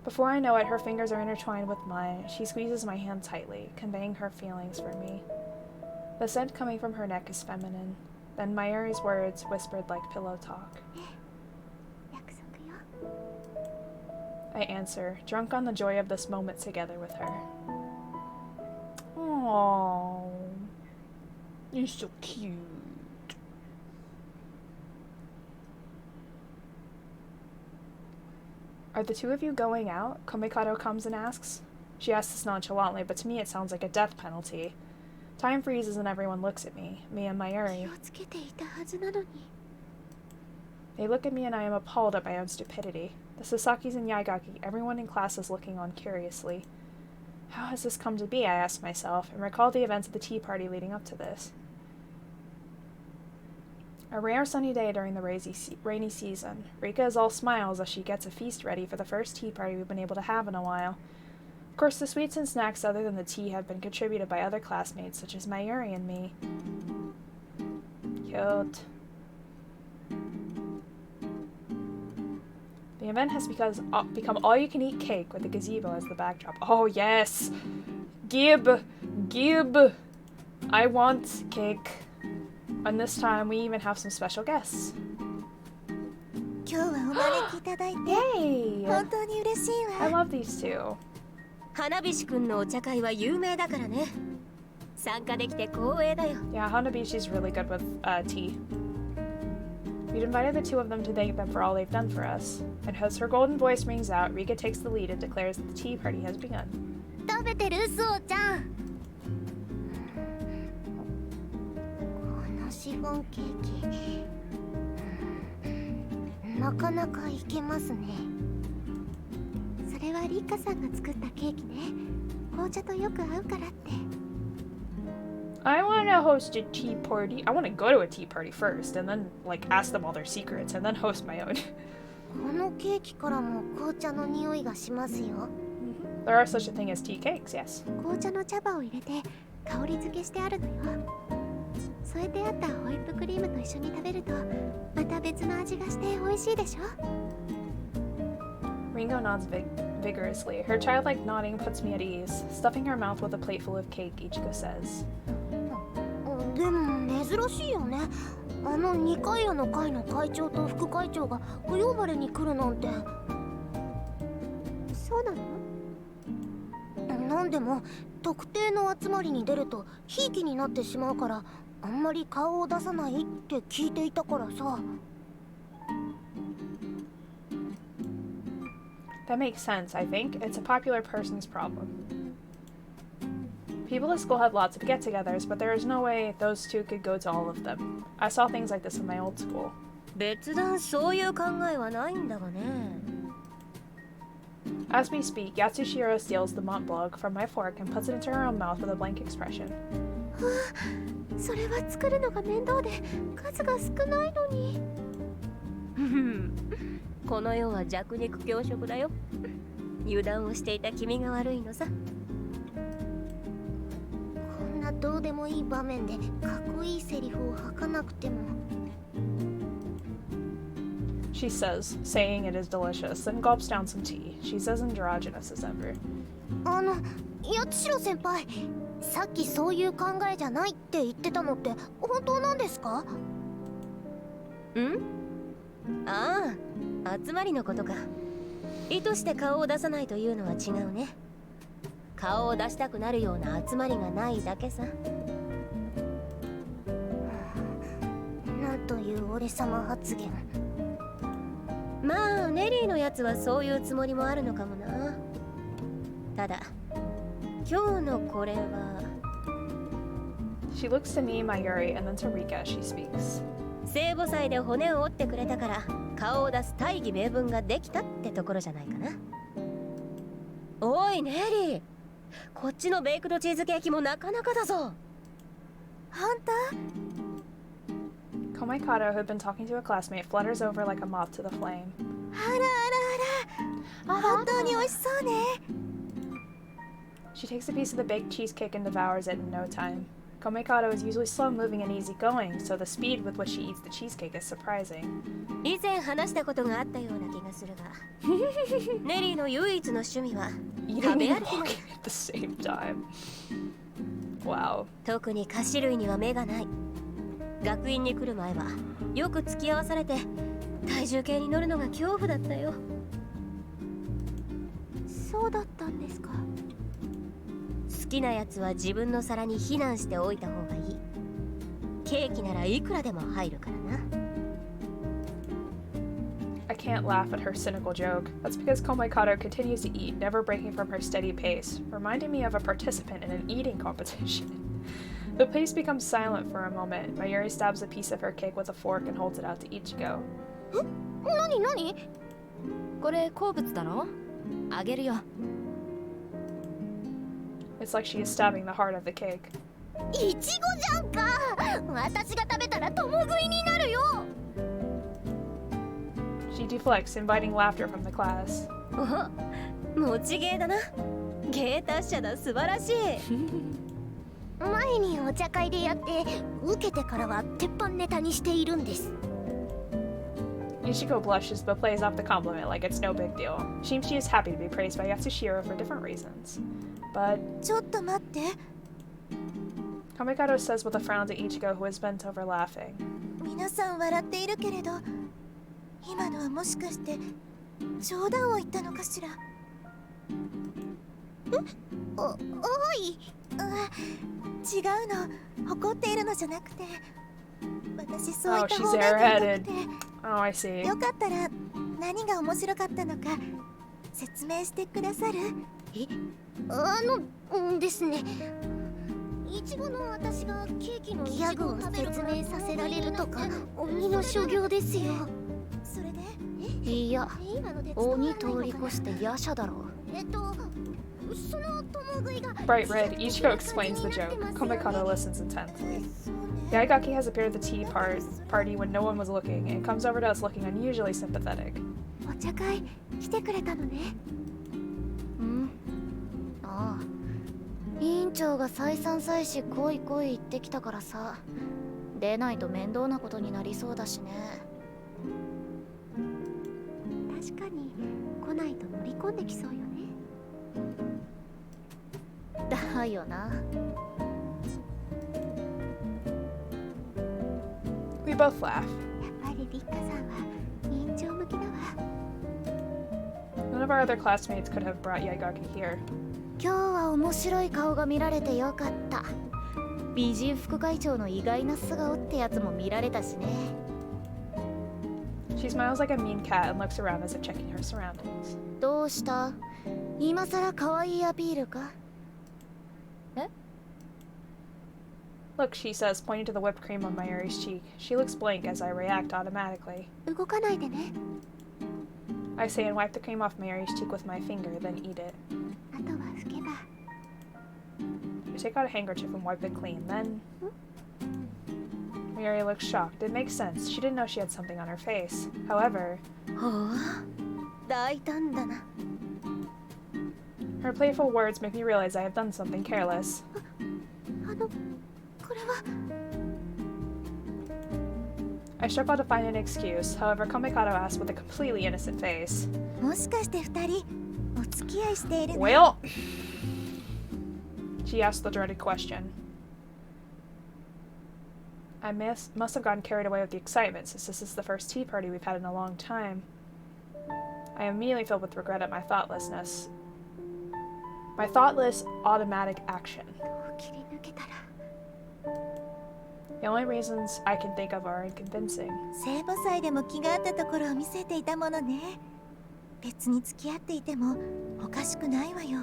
Speaker 1: Before I know it, her fingers are intertwined with mine. She squeezes my hand tightly, conveying her feelings for me. The scent coming from her neck is feminine. Then Mayuri's words whispered like pillow talk.
Speaker 2: 約束よ。
Speaker 1: I answer, drunk on the joy of this moment together with her. Aww. You're so cute. Are the two of you going out? Komikado comes and asks. She asks this nonchalantly, but to me it sounds like a death penalty. Time freezes and everyone looks at me and
Speaker 2: 気
Speaker 1: Mayuri.
Speaker 2: をつけていたはずなのに。
Speaker 1: They look at me and I am appalled at my own stupidity. The Sasakis and Yaigaki, everyone in class is looking on curiously. How has this come to be, I ask myself, and recall the events of the tea party leading up to this. A rare sunny day during the rainy season. Rika is all smiles as she gets a feast ready for the first tea party we've been able to have in a while. Of course, the sweets and snacks other than the tea have been contributed by other classmates, such as Mayuri and me. Cute. The event has become all-you-can-eat cake with the gazebo as the backdrop. Oh, yes! Gib. I want cake. And this time we even have some special guests.
Speaker 2: 今日はお招きいただいて
Speaker 1: Yay!
Speaker 2: 本当に嬉しい
Speaker 1: I
Speaker 2: わ。
Speaker 1: love these two.
Speaker 5: 花火師くんのお茶会は有名だからね。参加できて光栄だよ。
Speaker 1: Yeah, HahnAraa is really good with tea. We'd invited the two of them to thank them for all they've done for us. And as her golden voice rings out, Rika takes the lead and declares that the tea party has begun.
Speaker 2: 食べてるスオちゃん。このシフォンケーキ、なかなかいけますね。それはリカさんが作ったケーキね。紅茶とよく合うからって。
Speaker 1: I want to host a tea party. I want to go to a tea party first, and then like ask them all their secrets, and then host my own.
Speaker 2: このケーキからも紅茶の匂いがしますよ。
Speaker 1: There are such a thing as tea cakes, yes.
Speaker 2: 紅茶の茶葉を入れて香り付けしてあるのよ。添えてあったホイップクリームと一緒に食べるとまた別の味がして美味しいでしょ。
Speaker 1: Ringo nods vigorously. Her childlike nodding puts me at ease. Stuffing her mouth with a plate full of cake, Ichiko says.
Speaker 2: でも珍しいよね。あの2階屋の会の会長と副会長がお呼ばれに来るなんて。そうなの？なんでも特定の集まりに出るとひいきになってしまうからあんまり顔を出さないって聞いていたからさ。
Speaker 1: That makes sense, I think. It's a popular person's problem. People at school have lots of get-togethers, but there is no way those two could go to all of them. I saw things like this in my old school.
Speaker 5: 別段そういう考えはないんだがね。
Speaker 1: As we speak, Yatsushiro steals the Mont Blanc from my fork and puts it into her own mouth with a blank expression.
Speaker 2: それは作るのが面倒で数が少ないのに。
Speaker 5: この世は弱肉強食だよ。油断をしていた君が悪いのさ。
Speaker 2: こんなどうでもいい場面でかっこいいセリフを吐かなくても。
Speaker 1: She says, saying it is delicious, then gulps down some tea. She's as androgynous as ever.
Speaker 2: 八代先輩、さっきそういう考えじゃないって言ってたのって本当なんですか？
Speaker 5: ああ、集まりのことか。意図して顔を出さないというのは違うね。顔を出したくなるような集まりがないだけさ。
Speaker 2: なんという俺様発言。
Speaker 5: まあネリーのやつはそういうつもりもあるのかもな。ただ今日のこれは。
Speaker 1: She looks to me, Mayuri, and then to Rika as she speaks.
Speaker 5: 聖母祭で骨を折ってくれたから顔を出す大義名分ができたってところじゃないかな。おいネリー、こっちのベイクドチーズケーキもなかなかだぞ。
Speaker 2: 本当
Speaker 1: Komaikado, who had been talking to a classmate, flutters over like a moth to the flame.
Speaker 2: あらあらあら、本当に美味しそうね。
Speaker 1: She takes a piece of the baked cheesecake and devours it in no time. Komaikado is usually slow-moving and easygoing, so the speed with which she eats the cheesecake is surprising.
Speaker 5: 以前話したことがあったような気がするがネリーの唯一の趣味は
Speaker 1: Eating
Speaker 5: 食べ
Speaker 1: and
Speaker 5: 歩きなの。
Speaker 1: walking at the same time. Wow.
Speaker 5: 特に菓子類には目がない。学院に来る前はよく付き合わされて体重計に乗るのが恐怖だったよ。
Speaker 2: そうだったんですか。
Speaker 5: 好きなやつは自分の皿に避難しておいた方がいい。ケーキならいくらでも入るからな。
Speaker 1: I can't laugh at her cynical joke. That's because Komaikado continues to eat, never breaking from her steady pace, reminding me of a participant in an eating competition. The place becomes silent for a moment. Mayuri stabs a piece of her cake with a fork and holds it out to Ichigo.
Speaker 2: 何何？
Speaker 4: これ好物だろ？あげるよ。
Speaker 1: It's like she is stabbing the heart of the cake.
Speaker 2: いちごじゃんか。私が食べたら共食いになるよ。
Speaker 1: She deflects, inviting laughter from the class.
Speaker 5: お、持ち芸だな。芸達者だ、素晴らしい。
Speaker 2: 前にお茶会でやって受けてからは鉄板ネタにしているんです。
Speaker 1: Ichigo blushes but plays off the compliment like it's no big deal. She is happy to be praised by Yatsushiro for different reasons. but
Speaker 2: ちょっと待って。
Speaker 1: Kamikato says with a frown to Ichigo, who has bent over laughing.
Speaker 2: 皆さん笑っているけれど、今のはもしかして冗談を言ったのかしら。おい。違うの。怒っているのじゃなくて、私そういった方面がなくて。
Speaker 1: Oh, I see.
Speaker 2: よかったら何が面白かったのか説明してくださる？
Speaker 3: ですね。いちごの私がケーキのいちごを説明させられるとか鬼の所業ですよ。
Speaker 2: それで？
Speaker 3: いや、鬼通り越して夜叉だろう。その共食いが
Speaker 1: Bright red, Ichigo explains the joke. Kamikato listens intently. The Ayagaki has appeared at the tea party when no one was looking, and comes over to us looking unusually sympathetic.
Speaker 2: お茶会来てくれたのね。
Speaker 3: ああ。委員長が再三再四来い来い言ってきたからさ。出ないと面倒なことになりそうだしね。
Speaker 2: 確かに来ないと乗り込んできそうよね。
Speaker 3: だよな。
Speaker 1: We both laugh.
Speaker 2: やっぱりリッカさんは委員長向きだわ。
Speaker 1: None of our other classmates could have brought Yaigaki here.
Speaker 3: 今日は面白い顔が見られてよかった。美人副会長の意外な素顔ってやつも見られたしね。
Speaker 1: She smiles like a mean cat and looks around as if checking her surroundings.
Speaker 3: どうした？今さら可愛いアピールか？
Speaker 1: Look, she says, pointing to the whipped cream on Mayuri's cheek. She looks blank as I react automatically.
Speaker 2: 動かないでね。
Speaker 1: I say and wipe the cream off Mayuri's cheek with my finger, then eat it.
Speaker 2: あとは拭けば。
Speaker 1: I take out a handkerchief and wipe it clean, then... Mayuri looks shocked. It makes sense. She didn't know she had something on her face. However...
Speaker 3: 大胆だな。
Speaker 1: Her playful words make me realize I have done something careless.
Speaker 2: これは。
Speaker 1: I struggle to find an excuse. However, Kamikato asks with a completely innocent face.
Speaker 2: もしかして二人お付き合いしているの？
Speaker 1: Well... She asked the dreaded question. I must have gotten carried away with the excitement, since this is the first tea party we've had in a long time. I am immediately filled with regret at my thoughtlessness. My thoughtless, automatic action.
Speaker 2: 切り抜けたら。
Speaker 1: The only reasons I can think of are unconvincing.
Speaker 2: 聖母祭でも気があったところを見せていたものね。別に付き合っていてもおかしくないわよ。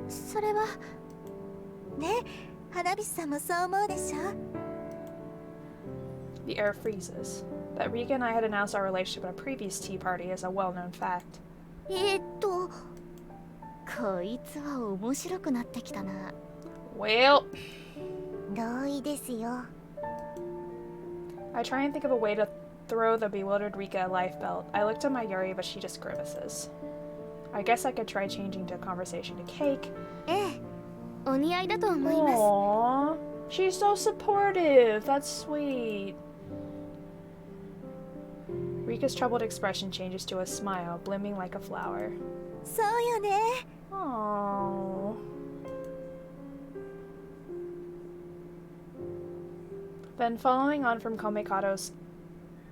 Speaker 2: それはね、花火さんもそう思うでしょ？
Speaker 1: The air freezes. That Rika and I had announced our relationship at a previous tea party is a well-known fact.
Speaker 3: こいつは面白くなってきたな。
Speaker 1: Well...
Speaker 2: 同意ですよ。
Speaker 1: I try and think of a way to throw the bewildered Rika a life belt. I look to Mayuri, but she just grimaces. I guess I could try changing to a conversation to cake.
Speaker 3: お似合いだと思います。
Speaker 1: Aww, she's so supportive. That's sweet. Rika's troubled expression changes to a smile, blooming like a flower.
Speaker 2: そうよね。
Speaker 1: Aww. Then, following on from Komikato's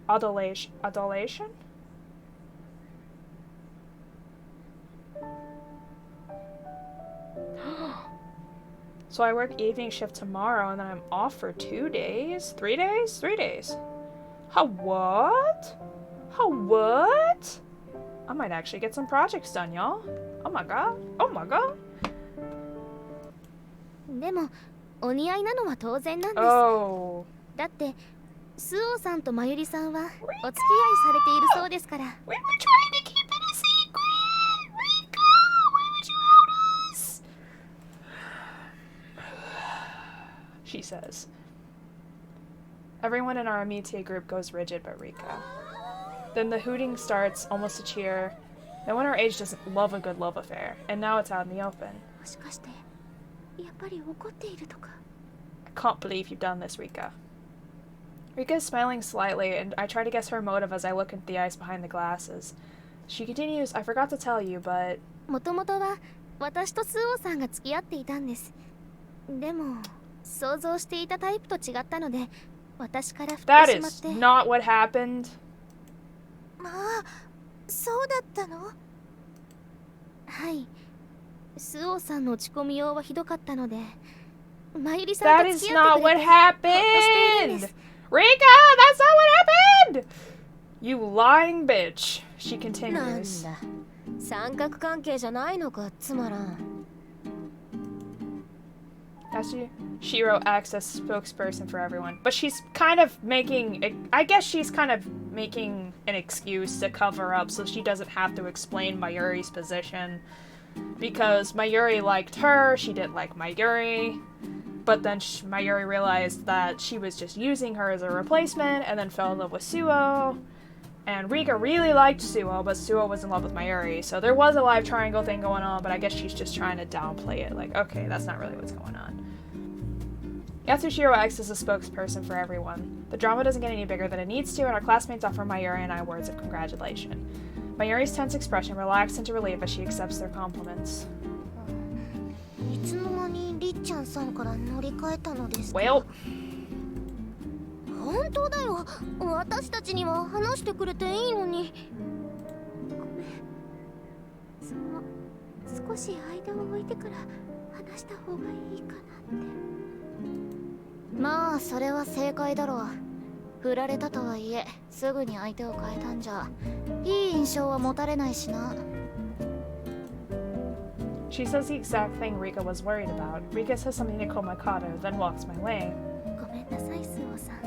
Speaker 1: adulation? So I work evening shift tomorrow and then I'm off for 2 days? 3 days? 3 days. How what? How what? I might actually get some projects done, y'all. Oh my god. Oh my god.
Speaker 3: でもお似合いなのは当然なんです。
Speaker 1: Oh.
Speaker 3: だってスオさんとまゆりさんはお付き合いされているそうですから。
Speaker 1: We were trying to keep it a secret! Rika! Why would you out us? She says. Everyone in our Amite group goes rigid but Rika. Then the hooting starts, almost a cheer. No one our age doesn't love a good love affair, and now it's out in the open.
Speaker 2: もしかしてやっぱり怒っているとか？
Speaker 1: I can't believe you've done this, Rika. Rika is smiling slightly, and I try to guess her motive as I look into the eyes behind the glasses. She continues, I forgot to tell you, but
Speaker 3: もともとは私とスオさんが付き合っていたんです。でも想像していたタイプと違ったので私から振ってしまって。
Speaker 1: That is not what happened.
Speaker 2: まあ、そうだったの？
Speaker 3: はい、スオさんの落ち込みようはひどかったので、まゆりさん
Speaker 1: That
Speaker 3: と
Speaker 1: is
Speaker 3: 付き合っ
Speaker 1: not
Speaker 3: てく
Speaker 1: what
Speaker 3: れてほっとしているん
Speaker 1: happened.
Speaker 3: です。
Speaker 1: Rika, that's not what happened. You lying bitch. She
Speaker 5: なん
Speaker 1: continues.
Speaker 5: だ、三角関係じゃないのか、つまらん。
Speaker 1: Shiro acts as spokesperson for everyone, but she's kind of making, I guess she's kind of making an excuse to cover up so she doesn't have to explain Mayuri's position. Because Mayuri liked her, she didn't like Mayuri, but then Mayuri realized that she was just using her as a replacement and then fell in love with Suo. And Rika really liked Suo, but Suo was in love with Mayuri, so there was a live triangle thing going on, but I guess she's just trying to downplay it, like, okay, that's not really what's going on. Yatsushiro acts as a spokesperson for everyone. The drama doesn't get any bigger than it needs to, and our classmates offer Mayuri and I words of congratulation. Mayuri's tense expression relaxed into relief as she accepts their compliments.
Speaker 2: いつの間にりっちゃんさんから乗り換えたのですか？
Speaker 1: Well,
Speaker 3: 本当だよ、私たちには話してくれていいのに。
Speaker 2: ごめん、少し間を置いてから話した方がいいかなって。
Speaker 3: まあそれは正解だろう。振られたとはいえすぐに相手を変えたんじゃいい印象は持たれないしな。
Speaker 1: she says the exact thing Rika was worried about. Rika says something to Komakato, then walks my way.
Speaker 3: ごめんなさいスオさん、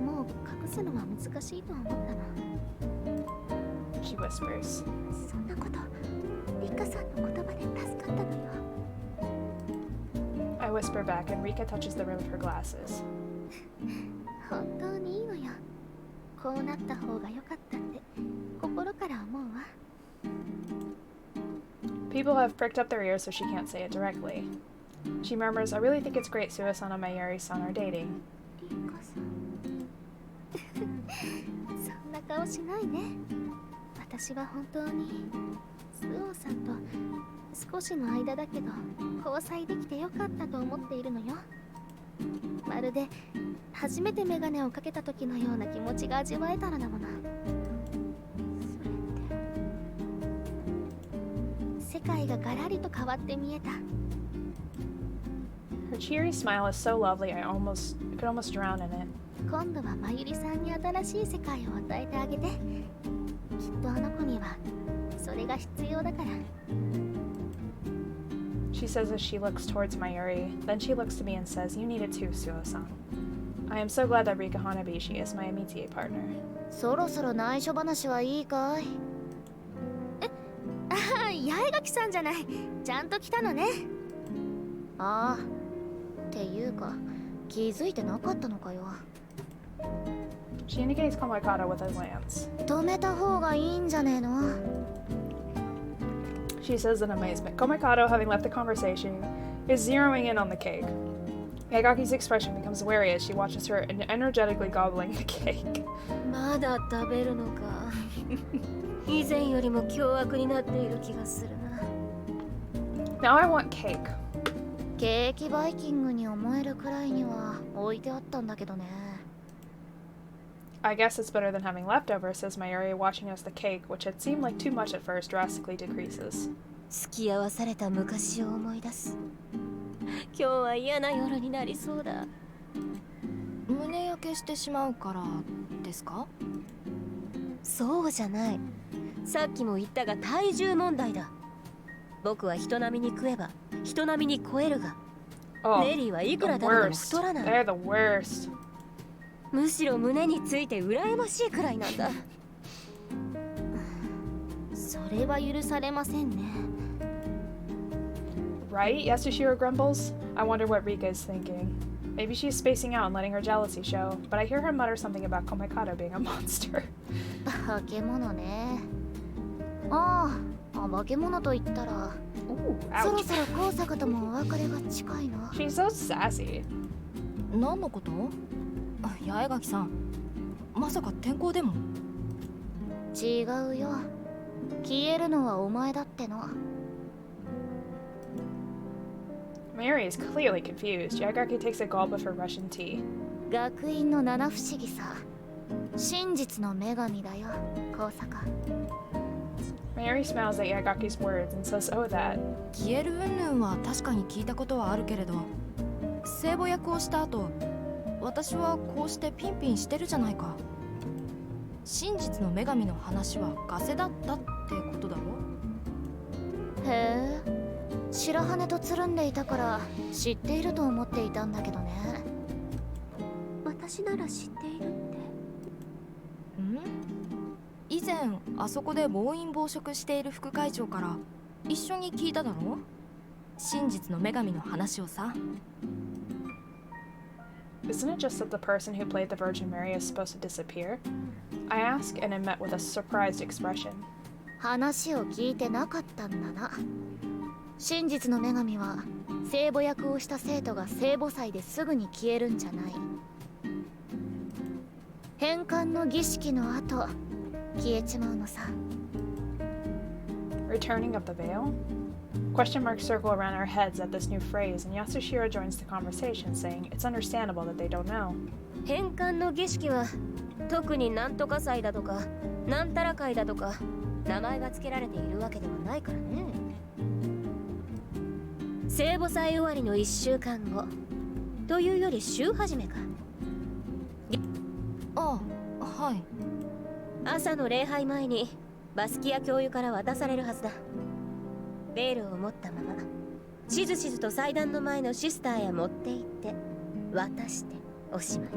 Speaker 3: もう隠すのは難しいと思ったの。
Speaker 1: She whispers.
Speaker 2: そんなこと、リカさんの言葉で助かったのよ。
Speaker 1: I whisper back, and Rika touches the rim of her glasses.
Speaker 3: 本当にいいのよ。こうなった方が良かったって心から思うわ。
Speaker 1: People have pricked up their ears so she can't say it directly. She murmurs, I really think it's great Suo-san and Mayuri-san are dating.
Speaker 2: リカさん。
Speaker 3: そんな顔しないで。私は本当にスオさんと少しの間だけど交際できてよかったと思っているのよ。まるで初めてメガネをかけた時のような気持ちが味わえたのだもの。世界がガラリと変わって見えた。
Speaker 1: Her cheery smile is so lovely I could almost drown in it.
Speaker 3: 今度はまゆりさんに新しい世界を与えてあげて。きっとあの子にはそれが必要だから。
Speaker 1: She says as she looks towards Mayuri. Then she looks to me and says, You need it too, Suo-san. I am so glad that Rika Hanabishi is my Amitie partner.
Speaker 3: そろそろ内緒話はいいかい？ああ、八重垣さんじゃない。ちゃんと来たのね。ああ、っていうか気づいてなかったのかよ。
Speaker 1: She indicates Komakato with a glance.
Speaker 3: 止めた方がいいんじゃねえの？
Speaker 1: She says in amazement. Komakato, having left the conversation, is zeroing in on the cake. Yagaki's expression becomes wary as she watches her energetically gobbling the cake.
Speaker 5: まだ食べるのか。以前よりも凶悪になっている気がするな。
Speaker 1: Now I want cake.
Speaker 3: ケーキバイキングに思えるくらいには置いてあったんだけどね。
Speaker 1: I guess it's better than having leftovers, says Mayuri, watching as the cake, which had seemed like too much at first, drastically decreases.
Speaker 5: 付き合わされた昔を思い出す。今日は嫌な夜になりそうだ。
Speaker 4: 胸焼けしてしまうからですか？
Speaker 5: そうじゃない。さっきも言ったが体重問題だ。僕は人並みに食えば人並みに超えるが、ネリーはいくら食べても太らない。
Speaker 1: They're the worst.
Speaker 5: むしろ胸について羨ましいくらいなんだ。
Speaker 3: それは許されませんね。
Speaker 1: Right? Yasushiro grumbles. I wonder what Rika is thinking. Maybe she's spacing out and letting her jealousy show, but I hear her mutter something about Komakato being a monster.
Speaker 3: 化け物ね。ああ、化け物と言ったら、
Speaker 1: Ooh,
Speaker 3: そろ
Speaker 1: ouch.
Speaker 3: そろ高坂ともお別れが近いな。
Speaker 1: She's so sassy.
Speaker 4: 何のこと？八重垣さん、まさか転校でも？
Speaker 3: 違うよ。
Speaker 2: 消えるのはお前だっての。
Speaker 1: Mayuri is clearly confused. Yagaki takes a gulp of her Russian tea.
Speaker 2: 学院の七不思議さ。真実の女神だよ、高坂。
Speaker 1: Mayuri smiles at Yagaki's words and says, "Oh, that."
Speaker 4: 消える云々は確かに聞いたことはあるけれど、聖母役をした後、私はこうしてピンピンしてるじゃないか。真実の女神の話はガセだったってことだろ。
Speaker 2: へえ、白羽とつるんでいたから知っていると思っていたんだけどね。私なら知っているって。
Speaker 4: ん？以前あそこで暴飲暴食している副会長から一緒に聞いただろ。真実の女神の話をさ。
Speaker 1: Isn't it just that the person who played the Virgin Mary is supposed to disappear? I ask, and am met with a surprised expression.
Speaker 2: 話を聞いてなかったんだな。真実の女神は聖母役をした生徒が聖母祭ですぐに消えるんじゃない。返還の儀式の後消えちまうのさ。
Speaker 1: Returning of the veil? Question marks circle around our heads at this new phrase, and Yasushiro joins the conversation, saying it's understandable that they don't know.
Speaker 5: 返還の儀式は特になんとか祭だとかなんたら会だとか名前が付けられているわけではないからね。聖母祭終わりの1週間後というより週始めか。
Speaker 4: ああ、はい。
Speaker 5: 朝の礼拝前にバスキア教諭から渡されるはずだ。ベールを持ったまましずしずと祭壇の前のシスターへ持って行って渡しておしまい。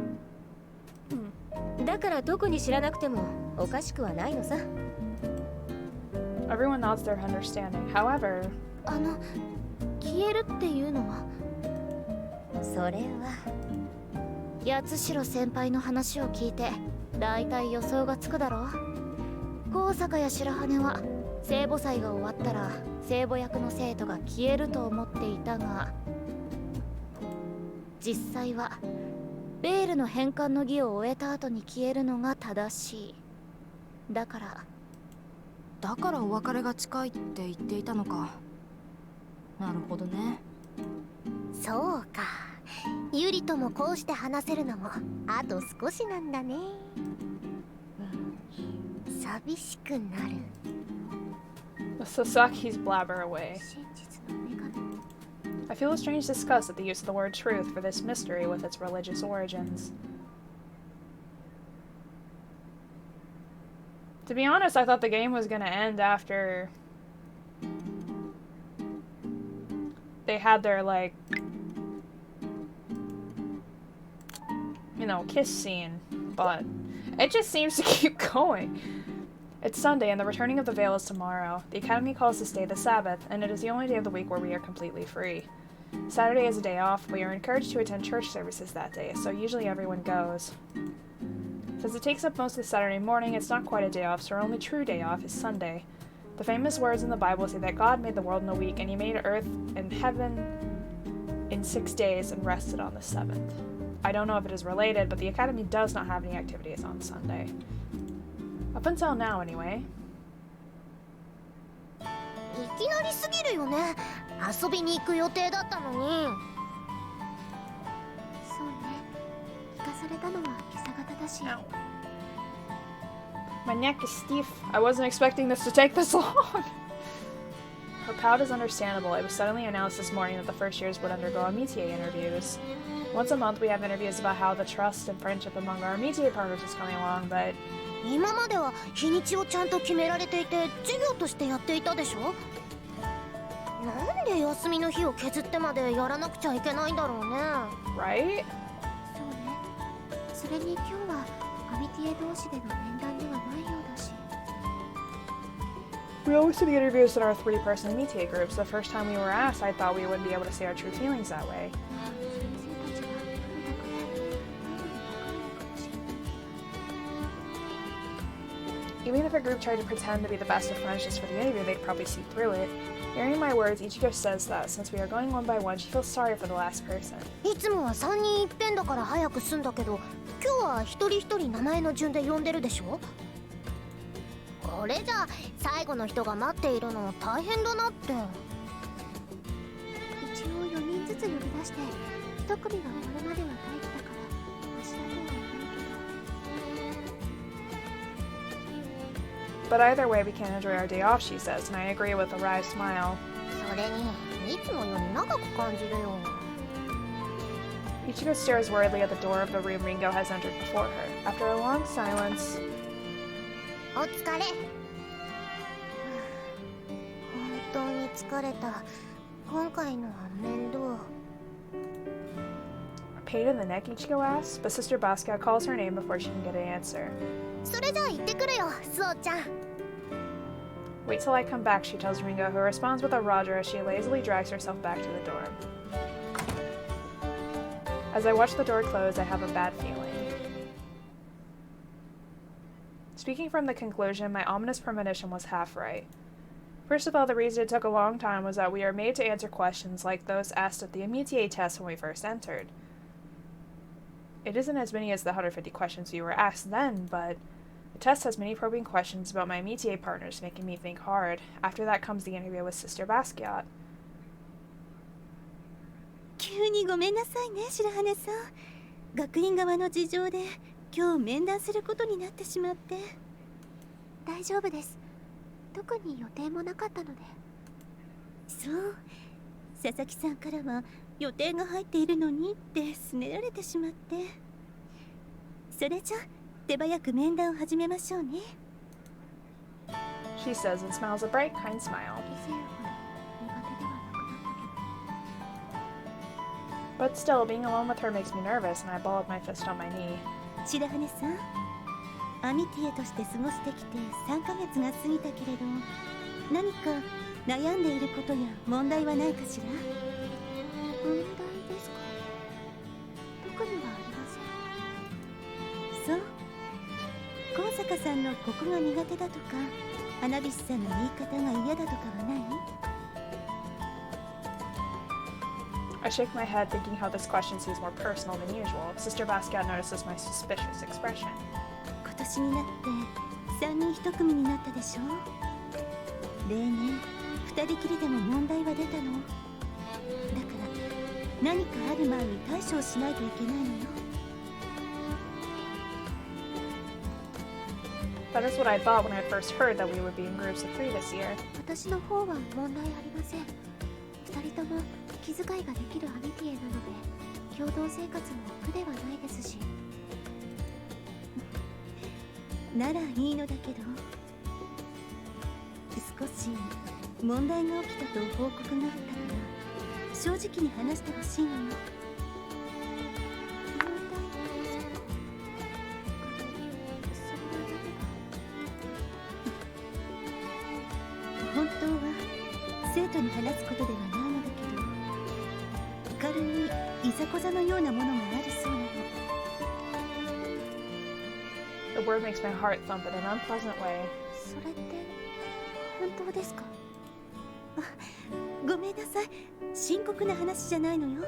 Speaker 5: だから特に知らなくてもおかしくはないのさ。
Speaker 1: Everyone nods their understanding. However,
Speaker 2: 消えるっていうのは。
Speaker 5: それは
Speaker 2: 八代先輩の話を聞いてだいたい予想がつくだろう。高坂や白羽は聖母祭が終わったら聖母役の生徒が消えると思っていたが、実際はベールの返還の儀を終えた後に消えるのが正しい。だから
Speaker 4: お別れが近いって言っていたのか。なるほどね。
Speaker 2: そうか、ユリともこうして話せるのもあと少しなんだね。寂しくなる。
Speaker 1: Sasaki's blabber away. I feel a strange disgust at the use of the word truth for this mystery with its religious origins. To be honest, I thought the game was gonna end after they had their, like, you know, kiss scene, but it just seems to keep going. It's Sunday, and the returning of the veil is tomorrow. The Academy calls this day the Sabbath, and it is the only day of the week where we are completely free. Saturday is a day off. We are encouraged to attend church services that day, so usually everyone goes. Since it takes up most of the Saturday morning, it's not quite a day off, so our only true day off is Sunday. The famous words in the Bible say that God made the world in a week, and he made earth and heaven in 6 days and rested on the 7th. I don't know if it is related, but the Academy does not have any activities on Sunday. Up until now, anyway.
Speaker 2: いきなりすぎるよね。遊びに行く予定だったのに。そうね。聞かされたのは今朝方だし。
Speaker 1: Ow. My neck is stiff. I wasn't expecting this to take this long. Her pout is understandable. It was suddenly announced this morning that the first years would undergo Amitié interviews. Once a month we have interviews about how the trust and friendship among our Amitié partners is coming along, but
Speaker 2: 今までは日にちをちゃんと決められていて授業としてやっていたでしょ。なんで休みの日を削ってまでやらなくちゃいけないんだろうね。
Speaker 1: right?
Speaker 2: そうね。それに今日はアミティエ同士での面談ではないようだし。
Speaker 1: We always do the interviews in our 3-person Amitié groups. The first time we were asked, I thought we wouldn't be able to say our true feelings that way. Even if a group tried to pretend to be the best of friends just for the interview, they'd probably see through it. Hearing my words, Ichigo says that since we are going one by one, she feels sorry for the last person.
Speaker 2: いつもは3人いっぺんだから早く済んだけど、今日は一人一人名前の順で呼んでるでしょ。
Speaker 3: これじゃ最後の人が待っているの大変だなって。
Speaker 2: 一応4人ずつ呼び出して1組が終わるまでは待機だから足跡はないけど。
Speaker 1: But either way, we can't enjoy our day off, she says, and I agree with a wry smile.
Speaker 3: それにいつもより長く感じるよ。
Speaker 1: Ichigo stares worriedly at the door of the room Ringo has entered before her. After a long silence,
Speaker 3: お疲れ。本当に疲れた。今回のは面倒。
Speaker 1: a pain in the neck, Ichigo asks, but Sister Baka calls her name before she can get an answer.
Speaker 3: それじゃあ行ってくるよ、スオちゃん。
Speaker 1: Wait till I come back, she tells Ringo, who responds with a roger as she lazily drags herself back to the dorm. As I watch the door close, I have a bad feeling. Speaking from the conclusion, my ominous premonition was half right. First of all, the reason it took a long time was that we are made to answer questions like those asked at the Emotes test when we first entered. It isn't as many as the 150 questions we were asked then, but the test has many probing questions about my Emotes partners, making me think hard. After that comes the interview with Sister Basquiat.
Speaker 2: 急にごめんなさいね、白羽さん。学院側の事情で今日面談することになってしまって。大丈夫です。特に予定もなかったので。そう、佐々木さんからは予定が入っているのにってすねられてしまって。それじゃ手早く面談を始めましょうね。
Speaker 1: She says and smiles a bright, kind smile. But still, being alone with her makes me nervous, and I ball up my fist on my knee.
Speaker 2: 白羽さん、アミティエとして過ごしてきて3ヶ月が過ぎたけれど、何か悩んでいることや問題はないかしら？問題ですか？特にはありません。そう。高坂さんのここが苦手だとか、花火師さんの言い方が嫌だとかはない？
Speaker 1: I shake my head, thinking how this question seems more personal than usual. Sister Basquiat notices my suspicious expression.
Speaker 2: 今年になって3人1組になったでしょ。例年2人きりでも問題は出たの。だから何かある前に対処をしないといけないのよ。
Speaker 1: That is what I thought when I first heard that we would be in groups of 3 this year.
Speaker 2: 私の方は問題ありません。2人とも気遣いができるアミティエなので、共同生活も苦ではないですし。ならいいのだけど、少し問題が起きたと報告があったから、正直に話してほしいのよ。本当は生徒に話すことではないのだけど、軽いいざこざのようなものがあるそうなの。
Speaker 1: The word makes my heart thump in an unpleasant way.
Speaker 2: それって本当ですか？あ、ごめんなさい。深刻な話じゃないのよ。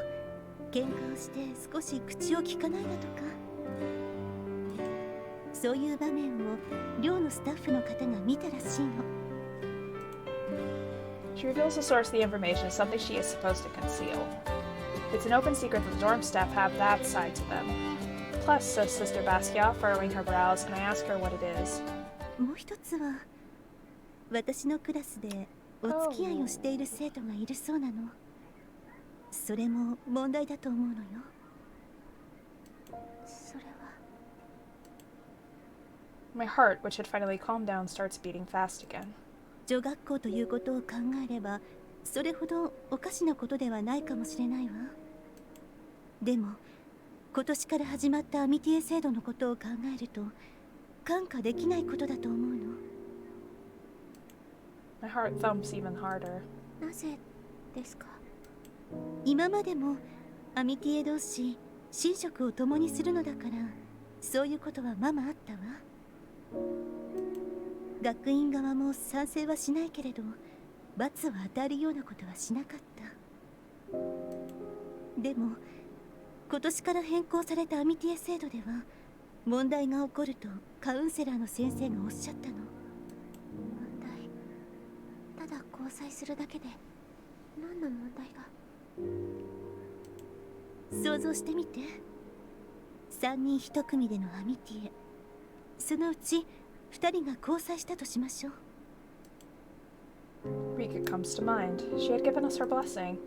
Speaker 2: 喧嘩をして少し口を聞かないだとか、そういう場面を寮のスタッフの方が見たらしいの。
Speaker 1: She reveals the source of the information as something she is supposed to conceal. It's an open secret that the dorm staff have that side to them. Plus, says Sister Basquiat, furrowing her brows, and I ask her what it is.
Speaker 2: もう一つは、私のクラスでお付き合いをしている生徒がいるそうなの。それも問題だと思うのよ。それは。
Speaker 1: My heart, which had finally calmed down, starts beating fast again.
Speaker 2: 女学校ということを考えれば、それほどおかしなことではないかもしれないわ。でも、今年から始まったアミティエ制度のことを考えると、看過できないことだと思うの。
Speaker 1: My heart thumps even harder.
Speaker 2: なぜですか？今までもアミティエ同士寝食を共にするのだから、そういうことはままあったわ。学院側も賛成はしないけれど、罰を与えるようなことはしなかった。でも今年から変更されたアミティエ制度では、問題が起こるとカウンセラーの先生がおっしゃったの。だ交際するだけで何の問題が。想像してみて、3人1組でのアミティエ、そのうち2人が交際したとしましょう。
Speaker 1: Rika comes to mind. She had given us her blessing.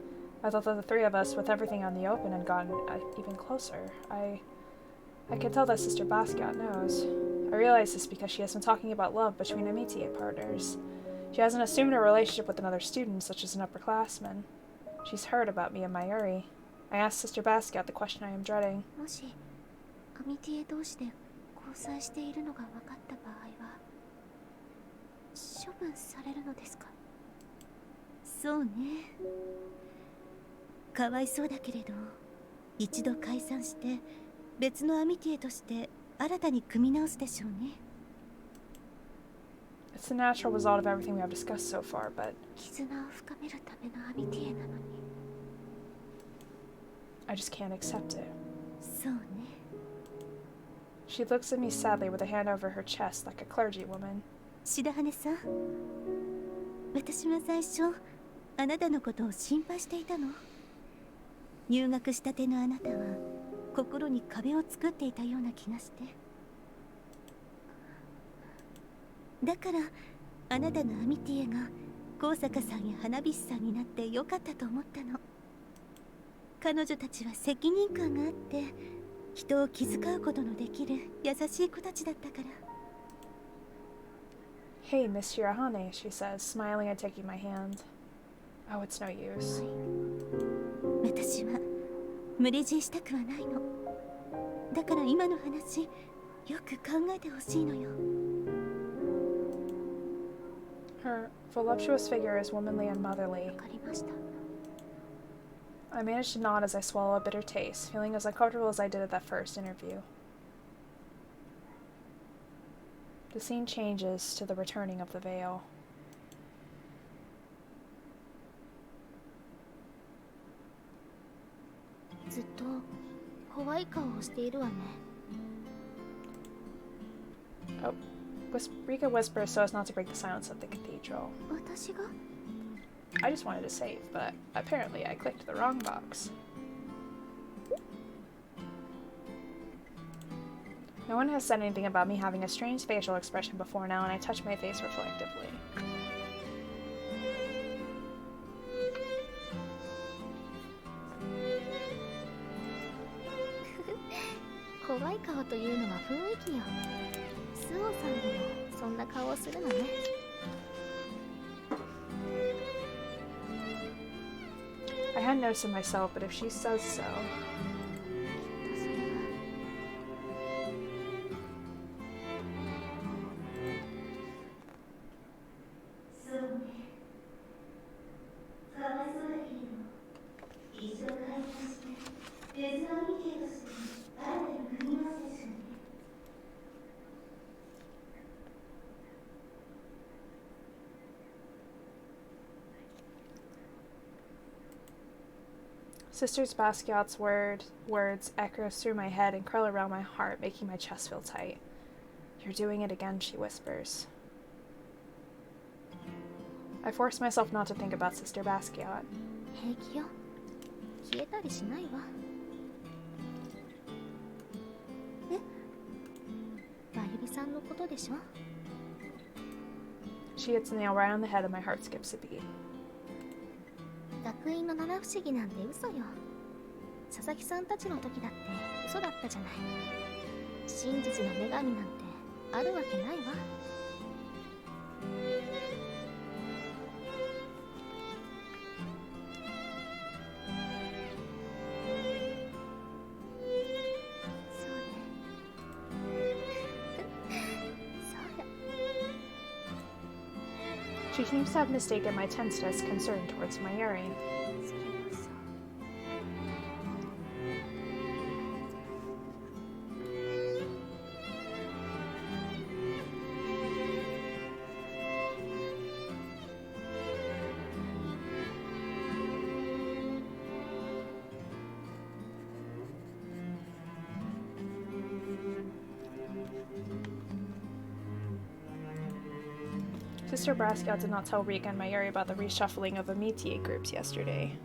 Speaker 1: I thought that the three of us, with everything on the open, had gotten even closer. I could tell that Sister Basquiat knows. I realize this because she has been talking about love between amitié partners. She hasn't assumed a relationship with another student, such as an upperclassman. She's heard about me and Mayuri. I asked Sister Basquiat the question I am dreading.
Speaker 2: もしアミティエ同士で交際しているのが分かった場合は処分されるのですか？そうね。かわいそうだけれど、一度解散して別のアミティエとして新たに組み直すでしょうね。
Speaker 1: It's the natural result of everything we have discussed so far, but
Speaker 2: 絆を深めるためのアミティエなのに。
Speaker 1: I just can't accept it.
Speaker 2: そうね。
Speaker 1: She looks at me sadly with a hand over her chest like a clergywoman.
Speaker 2: 白羽さん、私は最初あなたのことを心配していたの。入学したてのあなたは心に壁を作っていたような気がして、だからあなたのアミティエが高坂さんや花火師さんになってよかったと思ったの。彼女たちは責任感があって人を気遣うことのできる優しい子たちだったから。
Speaker 1: Hey, Miss Shirahane, she says, smiling and taking my hand. Oh, it's no use.
Speaker 2: 私は無理強いしたくはないの。だから今の話よく考えてほしいのよ。
Speaker 1: Her voluptuous figure is womanly and motherly.
Speaker 2: わかりました。
Speaker 1: I managed to nod as I swallow a bitter taste, feeling as uncomfortable as I did at that first interview. The scene changes to the returning of the veil.
Speaker 2: ずっと怖い顔をしているわね。
Speaker 1: Oh, Rika whispers so as not to break the silence of the cathedral.
Speaker 2: 私が？
Speaker 1: I just wanted to save, but apparently I clicked the wrong box. No one has said anything about me having a strange facial expression before now, and I touch my face reflectively.
Speaker 2: 怖い顔というのは雰囲気よ。スオさんでもそんな顔をするのね。
Speaker 1: I hadn't noticed it myself, but if she says so. 'Sister Basquiat's words echo through my head and curl around my heart, making my chest feel tight. You're doing it again, she whispers. I force myself not to think about Sister Basquiat.
Speaker 2: 平気よ。消えたりしないわ。え？まゆりさんのことでしょ？
Speaker 1: She hits the nail right on the head and my heart skips a beat.
Speaker 2: 学院の七不思議なんて嘘よ。佐々木さんたちの時だって嘘だったじゃない。真実の女神なんてあるわけないわ。そうね。そうよ。
Speaker 1: She seems to have mistaken my tenseness concern towards Mayuri.
Speaker 2: それこそ。
Speaker 1: So Sister Basquiat did not tell Rika and Mayuri about the reshuffling of the métier groups yesterday.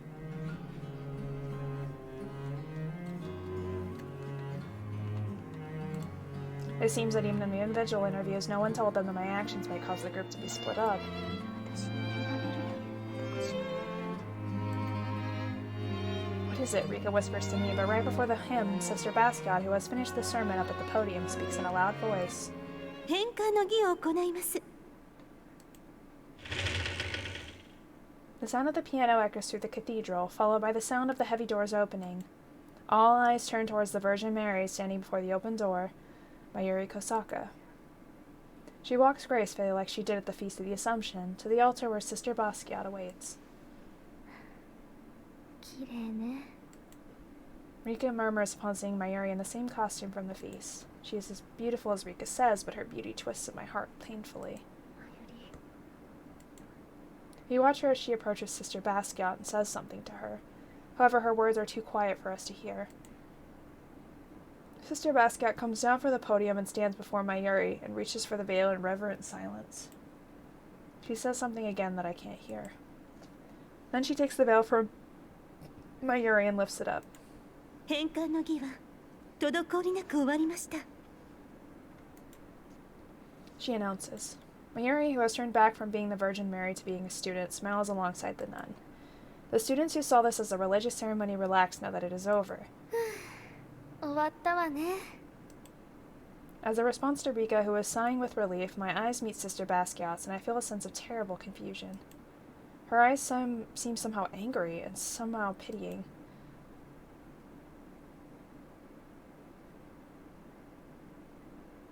Speaker 1: It seems that even in the individual interviews, no one told them that my actions might cause the group to be split up. What is it? Rika whispers to me, but right before the hymn, Sister Basquiat, who has finished the sermon up at the podium, speaks in a loud voice.
Speaker 2: 変換の儀を行います。
Speaker 1: The sound of the piano echoes through the cathedral, followed by the sound of the heavy doors opening. All eyes turn towards the Virgin Mary standing before the open door, Mayuri Kosaka. She walks gracefully like she did at the Feast of the Assumption, to the altar where Sister Basquiat awaits.
Speaker 2: 綺麗ね。
Speaker 1: Rika murmurs upon seeing Mayuri in the same costume from the feast. She is as beautiful as Rika says, but her beauty twists at my heart painfully. We watch her as she approaches Sister Basquiat and says something to her. However, her words are too quiet for us to hear. Sister Basquiat comes down from the podium and stands before Mayuri and reaches for the veil in reverent silence. She says something again that I can't hear. Then she takes the veil from Mayuri and lifts it up.
Speaker 2: 変換の儀は滞りなく終わりました。
Speaker 1: She announces. Mayuri, who has turned back from being the Virgin Mary to being a student, smiles alongside the nun. The students who saw this as a religious ceremony relax now that it is over.
Speaker 2: 終わったわね。
Speaker 1: As a response to Rika, who is sighing with relief, my eyes meet Sister Basquiat's, and I feel a sense of terrible confusion. Her eyes seem somehow angry and somehow pitying.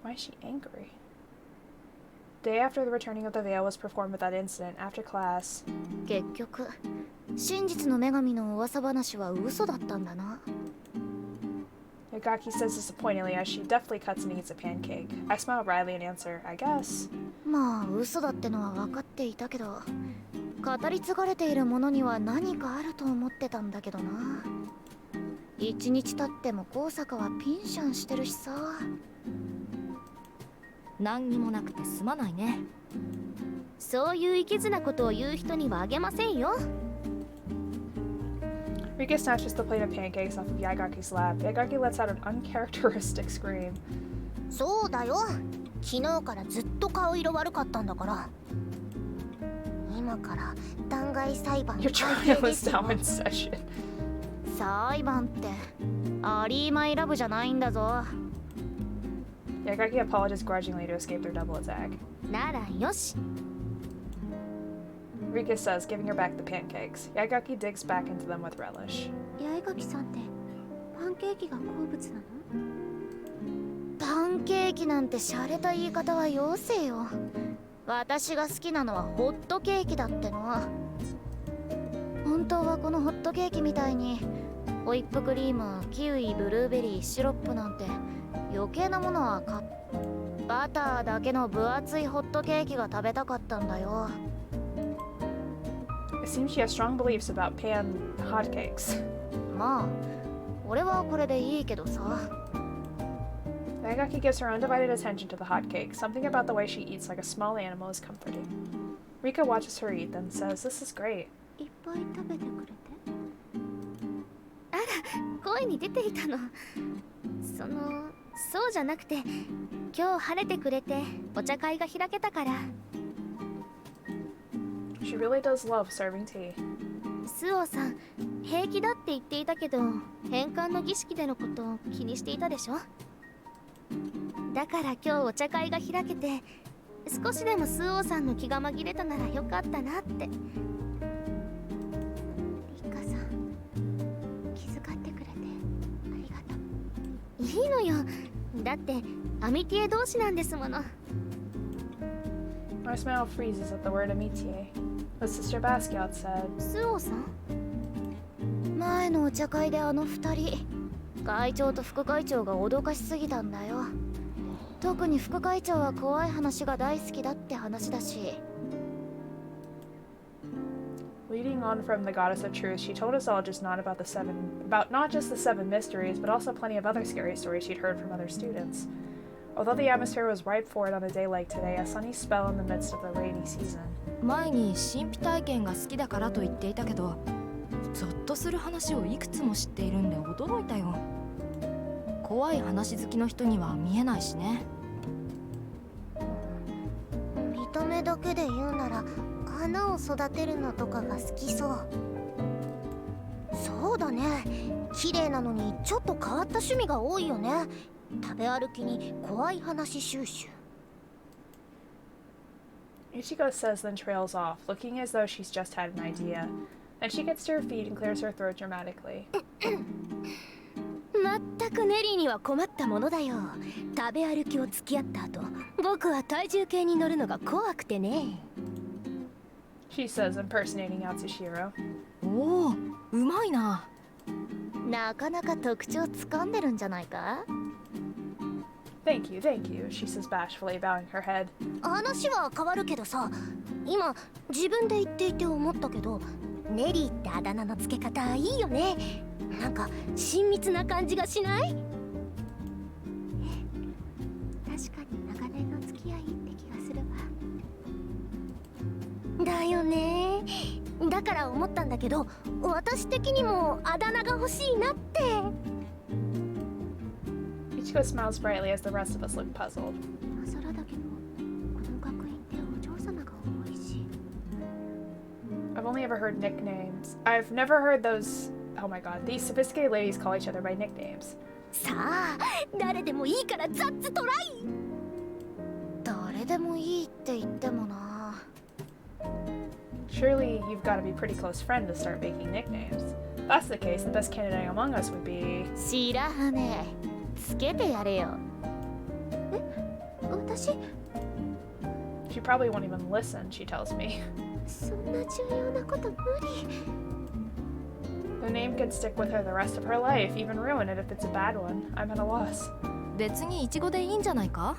Speaker 1: Why is she angry? Day after the returning of the veil was performed without incident, after class,
Speaker 2: 結局、真実の女神の噂話は嘘だったんだな。
Speaker 1: Akagi says disappointingly as she deftly cuts and eats a pancake. I smile wryly and answer, I guess.
Speaker 2: まあ嘘だってのは分かっていたけど、語り継がれているものには何かあると思ってたんだけどな。一日経っても高坂はピンシャンしてるしさ。
Speaker 4: 何にもなくてすまないね。
Speaker 2: そういういけずなことを言う人にはあげませんよ。
Speaker 1: Rika snatches the plate of pancakes off of Yagaki's lap. Yagaki lets out an uncharacteristic scream.
Speaker 2: そうだよ。昨日からずっと顔色悪かったんだから。今から弾劾裁判
Speaker 1: Your
Speaker 2: 開廷
Speaker 1: trial
Speaker 2: で
Speaker 1: is
Speaker 2: すよ。
Speaker 1: now in session.
Speaker 2: 裁判ってアリーマイラブじゃないんだぞ。
Speaker 1: Yagaki apologizes grudgingly to escape their double attack.
Speaker 2: ならよし。
Speaker 1: Rika says, giving her back the pancakes. Yagaki digs back into them with relish.
Speaker 2: 八重垣さんってパンケーキが好物なの？パンケーキなんて洒落た言い方はよせよ。私が好きなのはホットケーキだっての。本当はこのホットケーキみたいにホイップクリーム、キウイ、ブルーベリー、シロップなんて余計なものはバターだけの分厚いホットケーキが食べたかったんだよ。
Speaker 1: It seems she has strong beliefs about pan hotcakes.
Speaker 2: まあ俺はこれでいいけどさ。
Speaker 1: Yagaki gives her undivided attention to the hotcake. Something about the way she eats like a small animal is comforting. Rika watches her eat, then says, This is great.
Speaker 2: いっぱい食べてくれて。あら、声に出ていたの。そうじゃなくて、今日晴れてくれてお茶会が開けたから。
Speaker 1: She really does love serving tea.
Speaker 2: スオさん、平気だって言っていたけど、返還の儀式でのことを気にしていたでしょ。だから今日お茶会が開けて、少しでもスオさんの気が紛れたならよかったなって。リカさん、気遣ってくれてありがとう。いいのよ。だってアミティエ同士なんですもの。
Speaker 1: My smile freezes at the word amitié. But Sister Basquiat said,
Speaker 2: スオさん、前のお茶会であの二人、会長と副会長が脅かしすぎたんだよ。特に副会長は怖い話が大好きだって話だし。
Speaker 1: Leading on from the goddess of truth, she told us all about not just the seven mysteries, but also plenty of other scary stories she'd heard from other students. Although the atmosphere was ripe for it on a day like today, a sunny spell in the midst of the rainy season.
Speaker 4: 前に神秘体験が好きだからと言っていたけど、ゾッとする話をいくつも知っているんで驚いたよ。怖い話好きの人には見えないしね。
Speaker 2: 見た目だけで言うなら花を育てるのとかが好きそう。そうだね、綺麗なのにちょっと変わった趣味が多いよね。食べ歩きに怖い話収集。
Speaker 1: Ichigo says, then trails off, looking as though she's just had an idea. Then she gets to her feet and clears her throat dramatically.
Speaker 5: まったくネリーには困ったものだよ。食べ歩きを付き合った後、僕は体重計に乗るのが怖くてね。
Speaker 1: She says, impersonating Atsushiro.
Speaker 4: おお、うまいな。
Speaker 2: なかなか特徴つかんでるんじゃないか。
Speaker 1: Thank you, she says bashfully, bowing her head.
Speaker 2: 話は変わるけどさ、今自分で言っていて思ったけど、ネリーってあだ名の付け方いいよね。なんか親密な感じがしない？確かに長年の付き合いって気がするわ。だよね。だから思ったんだけど、私的にもあだ名が欲しいなって。
Speaker 1: Ichigo smiles brightly as the rest of us look puzzled.
Speaker 2: 今更だけど、この学院ってお嬢様が多いし。
Speaker 1: I've only ever heard nicknames. I've never heard those. Oh my god, these sophisticated ladies call each other by nicknames.
Speaker 2: さあ、誰でもいいからザッツトライ。誰でもいいって言ってもな。
Speaker 1: Surely you've got to be a pretty close friend to start making nicknames. If that's the case, the best candidate among us would be.
Speaker 2: 白羽つけてやれよ。私
Speaker 1: She probably won't even listen, she tells me.
Speaker 2: そんな重要なこと無理。
Speaker 1: The name could stick with her the rest of her life, even ruin it if it's a bad one. I'm at a loss.
Speaker 4: 別にイチゴでいいんじゃないか。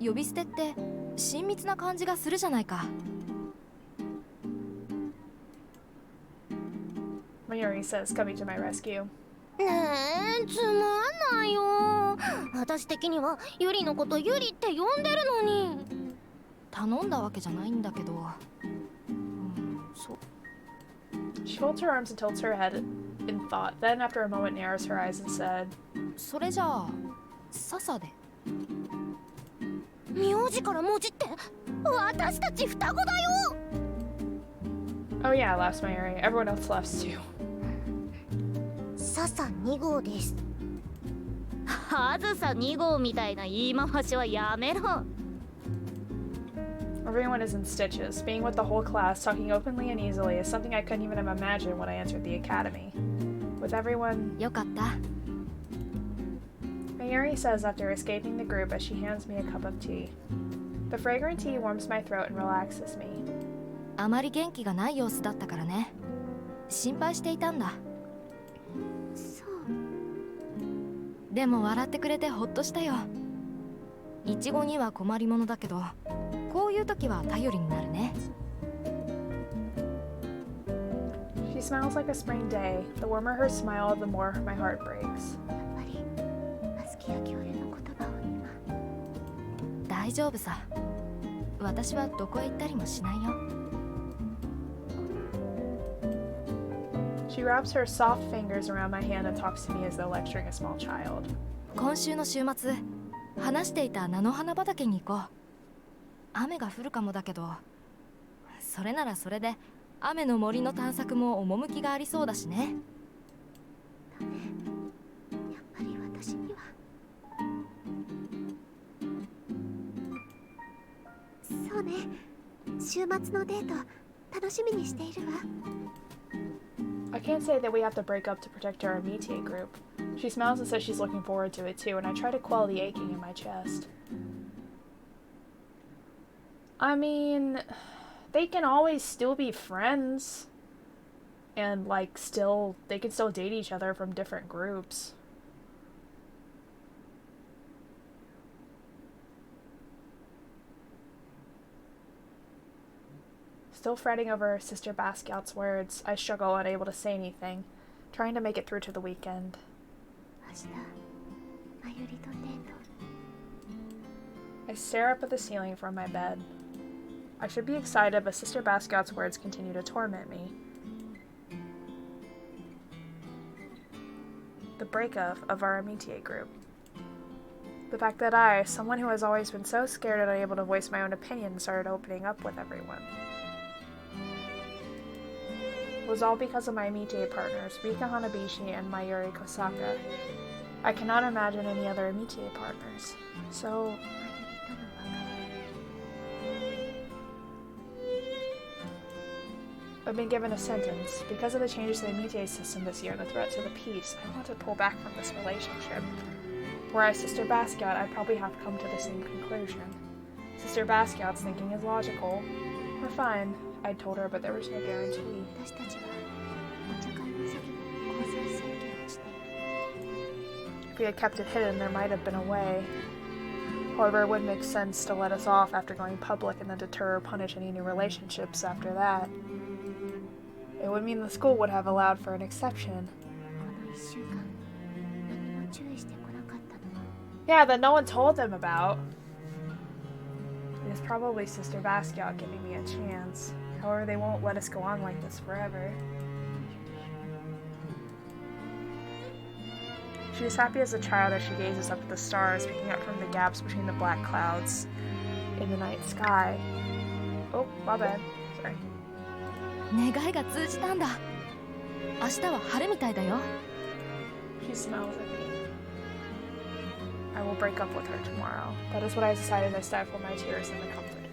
Speaker 4: 呼び捨てって親密な感じがするじゃないか。
Speaker 1: Mayuri says, coming to my rescue.
Speaker 2: ねえ、つまんないよ。私的にはユリのことユリって呼んでるのに。
Speaker 4: 頼んだわけじゃないんだけど。そう。
Speaker 1: She folds her arms and tilts her head in thought. Then, after a moment, narrows her eyes and said,
Speaker 4: それじゃあ、笹で。
Speaker 2: 名字から文字って私たち双子だよ。
Speaker 1: Oh yeah, laughs Mayuri. Everyone else laughs too.
Speaker 2: 笹2号です。あずさ2号みたいな言い回しはやめろ。
Speaker 1: Everyone is in stitches. Being with the whole class, talking openly and easily, is something I couldn't even imagine when I entered the academy. With everyone...
Speaker 4: よかった。
Speaker 1: Mayuri says after escaping the group as she hands me a cup of tea. The fragrant tea warms my throat and relaxes me.
Speaker 4: あまり元気がない様子だったからね。心配していたんだ。
Speaker 2: そう。
Speaker 4: でも笑ってくれてほっとしたよ。イチゴには困りものだけど、こういう時は頼りになるね。
Speaker 1: She smiles like a spring day. The warmer her smile, the more my heart breaks.
Speaker 2: やっぱりマスキや恐竜の言葉を今。
Speaker 4: 大丈夫さ。私はどこへ行ったりもしないよ。
Speaker 1: She wraps her soft fingers around my hand and talks to me as though lecturing a small child.
Speaker 4: 今週の週末、話していた菜の花畑に行こう。雨が降るかもだけど、それならそれで雨の森の探索も趣がありそうだしね。
Speaker 2: だね。やっぱり私には。そうね。週末のデート楽しみにしているわ。
Speaker 1: I can't say that we have to break up to protect our Amite group. She smiles and says she's looking forward to it too, and I try to quell the aching in my chest. I mean, they can always still be friends. And, like, they can still date each other from different groups. Still fretting over Sister Basquiat's words, I struggle unable to say anything, trying to make it through to the weekend.
Speaker 2: 明日、マユリとデート。
Speaker 1: I stare up at the ceiling from my bed. I should be excited, but Sister Basquiat's words continue to torment me. The breakup of our amitié group. The fact that I, someone who has always been so scared and unable to voice my own opinion, started opening up with everyone. It was all because of my amitié partners, Rika Hanabishi and Mayuri Kosaka. I cannot imagine any other amitié partners. So, I've been given a sentence. Because of the changes to the amitié system this year and the threat to the peace, I want to pull back from this relationship. Whereas Sister Basquiat, I probably have come to the same conclusion. Sister Basquiat's thinking is logical. We're fine, I told her, but there was no guarantee. If we had kept it hidden, there might have been a way. However, it would make sense to let us off after going public and then deter or punish any new relationships after that. It would mean the school would have allowed for an exception. Yeah, that no one told them about. It is probably Sister Basquiat giving me a chance. However, they won't let us go on like this forever. She is happy as a child as she gazes up at the stars, picking up from the gaps between the black clouds in the night sky. Oh, my bad. Sorry.
Speaker 4: 願いが通じたんだ。明日は晴れみたいだよ。
Speaker 1: She smiles at me. I will break up with her tomorrow. That is what I decided. I stifle my tears in the comforter.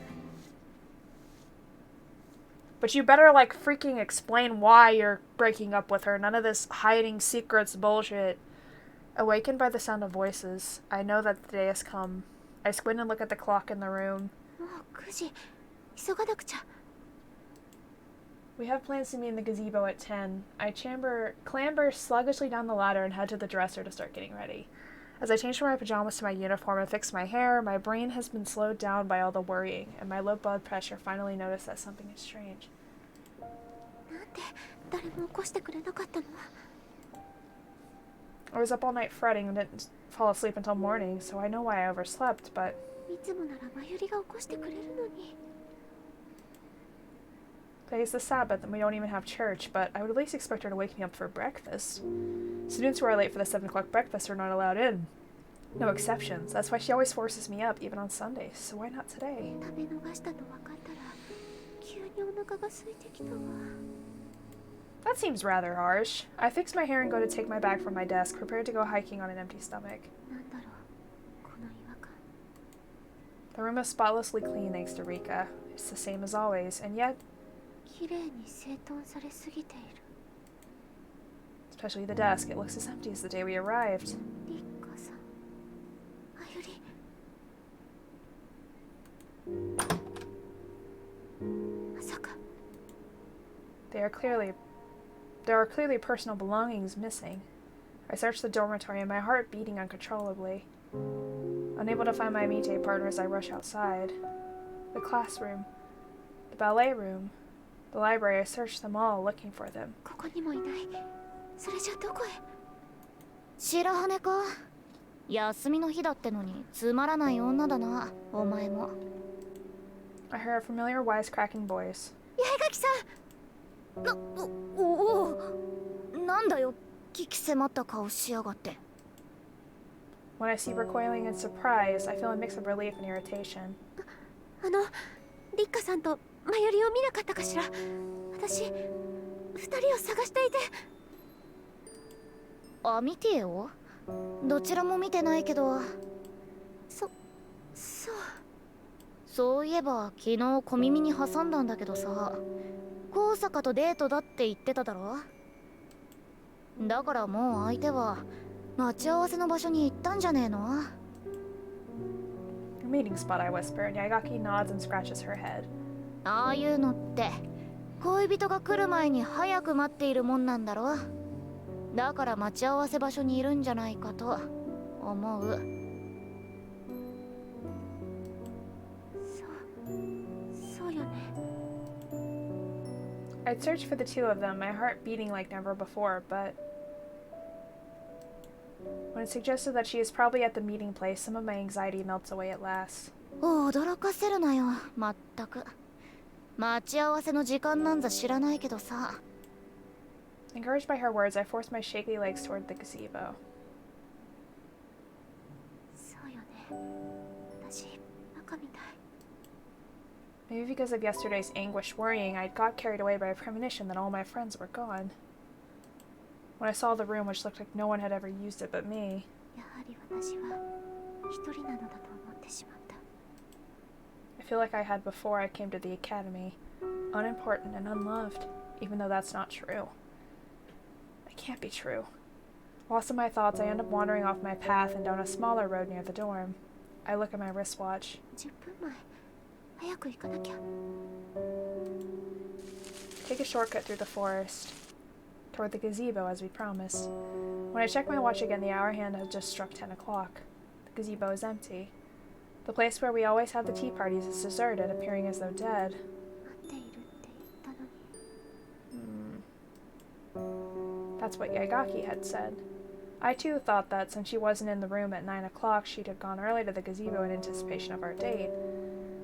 Speaker 1: But you better, like, freaking explain why you're breaking up with her. None of this hiding secrets bullshit. Awakened by the sound of voices, I know that the day has come. I squint and look at the clock in the room. We have plans to meet in the gazebo at 10. I clamber sluggishly down the ladder and head to the dresser to start getting ready. As I change from my pajamas to my uniform and fix my hair, my brain has been slowed down by all the worrying, and my low blood pressure finally noticed that something is strange. I was up all night fretting and didn't fall asleep until morning, so I know why I overslept, but... Today's the Sabbath and we don't even have church, but I would at least expect her to wake me up for breakfast. Students who are late for the 7 o'clock breakfast are not allowed in. No exceptions. That's why she always forces me up, even on Sundays, so why not today? That seems rather harsh. I fix my hair and go to take my bag from my desk, prepared to go hiking on an empty stomach. The room is spotlessly clean thanks to Rika. It's the same as always, and yet... Especially the desk. It looks as empty as the day we arrived. There are clearly personal belongings missing. I search the dormitory and my heart beating uncontrollably. Unable to find my amitié partners, I rush outside. The classroom, the ballet room, the library, I search them all, looking for them.
Speaker 5: 白羽か。休みの日だってのにつまらない女だな、お前も。
Speaker 1: I hear a familiar wisecracking voice.
Speaker 5: 八重垣さん。おお。なんだよ、鬼気迫った顔しやがって。
Speaker 1: When I see recoiling in surprise, I feel a mix of relief and irritation.
Speaker 2: リッカさんとマユリを見なかったかしら。私、2人を探していて。
Speaker 5: アミティエを？どちらも見てないけど。
Speaker 2: そう。
Speaker 5: そういえば昨日小耳に挟んだんだけどさ、高坂とデートだって言ってただろ。だからもう相手は待ち合わせの場所に行ったんじゃねえの？
Speaker 1: A meeting spot, I whisper, and Yagaki nods and scratches her head.
Speaker 5: ああいうのって恋人が来る前に早く待っているもんなんだろ。だから待ち合わせ場所にいるんじゃないかと思う。
Speaker 2: そうよね。
Speaker 1: I'd searched for the two of them, my heart beating like never before, but when it suggested that she is probably at the meeting place, some of my anxiety melts away at last.
Speaker 2: 驚かせるなよ、まったく。待ち合わせの時間なんざ知らないけどさ。
Speaker 1: Encouraged by her words, I forced my shaky legs toward the gazebo.
Speaker 2: そうよね。私、バカみたい。
Speaker 1: Maybe because of yesterday's anguished worrying, I got carried away by a premonition that all my friends were gone. When I saw the room, which looked like no one had ever used it but me,
Speaker 2: やはり私は一人なのだと思ってしまった。
Speaker 1: I feel like I had before I came to the academy, unimportant and unloved, even though that's not true. It can't be true. Lost in my thoughts, I end up wandering off my path and down a smaller road near the dorm. I look at my wristwatch.
Speaker 2: 10分前。早く行かなきゃ。
Speaker 1: Take a shortcut through the forest, toward the gazebo as we promised. When I check my watch again, the hour hand has just struck 10 o'clock. The gazebo is empty. The place where we always have the tea parties is deserted, appearing as though dead.
Speaker 2: 待っているって言ったのに。
Speaker 1: That's what Yagaki had said. I too thought that since she wasn't in the room at 9 o'clock, she'd have gone early to the gazebo in anticipation of our date.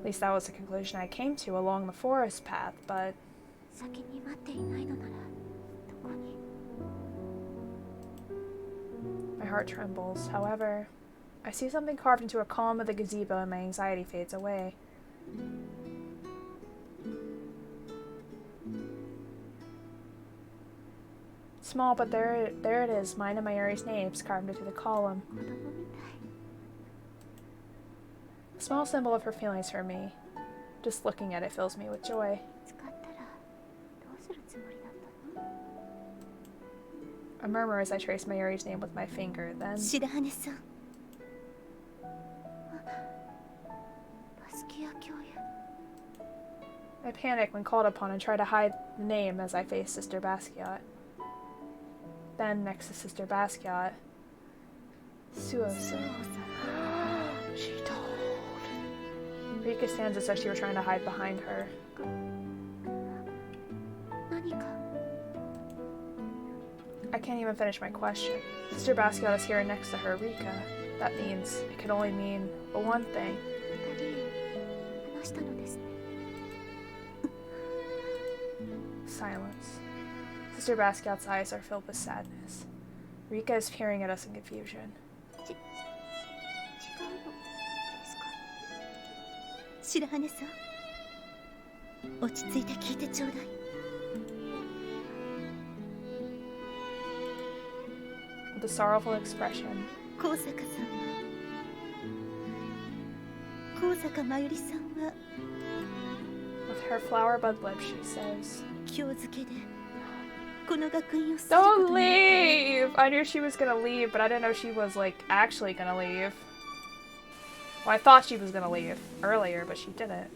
Speaker 1: At least that was the conclusion I came to along the forest path, but...
Speaker 2: 先に待っていないのならどこに。
Speaker 1: My heart trembles. However, I see something carved into a column of the gazebo and my anxiety fades away. Small, but there it is, mine and Mayuri's names carved into the column.
Speaker 2: 子供みたい。
Speaker 1: A small symbol of her feelings for me. Just looking at it fills me with joy.
Speaker 2: 使ったらどうするつもりだったの。
Speaker 1: I murmur as I trace Mayuri's name with my finger, then...
Speaker 2: 白羽さん。バスキア教諭。
Speaker 1: I panic when called upon and try to hide the name as I face Sister Basquiat. Then, next to Sister Basquiat, Suo-san. She told. Rika stands as though she were trying to hide behind her.
Speaker 2: 何か。
Speaker 1: I can't even finish my question. Sister Basquiat is here next to her, Rika. That means it could only mean but one thing.
Speaker 2: 二人話したのですね。
Speaker 1: Silence. Sister Basquiat's eyes are filled with sadness. Rika is peering at us in confusion.
Speaker 2: 違うのですか。白羽さん、落ち着いて聞いてちょうだい。
Speaker 1: With a sorrowful expression,
Speaker 2: 高坂さんは、高坂真由里さんは
Speaker 1: with her flower bud lips, she says,
Speaker 2: 今日付けでこの学院を去るこ
Speaker 1: "Don't
Speaker 2: とに。
Speaker 1: leave!" I knew she was gonna leave, but I didn't know she was, like, actually gonna leave. Well, I thought she was gonna leave earlier, but she didn't.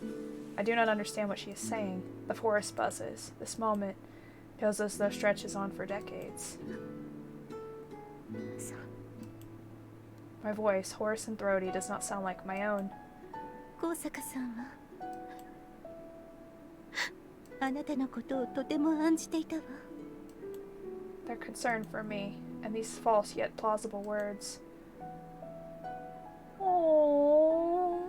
Speaker 1: I do not understand what she is saying. The forest buzzes. This moment feels as though stretches on for decades.
Speaker 2: そう。
Speaker 1: My voice, hoarse and throaty, does not sound like my own.
Speaker 2: 高坂さんはあなたのことをとても案じていたわ。
Speaker 1: Their concern for me, and these false yet plausible words. Oh.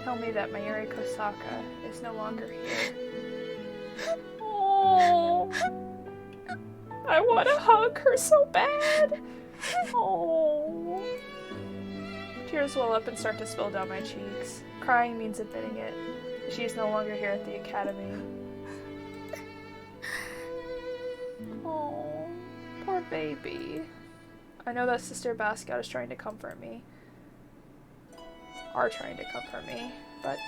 Speaker 1: Tell me that Mayuri Kosaka is no longer here. Oh. I want to hug her so bad. Oh. Tears well up and start to spill down my cheeks. Crying means admitting it. She is no longer here at the academy. Oh, poor baby. I know that Sister Basquiat is trying to comfort me. Are trying to comfort me, but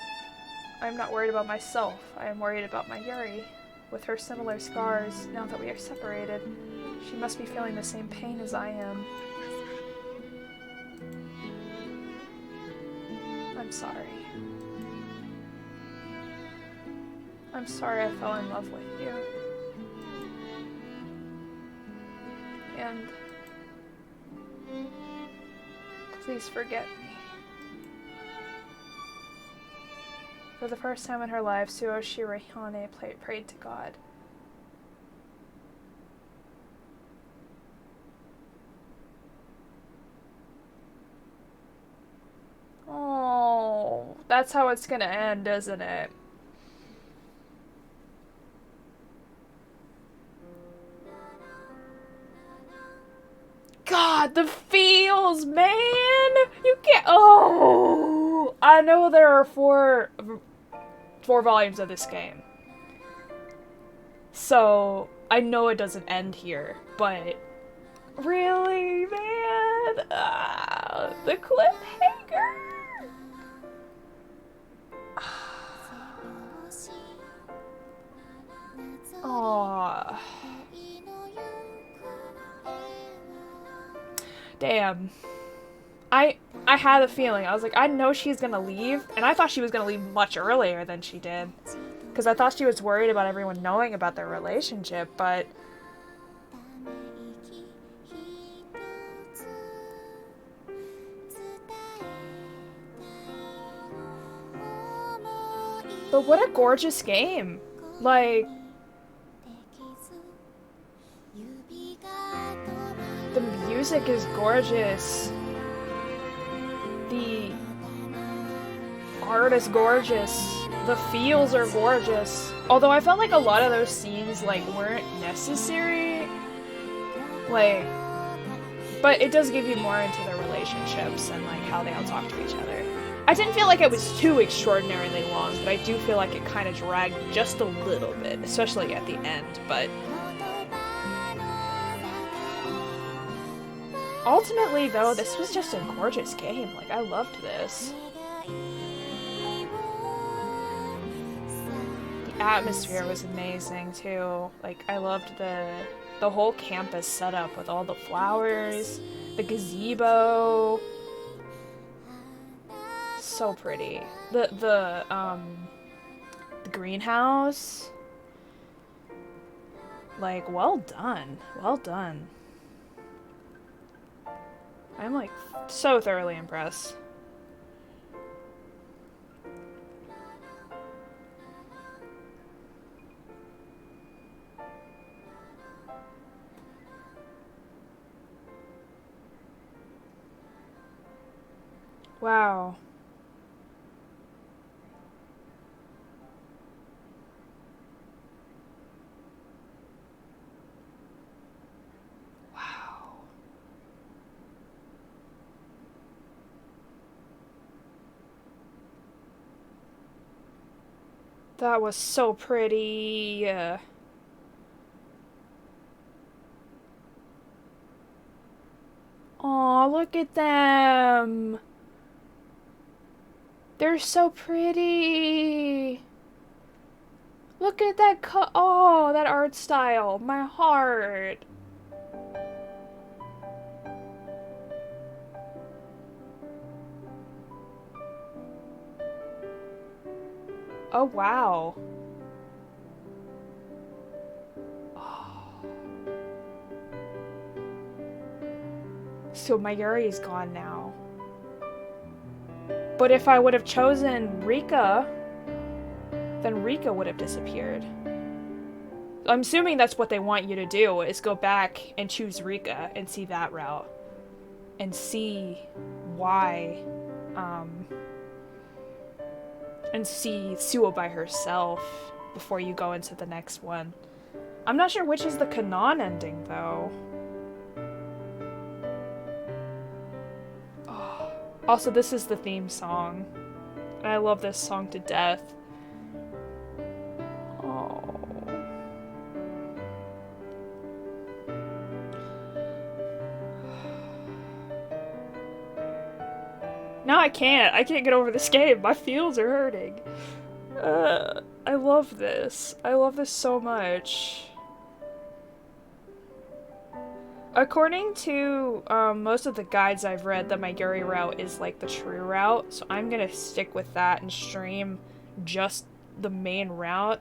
Speaker 1: I'm not worried about myself. I am worried about Mayuri. With her similar scars, now that we are separated, she must be feeling the same pain as I am. I'm sorry. I'm sorry I fell in love with you. And please forget me. For the first time in her life, Suo Shirahane prayed to God. Oh, that's how it's gonna end, isn't it? God, the feels, man! You can't. Oh! I know there are four volumes of this game. So, I know it doesn't end here, but. Really, man? The cliffhanger! Aww. Damn. I had a feeling. I was like, I know she's gonna leave, and I thought she was gonna leave much earlier than she did. Because I thought she was worried about everyone knowing about their relationship, but... But what a gorgeous game. Like... The music is gorgeous. The art is gorgeous. The feels are gorgeous. Although I felt like a lot of those scenes, like, weren't necessary. Like... But it does give you more into their relationships and, like, how they all talk to each other. I didn't feel like it was too extraordinarily long, but I do feel like it kind of dragged just a little bit, especially at the end, but... Ultimately, though, this was just a gorgeous game. Like, I loved this. The atmosphere was amazing, too. Like, I loved the whole campus setup with all the flowers, the gazebo... So pretty. The greenhouse. Like, well done. Well done. I'm like so thoroughly impressed. Wow. That was so pretty. Aw, look at them. They're so pretty. Look at that oh, that art style. My heart. Oh, wow. Oh. So Mayuri is gone now. But if I would have chosen Rika, then Rika would have disappeared. I'm assuming that's what they want you to do, is go back and choose Rika and see that route. And see why, and see Suo by herself before you go into the next one. I'm not sure which is the canon ending, though. Oh. Also, this is the theme song. And I love this song to death. Oh. Now I can't get over this game. My feels are hurting. I love this. I love this so much. According to most of the guides I've read, the Mayuri route is like the true route, so I'm gonna stick with that and stream just the main route.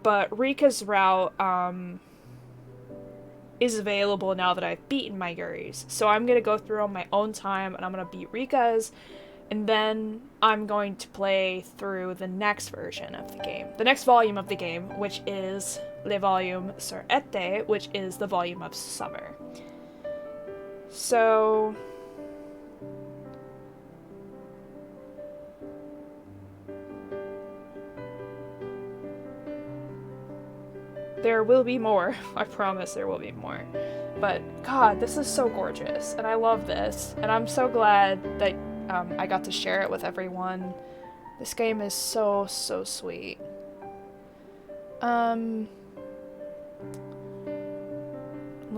Speaker 1: But Rika's route is available now that I've beaten Mayuri's, so I'm gonna go through on my own time and I'm gonna beat Rika's, And then I'm going to play through the next version of the game, the next volume of the game, which is Le Volume sur Été, which is the volume of summer. So there will be more. I promise there will be more. But God, this is so gorgeous, and I love this, and I'm so glad that I got to share it with everyone. This game is so, so sweet. Let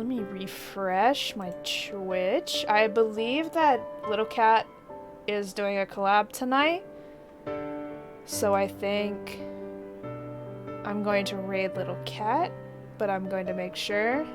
Speaker 1: me refresh my Twitch. I believe that littlecatvt is doing a collab tonight, so I think I'm going to raid littlecatvt, but I'm going to make sure.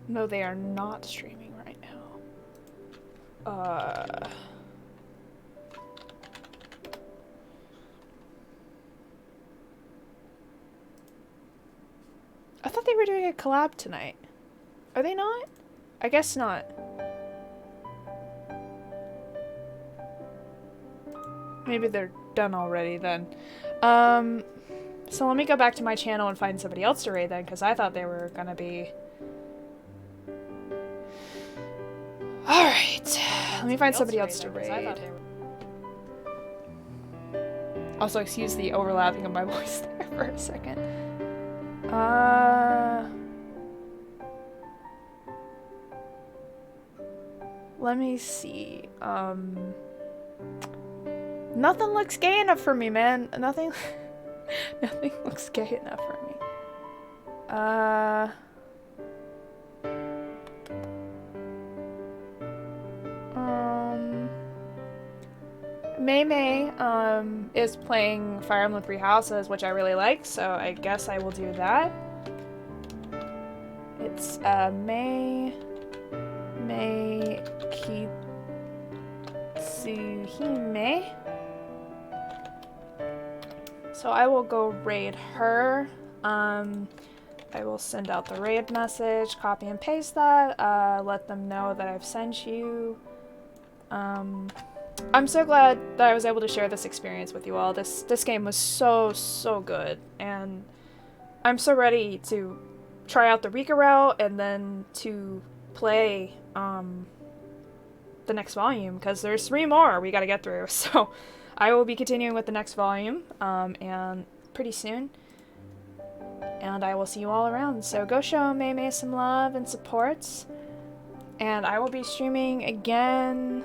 Speaker 1: No, they are not streaming right now. I thought they were doing a collab tonight. Are they not? I guess not. Maybe they're done already then. So let me go back to my channel and find somebody else to raid then, because I thought they were gonna be... Alright, let me find somebody else to raid. Also, excuse the overlapping of my voice there for a second. Let me see. Nothing looks gay enough for me, man. Nothing looks gay enough for me. May is playing Fire Emblem Three Houses, which I really like, so I guess I will do that. It's May Kitsuhime. So I will go raid her. I will send out the raid message, copy and paste that, let them know that I've sent you. I'm so glad that I was able to share this experience with you all. This game was so good, and I'm so ready to try out the Rika route and then to play the next volume, because there's 3 more we gotta get through. So I will be continuing with the next volume and pretty soon, and I will see you all around. So go show May some love and support, and I will be streaming again.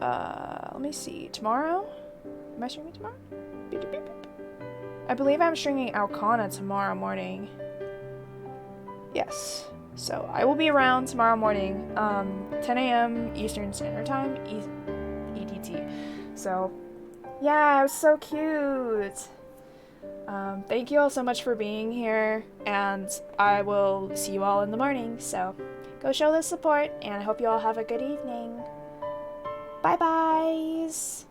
Speaker 1: Let me see. Tomorrow? Am I streaming tomorrow? Beep, beep, beep, beep. I believe I'm streaming Alcana tomorrow morning. Yes. So I will be around tomorrow morning, 10 a.m. Eastern Standard Time, EDT. So, yeah, it was so cute. Thank you all so much for being here, and I will see you all in the morning. So, go show the support, and I hope you all have a good evening. Bye-byes!